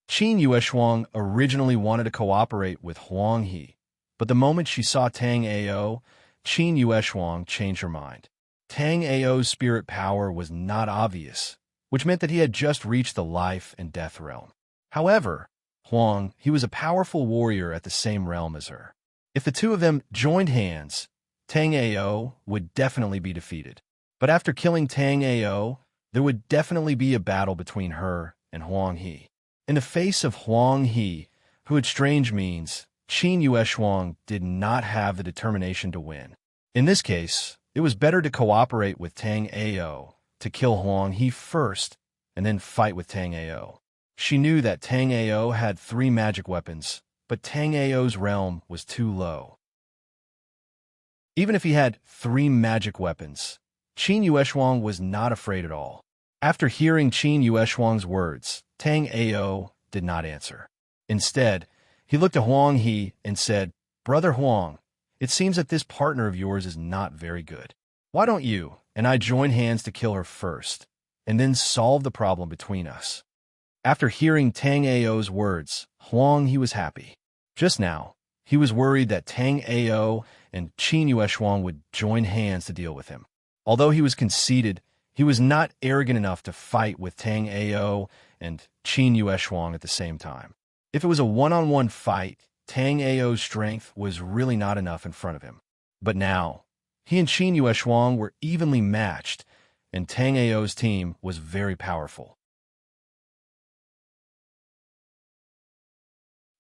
Qin Yueshuang originally wanted to cooperate with Huang He, but the moment she saw Tang Ao, Qin Yueshuang changed her mind. Tang Ao's spirit power was not obvious, which meant that he had just reached the life and death realm. However, Huang He was a powerful warrior at the same realm as her. If the two of them joined hands, Tang Ao would definitely be defeated. But after killing Tang Ao, there would definitely be a battle between her and Huang He. In the face of Huang He, who had strange means, Qin Yueshuang did not have the determination to win. In this case, it was better to cooperate with Tang Ao to kill Huang He first and then fight with Tang Ao. She knew that Tang Ao had 3 magic weapons, but Tang Ao's realm was too low. Even if he had 3 magic weapons, Qin Yueshuang was not afraid at all. After hearing Qin Yueshuang's words, Tang Ao did not answer. Instead, he looked at Huang He and said, "Brother Huang, it seems that this partner of yours is not very good. Why don't you and I join hands to kill her first, and then solve the problem between us?" After hearing Tang Ao's words, Huang He was happy. Just now, he was worried that Tang Ao and Qin Yueshuang would join hands to deal with him. Although he was conceited, he was not arrogant enough to fight with Tang Ao and Qin Yueshuang at the same time. If it was a one-on-one fight, Tang Ao's strength was really not enough in front of him. But now, he and Qin Yueshuang were evenly matched, and Tang Ao's team was very powerful.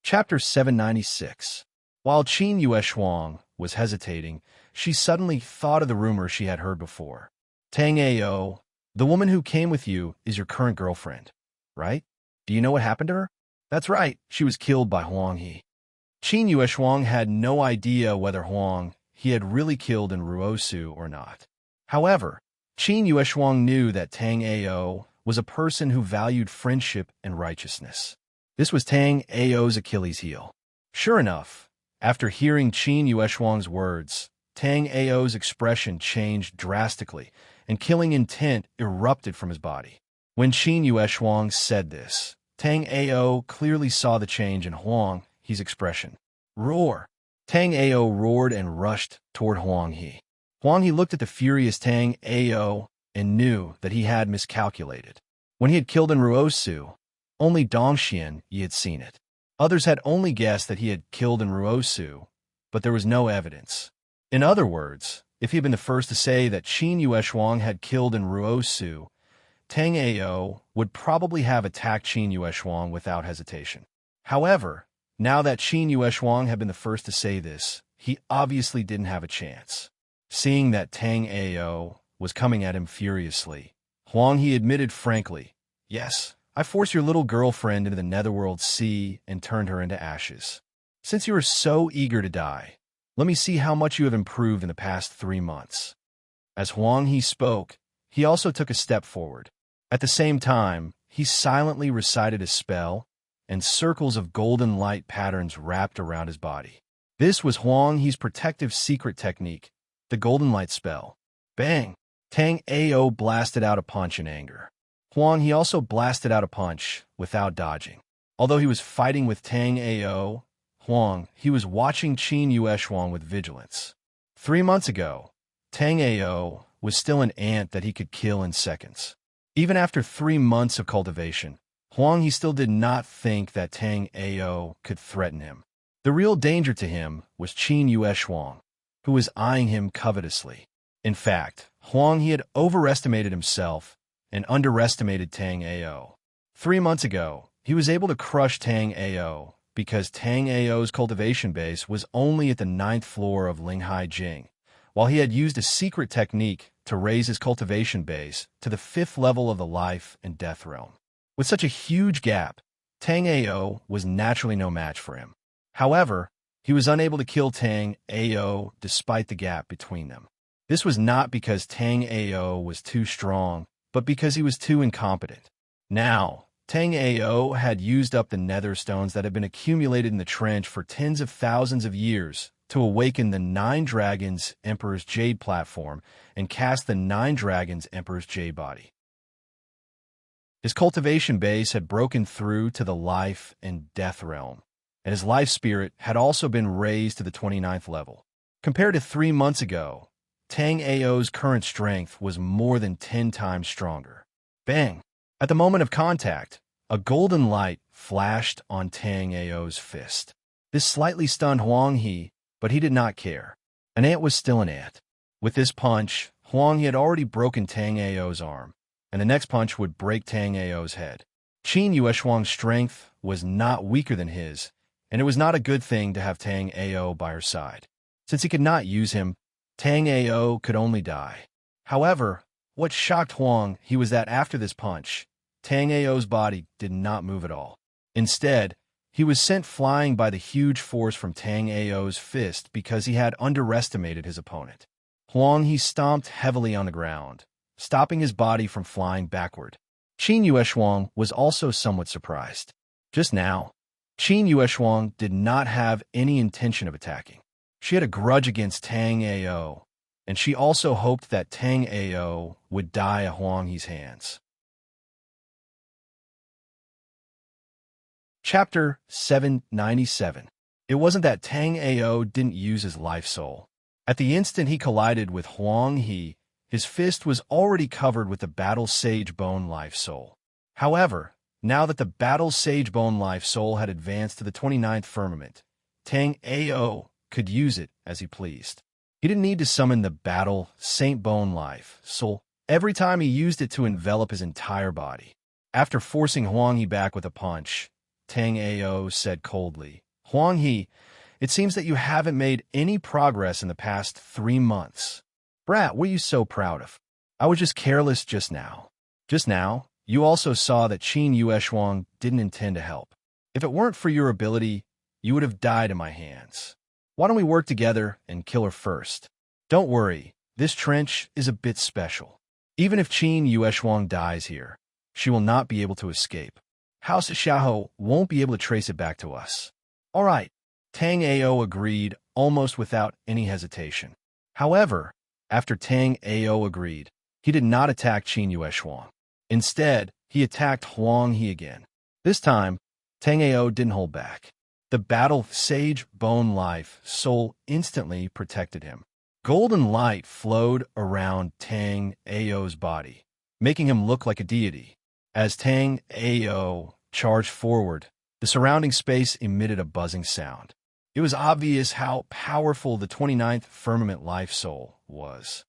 Chapter 796. While Qin Yueshuang was hesitating, she suddenly thought of the rumor she had heard before. "Tang Ao, the woman who came with you is your current girlfriend, right? Do you know what happened to her?" "That's right, she was killed by Huang He." Qin Yueshuang had no idea whether Huang He had really killed in Ruosu or not. However, Qin Yueshuang knew that Tang Ao was a person who valued friendship and righteousness. This was Tang Ao's Achilles heel. Sure enough, after hearing Qin Yueshuang's words, Tang Ao's expression changed drastically, and killing intent erupted from his body. When Qin Yueshuang said this, Tang Ao clearly saw the change in Huang He's expression. "Roar!" Tang Ao roared and rushed toward Huang He. Huang He looked at the furious Tang Ao and knew that he had miscalculated. When he had killed in Ruosu, only Dongxian Yi had seen it. Others had only guessed that he had killed in Ruosu, but there was no evidence. In other words, if he had been the first to say that Qin Yueshuang had killed in Ruosu, Tang Ao would probably have attacked Qin Yueshuang without hesitation. However, now that Qin Yueshuang had been the first to say this, he obviously didn't have a chance. Seeing that Tang Ao was coming at him furiously, Huang He admitted frankly, "Yes, I forced your little girlfriend into the netherworld sea and turned her into ashes. Since you are so eager to die, let me see how much you have improved in the past 3 months." As Huang He spoke, he also took a step forward. At the same time, he silently recited a spell, and circles of golden light patterns wrapped around his body. This was Huang He's protective secret technique, the golden light spell. Bang! Tang Ao blasted out a punch in anger. Huang He also blasted out a punch without dodging. Although he was fighting with Tang Ao, Huang He was watching Qin Yueshuang with vigilance. 3 months ago, Tang Ao was still an ant that he could kill in seconds. Even after 3 months of cultivation, Huang He still did not think that Tang Ao could threaten him. The real danger to him was Qin Yueshuang, who was eyeing him covetously. In fact, Huang He had overestimated himself and underestimated Tang Ao. 3 months ago, he was able to crush Tang Ao because Tang Ao's cultivation base was only at the 9th floor of Linghai Jing, while he had used a secret technique to raise his cultivation base to the 5th level of the life and death realm. With such a huge gap, Tang Ao was naturally no match for him. However, he was unable to kill Tang Ao despite the gap between them. This was not because Tang Ao was too strong, but because he was too incompetent. Now, Tang Ao had used up the nether stones that had been accumulated in the trench for tens of thousands of years to awaken the 9 Dragons Emperor's Jade platform and cast the 9 Dragons Emperor's Jade body. His cultivation base had broken through to the life and death realm, and his life spirit had also been raised to the 29th level. Compared to 3 months ago, Tang Ao's current strength was more than 10 times stronger. Bang! At the moment of contact, a golden light flashed on Tang Ao's fist. This slightly stunned Huang He, but he did not care. An ant was still an ant. With this punch, Huang He had already broken Tang Ao's arm, and the next punch would break Tang Ao's head. Qin Yueshuang's strength was not weaker than his, and it was not a good thing to have Tang Ao by her side. Since he could not use him, Tang Ao could only die. However, what shocked Huang He was that after this punch, Tang Ao's body did not move at all. Instead, he was sent flying by the huge force from Tang Ao's fist because he had underestimated his opponent. Huang He stomped heavily on the ground, stopping his body from flying backward. Qin Yueshuang was also somewhat surprised. Just now, Qin Yueshuang did not have any intention of attacking. She had a grudge against Tang Ao, and she also hoped that Tang Ao would die at Huang He's hands. Chapter 797. It wasn't that Tang Ao didn't use his life soul. At the instant he collided with Huang He, his fist was already covered with the Battle Sage Bone Life Soul. However, now that the Battle Sage Bone Life Soul had advanced to the 29th firmament, Tang Ao could use it as he pleased. He didn't need to summon the Battle Saint Bone Life Soul every time he used it to envelop his entire body. After forcing Huang He back with a punch, Tang Ao said coldly, "Huang He, it seems that you haven't made any progress in the past 3 months. Brat, what are you so proud of? I was just careless just now. Just now, you also saw that Qin Yueshuang didn't intend to help. If it weren't for your ability, you would have died in my hands. Why don't we work together and kill her first? Don't worry, this trench is a bit special. Even if Qin Yueshuang dies here, she will not be able to escape. House Xiaohou won't be able to trace it back to us." All right, Tang Ao agreed almost without any hesitation. However, after Tang Ao agreed, he did not attack Qin Yueshuang. Instead, he attacked Huang He again. This time, Tang Ao didn't hold back. The Battle Sage Bone Life Soul instantly protected him. Golden light flowed around Tang Ao's body, making him look like a deity. As Tang Ao charged forward, the surrounding space emitted a buzzing sound. It was obvious how powerful the 29th Firmament Life Soul was.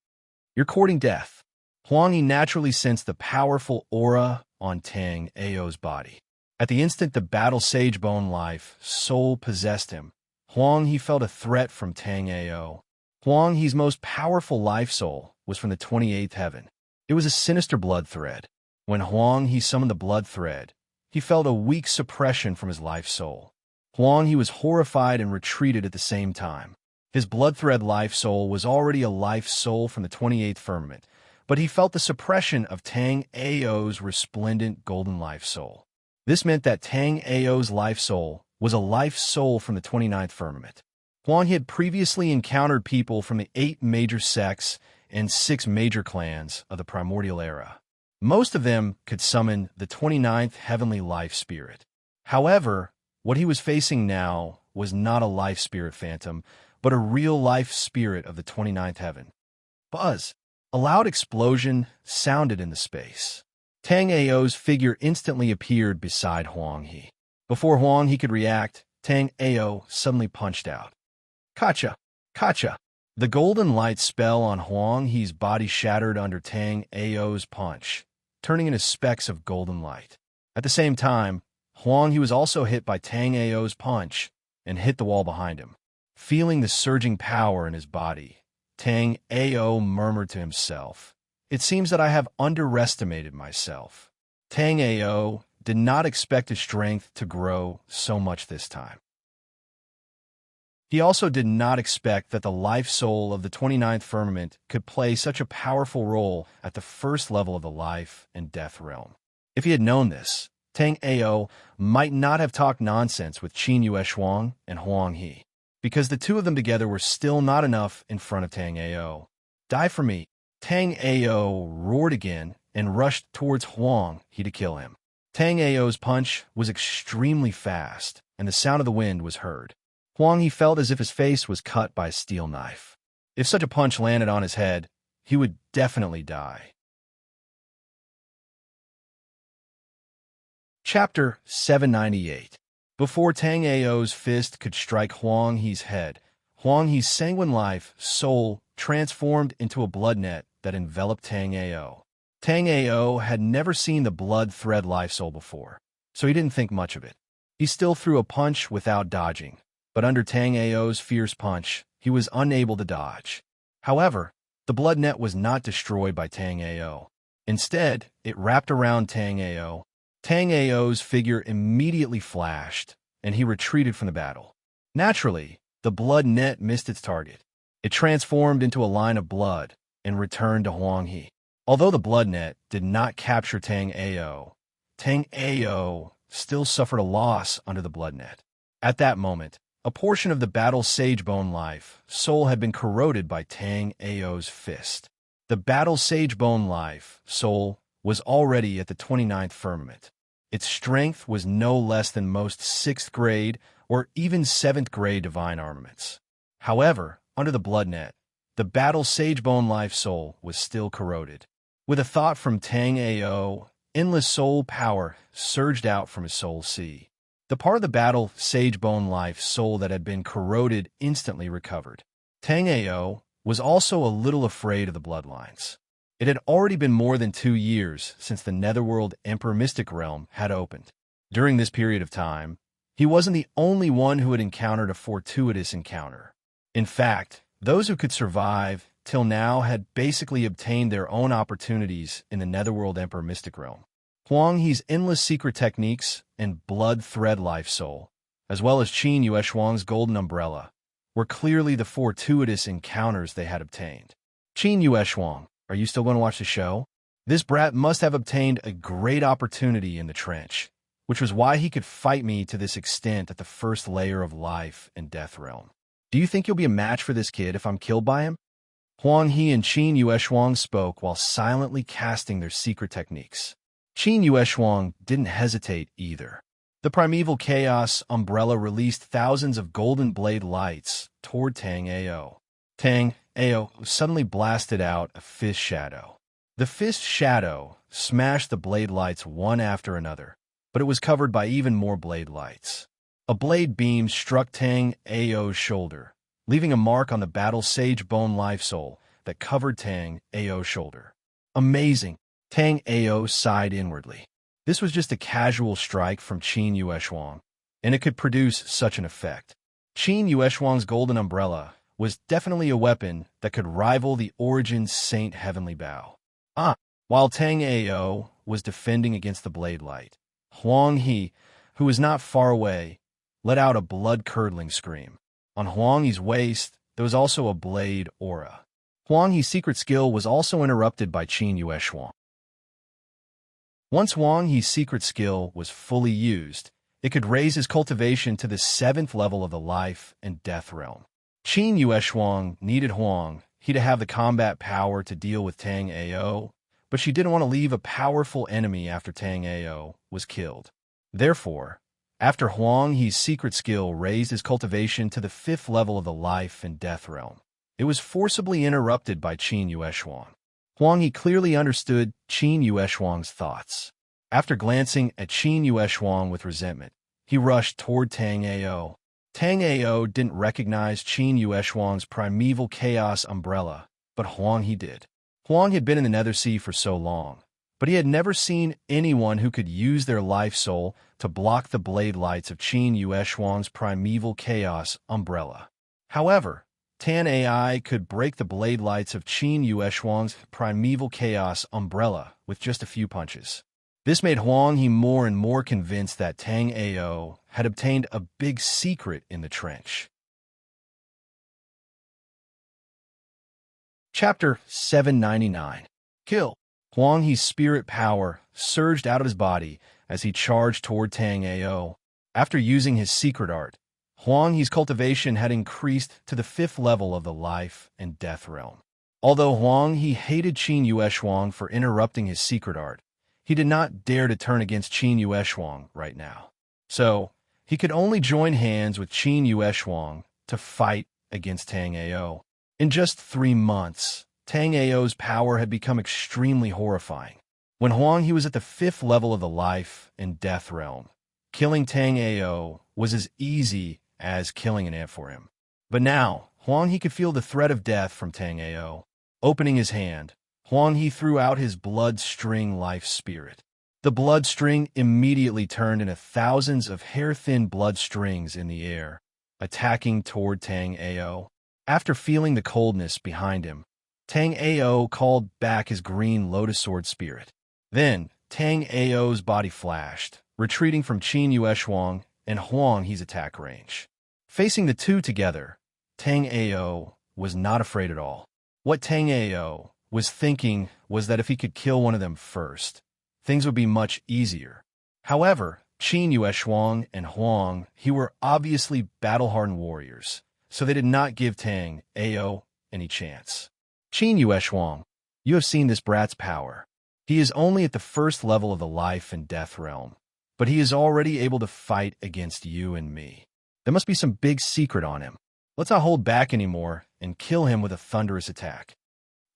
"You're courting death." Huang He naturally sensed the powerful aura on Tang Ao's body. At the instant the Battle Sage Bone Life Soul possessed him, Huang He felt a threat from Tang Ao. Huang He's most powerful life soul was from the 28th heaven. It was a sinister blood thread. When Huang He summoned the blood thread, he felt a weak suppression from his life soul. Huang He was horrified and retreated at the same time. His blood thread life soul was already a life soul from the 28th firmament, but he felt the suppression of Tang Ao's resplendent golden life soul. This meant that Tang Ao's life soul was a life soul from the 29th firmament. Huang He had previously encountered people from the 8 major sects and 6 major clans of the primordial era. Most of them could summon the 29th heavenly life spirit. However, what he was facing now was not a life spirit phantom, but a real life spirit of the 29th heaven. Buzz! A loud explosion sounded in the space. Tang Ao's figure instantly appeared beside Huang He. Before Huang He could react, Tang Ao suddenly punched out. "Kacha! Kacha!" The golden light spell on Huang He's body shattered under Tang Ao's punch, turning into specks of golden light. At the same time, Huang He was also hit by Tang Ao's punch and hit the wall behind him. Feeling the surging power in his body, Tang Ao murmured to himself, "It seems that I have underestimated myself." Tang Ao did not expect his strength to grow so much this time. He also did not expect that the life soul of the 29th firmament could play such a powerful role at the first level of the life and death realm. If he had known this, Tang Ao might not have talked nonsense with Qin Yueshuang and Huang He, because the two of them together were still not enough in front of Tang Ao. "Die for me!" Tang Ao roared again and rushed towards Huang He to kill him. Tang Ao's punch was extremely fast, and the sound of the wind was heard. Huang He felt as if his face was cut by a steel knife. If such a punch landed on his head, he would definitely die. Chapter 798. Before Tang Ao's fist could strike Huang He's head, Huang He's sanguine life soul transformed into a blood net that enveloped Tang Ao. Tang Ao had never seen the blood thread life soul before, so he didn't think much of it. He still threw a punch without dodging, but under Tang Ao's fierce punch, he was unable to dodge. However, the blood net was not destroyed by Tang Ao. Instead, it wrapped around Tang Ao. Tang Ao's figure immediately flashed, and he retreated from the battle. Naturally, the blood net missed its target. It transformed into a line of blood and returned to Huang He. Although the blood net did not capture Tang Ao still suffered a loss under the blood net. At that moment, a portion of the battle Sagebone life soul had been corroded by Tang Ao's fist. The battle Sagebone life soul was already at the 29th firmament. Its strength was no less than most 6th grade or even 7th grade divine armaments. However, under the blood net, the battle Sagebone life soul was still corroded. With a thought from Tang Ao, endless soul power surged out from his soul sea. The part of the battle Sagebone life soul that had been corroded instantly recovered. Tang Ao was also a little afraid of the bloodlines. It had already been more than 2 years since the Netherworld Emperor Mystic Realm had opened. During this period of time, he wasn't the only one who had encountered a fortuitous encounter. In fact, those who could survive till now had basically obtained their own opportunities in the Netherworld Emperor Mystic Realm. Huang He's endless secret techniques and blood thread life soul, as well as Qin Yueshuang's golden umbrella, were clearly the fortuitous encounters they had obtained. Qin Yueshuang, are you still going to watch the show? This brat must have obtained a great opportunity in the trench, which was why he could fight me to this extent at the first layer of life and death realm. Do you think you'll be a match for this kid if I'm killed by him? Huang He and Qin Yueshuang spoke while silently casting their secret techniques. Qin Yueshuang didn't hesitate either. The primeval chaos umbrella released thousands of golden blade lights toward Tang Ao. Tang Ao suddenly blasted out a fist shadow. The fist shadow smashed the blade lights one after another, but it was covered by even more blade lights. A blade beam struck Tang Ao's shoulder, leaving a mark on the battle Sagebone life soul that covered Tang Ao's shoulder. Amazing! Tang Ao sighed inwardly. This was just a casual strike from Qin Yueshuang, and it could produce such an effect. Qin Yueshuang's golden umbrella was definitely a weapon that could rival the Origin's Saint Heavenly Bow. While Tang Ao was defending against the blade light, Huang He, who was not far away, let out a blood-curdling scream. On Huang He's waist, there was also a blade aura. Huang He's secret skill was also interrupted by Qin Yueshuang. Once Huang He's secret skill was fully used, it could raise his cultivation to the 7th level of the life and death realm. Qin Yueshuang needed Huang He to have the combat power to deal with Tang Ao, but she didn't want to leave a powerful enemy after Tang Ao was killed. Therefore, after Huang He's secret skill raised his cultivation to the 5th level of the life and death realm, it was forcibly interrupted by Qin Yueshuang. Huang He clearly understood Qin Yueshuang's thoughts. After glancing at Qin Yueshuang with resentment, he rushed toward Tang Ao. Tang Ao didn't recognize Qin Yueshuang's primeval chaos umbrella, but Huang He did. Huang had been in the Nether Sea for so long, but he had never seen anyone who could use their life soul to block the blade lights of Qin Yueshuang's primeval chaos umbrella. However, Tan AI could break the blade lights of Qin Yueshuang's primeval chaos umbrella with just a few punches. This made Huang He more and more convinced that Tang Ao had obtained a big secret in the trench. Chapter 799. Kill. Huang He's spirit power surged out of his body as he charged toward Tang Ao. After using his secret art, Huang He's cultivation had increased to the 5th level of the life and death realm. Although Huang He hated Qin Yueshuang for interrupting his secret art, he did not dare to turn against Qin Yueshuang right now. So, he could only join hands with Qin Yueshuang to fight against Tang Ao. In just 3 months, Tang Ao's power had become extremely horrifying. When Huang He was at the 5th level of the life and death realm, killing Tang Ao was as easy as killing an ant for him. But now, Huang He could feel the threat of death from Tang Ao. Opening his hand, Huang He threw out his blood string life spirit. The blood string immediately turned into thousands of hair-thin blood strings in the air, attacking toward Tang Ao. After feeling the coldness behind him, Tang Ao called back his green lotus sword spirit. Then, Tang Ao's body flashed, retreating from Qin Yueshuang and Huang He's attack range. Facing the two together, Tang Ao was not afraid at all. What Tang Ao was thinking was that if he could kill one of them first, things would be much easier. However, Qin Yueshuang and Huang He were obviously battle-hardened warriors, so they did not give Tang Ao any chance. Qin Yueshuang, you have seen this brat's power. He is only at the first level of the life and death realm, but he is already able to fight against you and me. There must be some big secret on him. Let's not hold back anymore and kill him with a thunderous attack.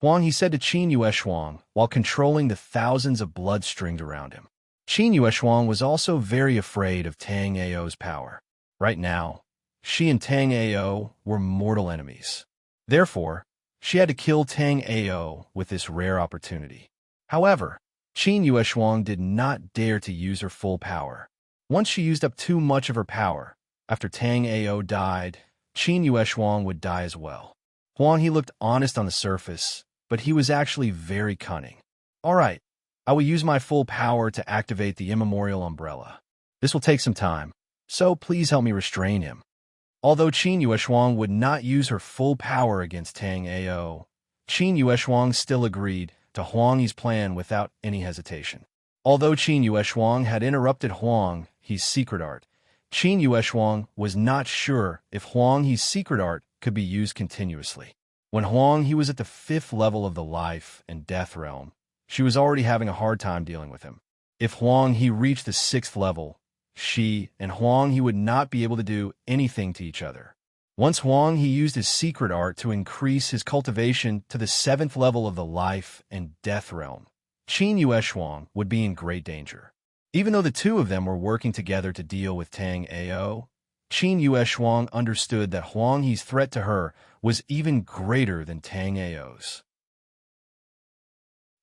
Huang He said to Qin Yueshuang while controlling the thousands of blood stringed around him. Qin Yueshuang was also very afraid of Tang Ao's power. Right now, she and Tang Ao were mortal enemies. Therefore, she had to kill Tang Ao with this rare opportunity. However, Qin Yueshuang did not dare to use her full power. Once she used up too much of her power, after Tang Ao died, Qin Yueshuang would die as well. Huang He looked honest on the surface, but he was actually very cunning. All right, I will use my full power to activate the immemorial umbrella. This will take some time, so please help me restrain him. Although Qin Yueshuang would not use her full power against Tang Ao, Qin Yueshuang still agreed to Huang He's plan without any hesitation. Although Qin Yueshuang had interrupted Huang He's secret art, Qin Yueshuang was not sure if Huang He's secret art could be used continuously. When Huang He was at the 5th level of the life and death realm, she was already having a hard time dealing with him. If Huang He reached the 6th level, she and Huang He would not be able to do anything to each other. Once Huang He used his secret art to increase his cultivation to the 7th level of the life and death realm, Qin Yueshuang would be in great danger. Even though the two of them were working together to deal with Tang Ao, Qin Yueshuang understood that Huang He's threat to her was even greater than Tang Ao's.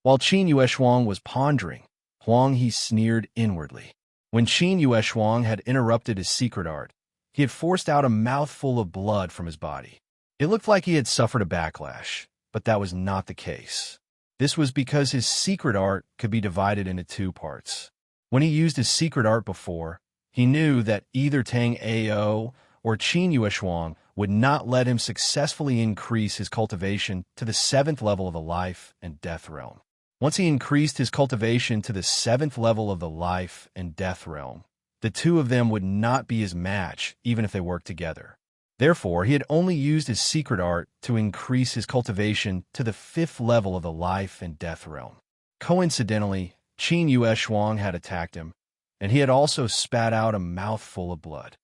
While Qin Yueshuang was pondering, Huang He sneered inwardly. When Qin Yueshuang had interrupted his secret art, he had forced out a mouthful of blood from his body. It looked like he had suffered a backlash, but that was not the case. This was because his secret art could be divided into 2 parts. When he used his secret art before, he knew that either Tang Ao or Qin Yueshuang would not let him successfully increase his cultivation to the 7th level of the life and death realm. Once he increased his cultivation to the 7th level of the life and death realm, the two of them would not be his match even if they worked together. Therefore, he had only used his secret art to increase his cultivation to the 5th level of the life and death realm. Coincidentally, Qin Yueshuang had attacked him, and he had also spat out a mouthful of blood.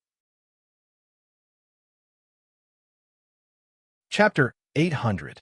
Chapter 800.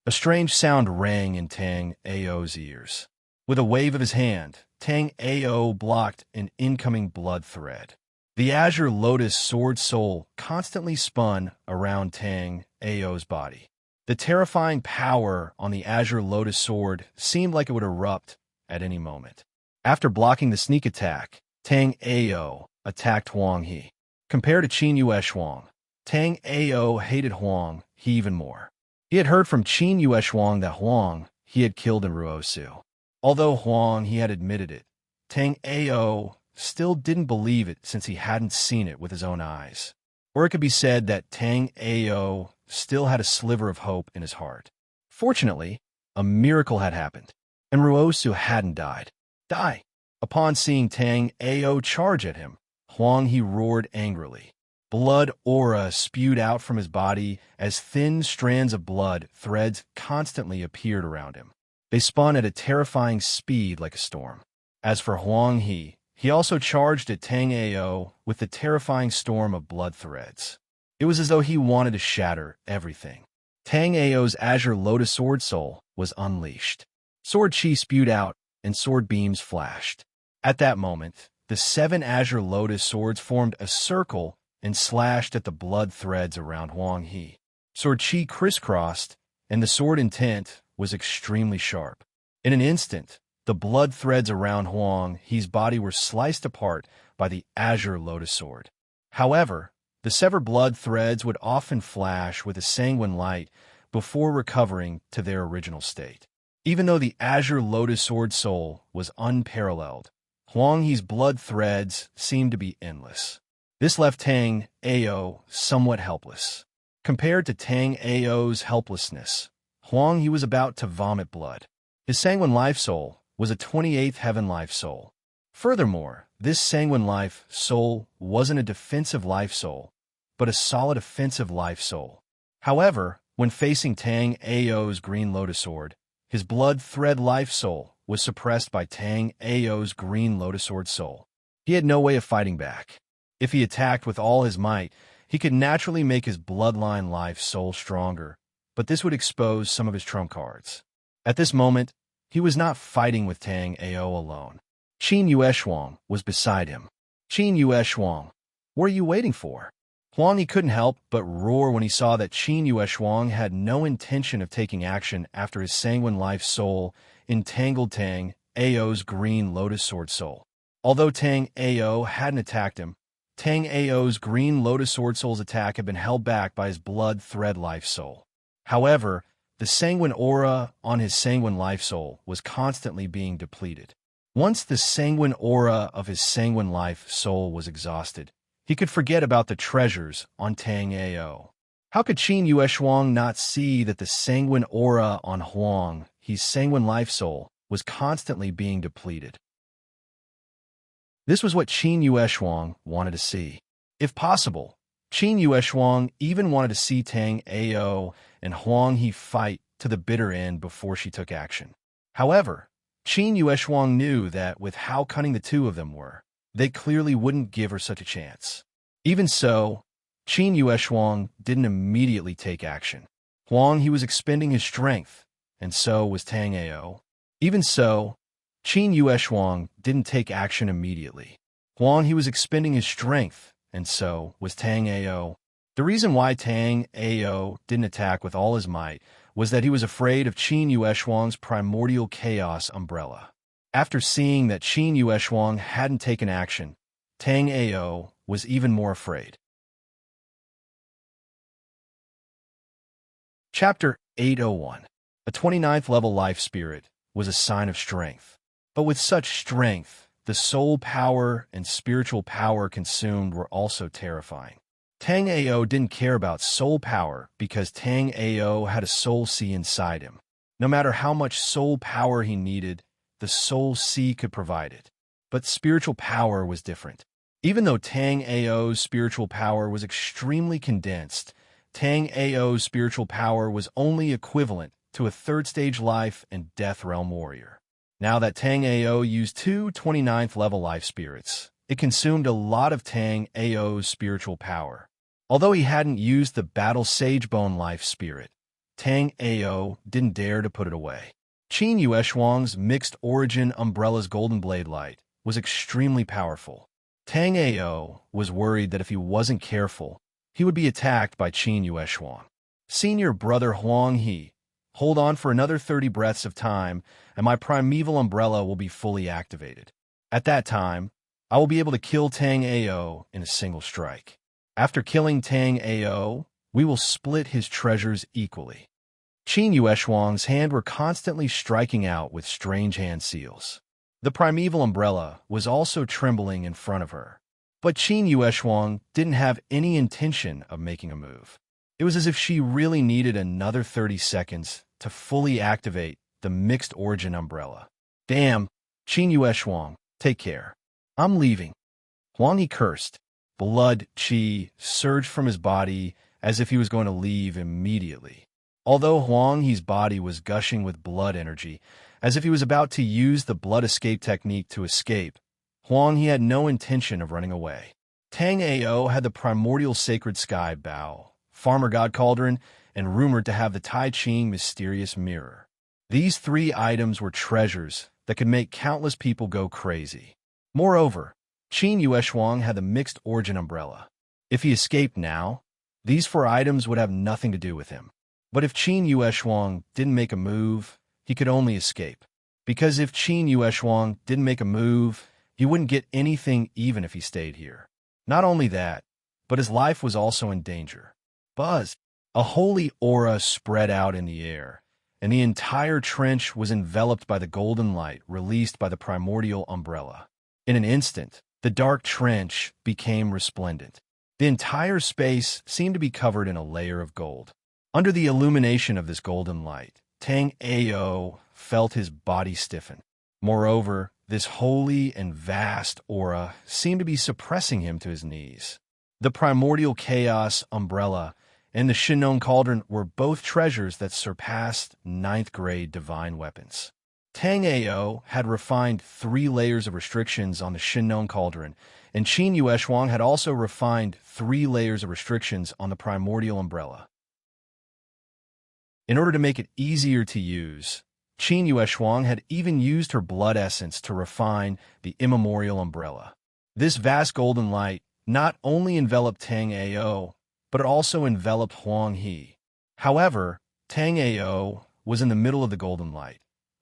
A strange sound rang in Tang Ao's ears. With a wave of his hand, Tang Ao blocked an incoming blood thread. The azure lotus sword soul constantly spun around Tang Ao's body. The terrifying power on the azure lotus sword seemed like it would erupt at any moment. After blocking the sneak attack, Tang Ao attacked Huang He. Compared to Qin Yueshuang, Tang Ao hated Huang He even more. He had heard from Qin Yueshuang that Huang He had killed in Ruosu. Although Huang He had admitted it, Tang Ao still didn't believe it since he hadn't seen it with his own eyes. Or it could be said that Tang Ao still had a sliver of hope in his heart. Fortunately, a miracle had happened, and Ruosu hadn't died. Die! Upon seeing Tang Ao charge at him, Huang He roared angrily. Blood aura spewed out from his body as thin strands of blood threads constantly appeared around him. They spun at a terrifying speed like a storm. As for Huang He also charged at Tang Ao with the terrifying storm of blood threads. It was as though he wanted to shatter everything. Tang Ao's azure lotus sword soul was unleashed. Sword chi spewed out and sword beams flashed. At that moment, the 7 azure lotus swords formed a circle and slashed at the blood threads around Huang He. Sword chi crisscrossed, and the sword intent was extremely sharp. In an instant, the blood threads around Huang He's body were sliced apart by the azure lotus sword. However, the severed blood threads would often flash with a sanguine light before recovering to their original state. Even though the Azure Lotus Sword soul was unparalleled, Huang He's blood threads seemed to be endless. This left Tang Ao somewhat helpless. Compared to Tang Ao's helplessness, Huang He was about to vomit blood. His Sanguine Life Soul was a 28th Heaven Life Soul. Furthermore, this Sanguine Life Soul wasn't a defensive life soul, but a solid offensive life soul. However, when facing Tang Ao's Green Lotus Sword, his blood thread life soul was suppressed by Tang Ao's Green Lotus Sword soul. He had no way of fighting back. If he attacked with all his might, he could naturally make his bloodline life soul stronger, but this would expose some of his trump cards. At this moment, he was not fighting with Tang Ao alone. Qin Yueshuang was beside him. Qin Yueshuang, what are you waiting for? Huang He couldn't help but roar when he saw that Qin Yueshuang had no intention of taking action after his Sanguine Life Soul entangled Tang Ao's Green Lotus Sword soul. Although Tang Ao hadn't attacked him, Tang Ao's Green Lotus Sword soul's attack had been held back by his blood thread life soul. However, the sanguine aura on his Sanguine Life Soul was constantly being depleted. Once the sanguine aura of his Sanguine Life Soul was exhausted, he could forget about the treasures on Tang Ao. How could Qin Yueshuang not see that the sanguine aura on Huang He's Sanguine Life Soul was constantly being depleted? This was what Qin Yueshuang wanted to see. If possible, Qin Yueshuang even wanted to see Tang Ao and Huang He fight to the bitter end before she took action. However, Qin Yueshuang knew that with how cunning the two of them were, they clearly wouldn't give her such a chance. Even so, Qin Yueshuang didn't immediately take action. Huang He was expending his strength, and so was Tang Ao. Even so, Qin Yueshuang didn't take action immediately. Huang He was expending his strength, and so was Tang Ao. The reason why Tang Ao didn't attack with all his might was that he was afraid of Qin Yueshuang's primordial chaos umbrella. After seeing that Qin Yueshuang hadn't taken action, Tang Ao was even more afraid. Chapter 801. A 29th level life spirit was a sign of strength. But with such strength, the soul power and spiritual power consumed were also terrifying. Tang Ao didn't care about soul power because Tang Ao had a soul sea inside him. No matter how much soul power he needed, the soul sea could provide it. But spiritual power was different. Even though Tang Ao's spiritual power was extremely condensed, Tang Ao's spiritual power was only equivalent to a third-stage life and death realm warrior. Now that Tang Ao used two 29th level life spirits, it consumed a lot of Tang Ao's spiritual power. Although he hadn't used the Battle Sagebone life spirit, Tang Ao didn't dare to put it away. Qin Yueshuang's mixed origin umbrella's golden blade light was extremely powerful. Tang Ao was worried that if he wasn't careful, he would be attacked by Qin Yueshuang. Senior brother Huang He, hold on for another 30 breaths of time, and my primeval umbrella will be fully activated. At that time, I will be able to kill Tang Ao in a single strike. After killing Tang Ao, we will split his treasures equally. Qin Yueshuang's hand were constantly striking out with strange hand seals. The primeval umbrella was also trembling in front of her. But Qin Yueshuang didn't have any intention of making a move. It was as if she really needed another 30 seconds to fully activate the mixed origin umbrella. Damn, Qin Yueshuang, take care. I'm leaving. Huang He cursed. Blood qi surged from his body as if he was going to leave immediately. Although Huang He's body was gushing with blood energy, as if he was about to use the blood escape technique to escape, Huang He had no intention of running away. Tang Ao had the primordial sacred sky bow, farmer god cauldron, and rumored to have the Tai Ching mysterious mirror. These three items were treasures that could make countless people go crazy. Moreover, Qin Yueshuang had the mixed origin umbrella. If he escaped now, these four items would have nothing to do with him. But if Qin Yueshuang didn't make a move, he could only escape. Because if Qin Yueshuang didn't make a move, he wouldn't get anything even if he stayed here. Not only that, but his life was also in danger. Buzz! A holy aura spread out in the air, and the entire trench was enveloped by the golden light released by the primordial umbrella. In an instant, the dark trench became resplendent. The entire space seemed to be covered in a layer of gold. Under the illumination of this golden light, Tang Ao felt his body stiffen. Moreover, this holy and vast aura seemed to be suppressing him to his knees. The primordial chaos umbrella and the Shinon cauldron were both treasures that surpassed ninth-grade divine weapons. Tang Ao had refined 3 layers of restrictions on the Shinon cauldron, and Qin Yueshuang had also refined 3 layers of restrictions on the primordial umbrella. In order to make it easier to use, Qin Yueshuang had even used her blood essence to refine the immemorial umbrella. This vast golden light not only enveloped Tang Ao, but it also enveloped Huang He. However, Tang Ao was in the middle of the golden light,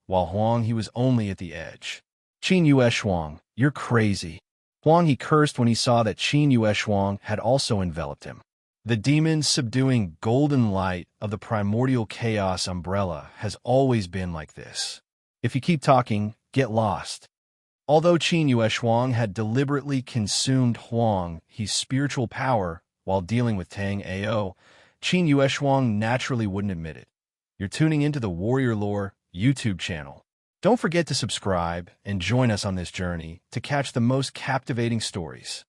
while Huang He was only at the edge. Qin Yueshuang, you're crazy. Huang He cursed when he saw that Qin Yueshuang had also enveloped him. The demon-subduing golden light of the primordial chaos umbrella has always been like this. If you keep talking, get lost. Although Qin Yueshuang had deliberately consumed Huang He's spiritual power while dealing with Tang Ao, Qin Yueshuang naturally wouldn't admit it. You're tuning into the Warrior Lore YouTube channel. Don't forget to subscribe and join us on this journey to catch the most captivating stories.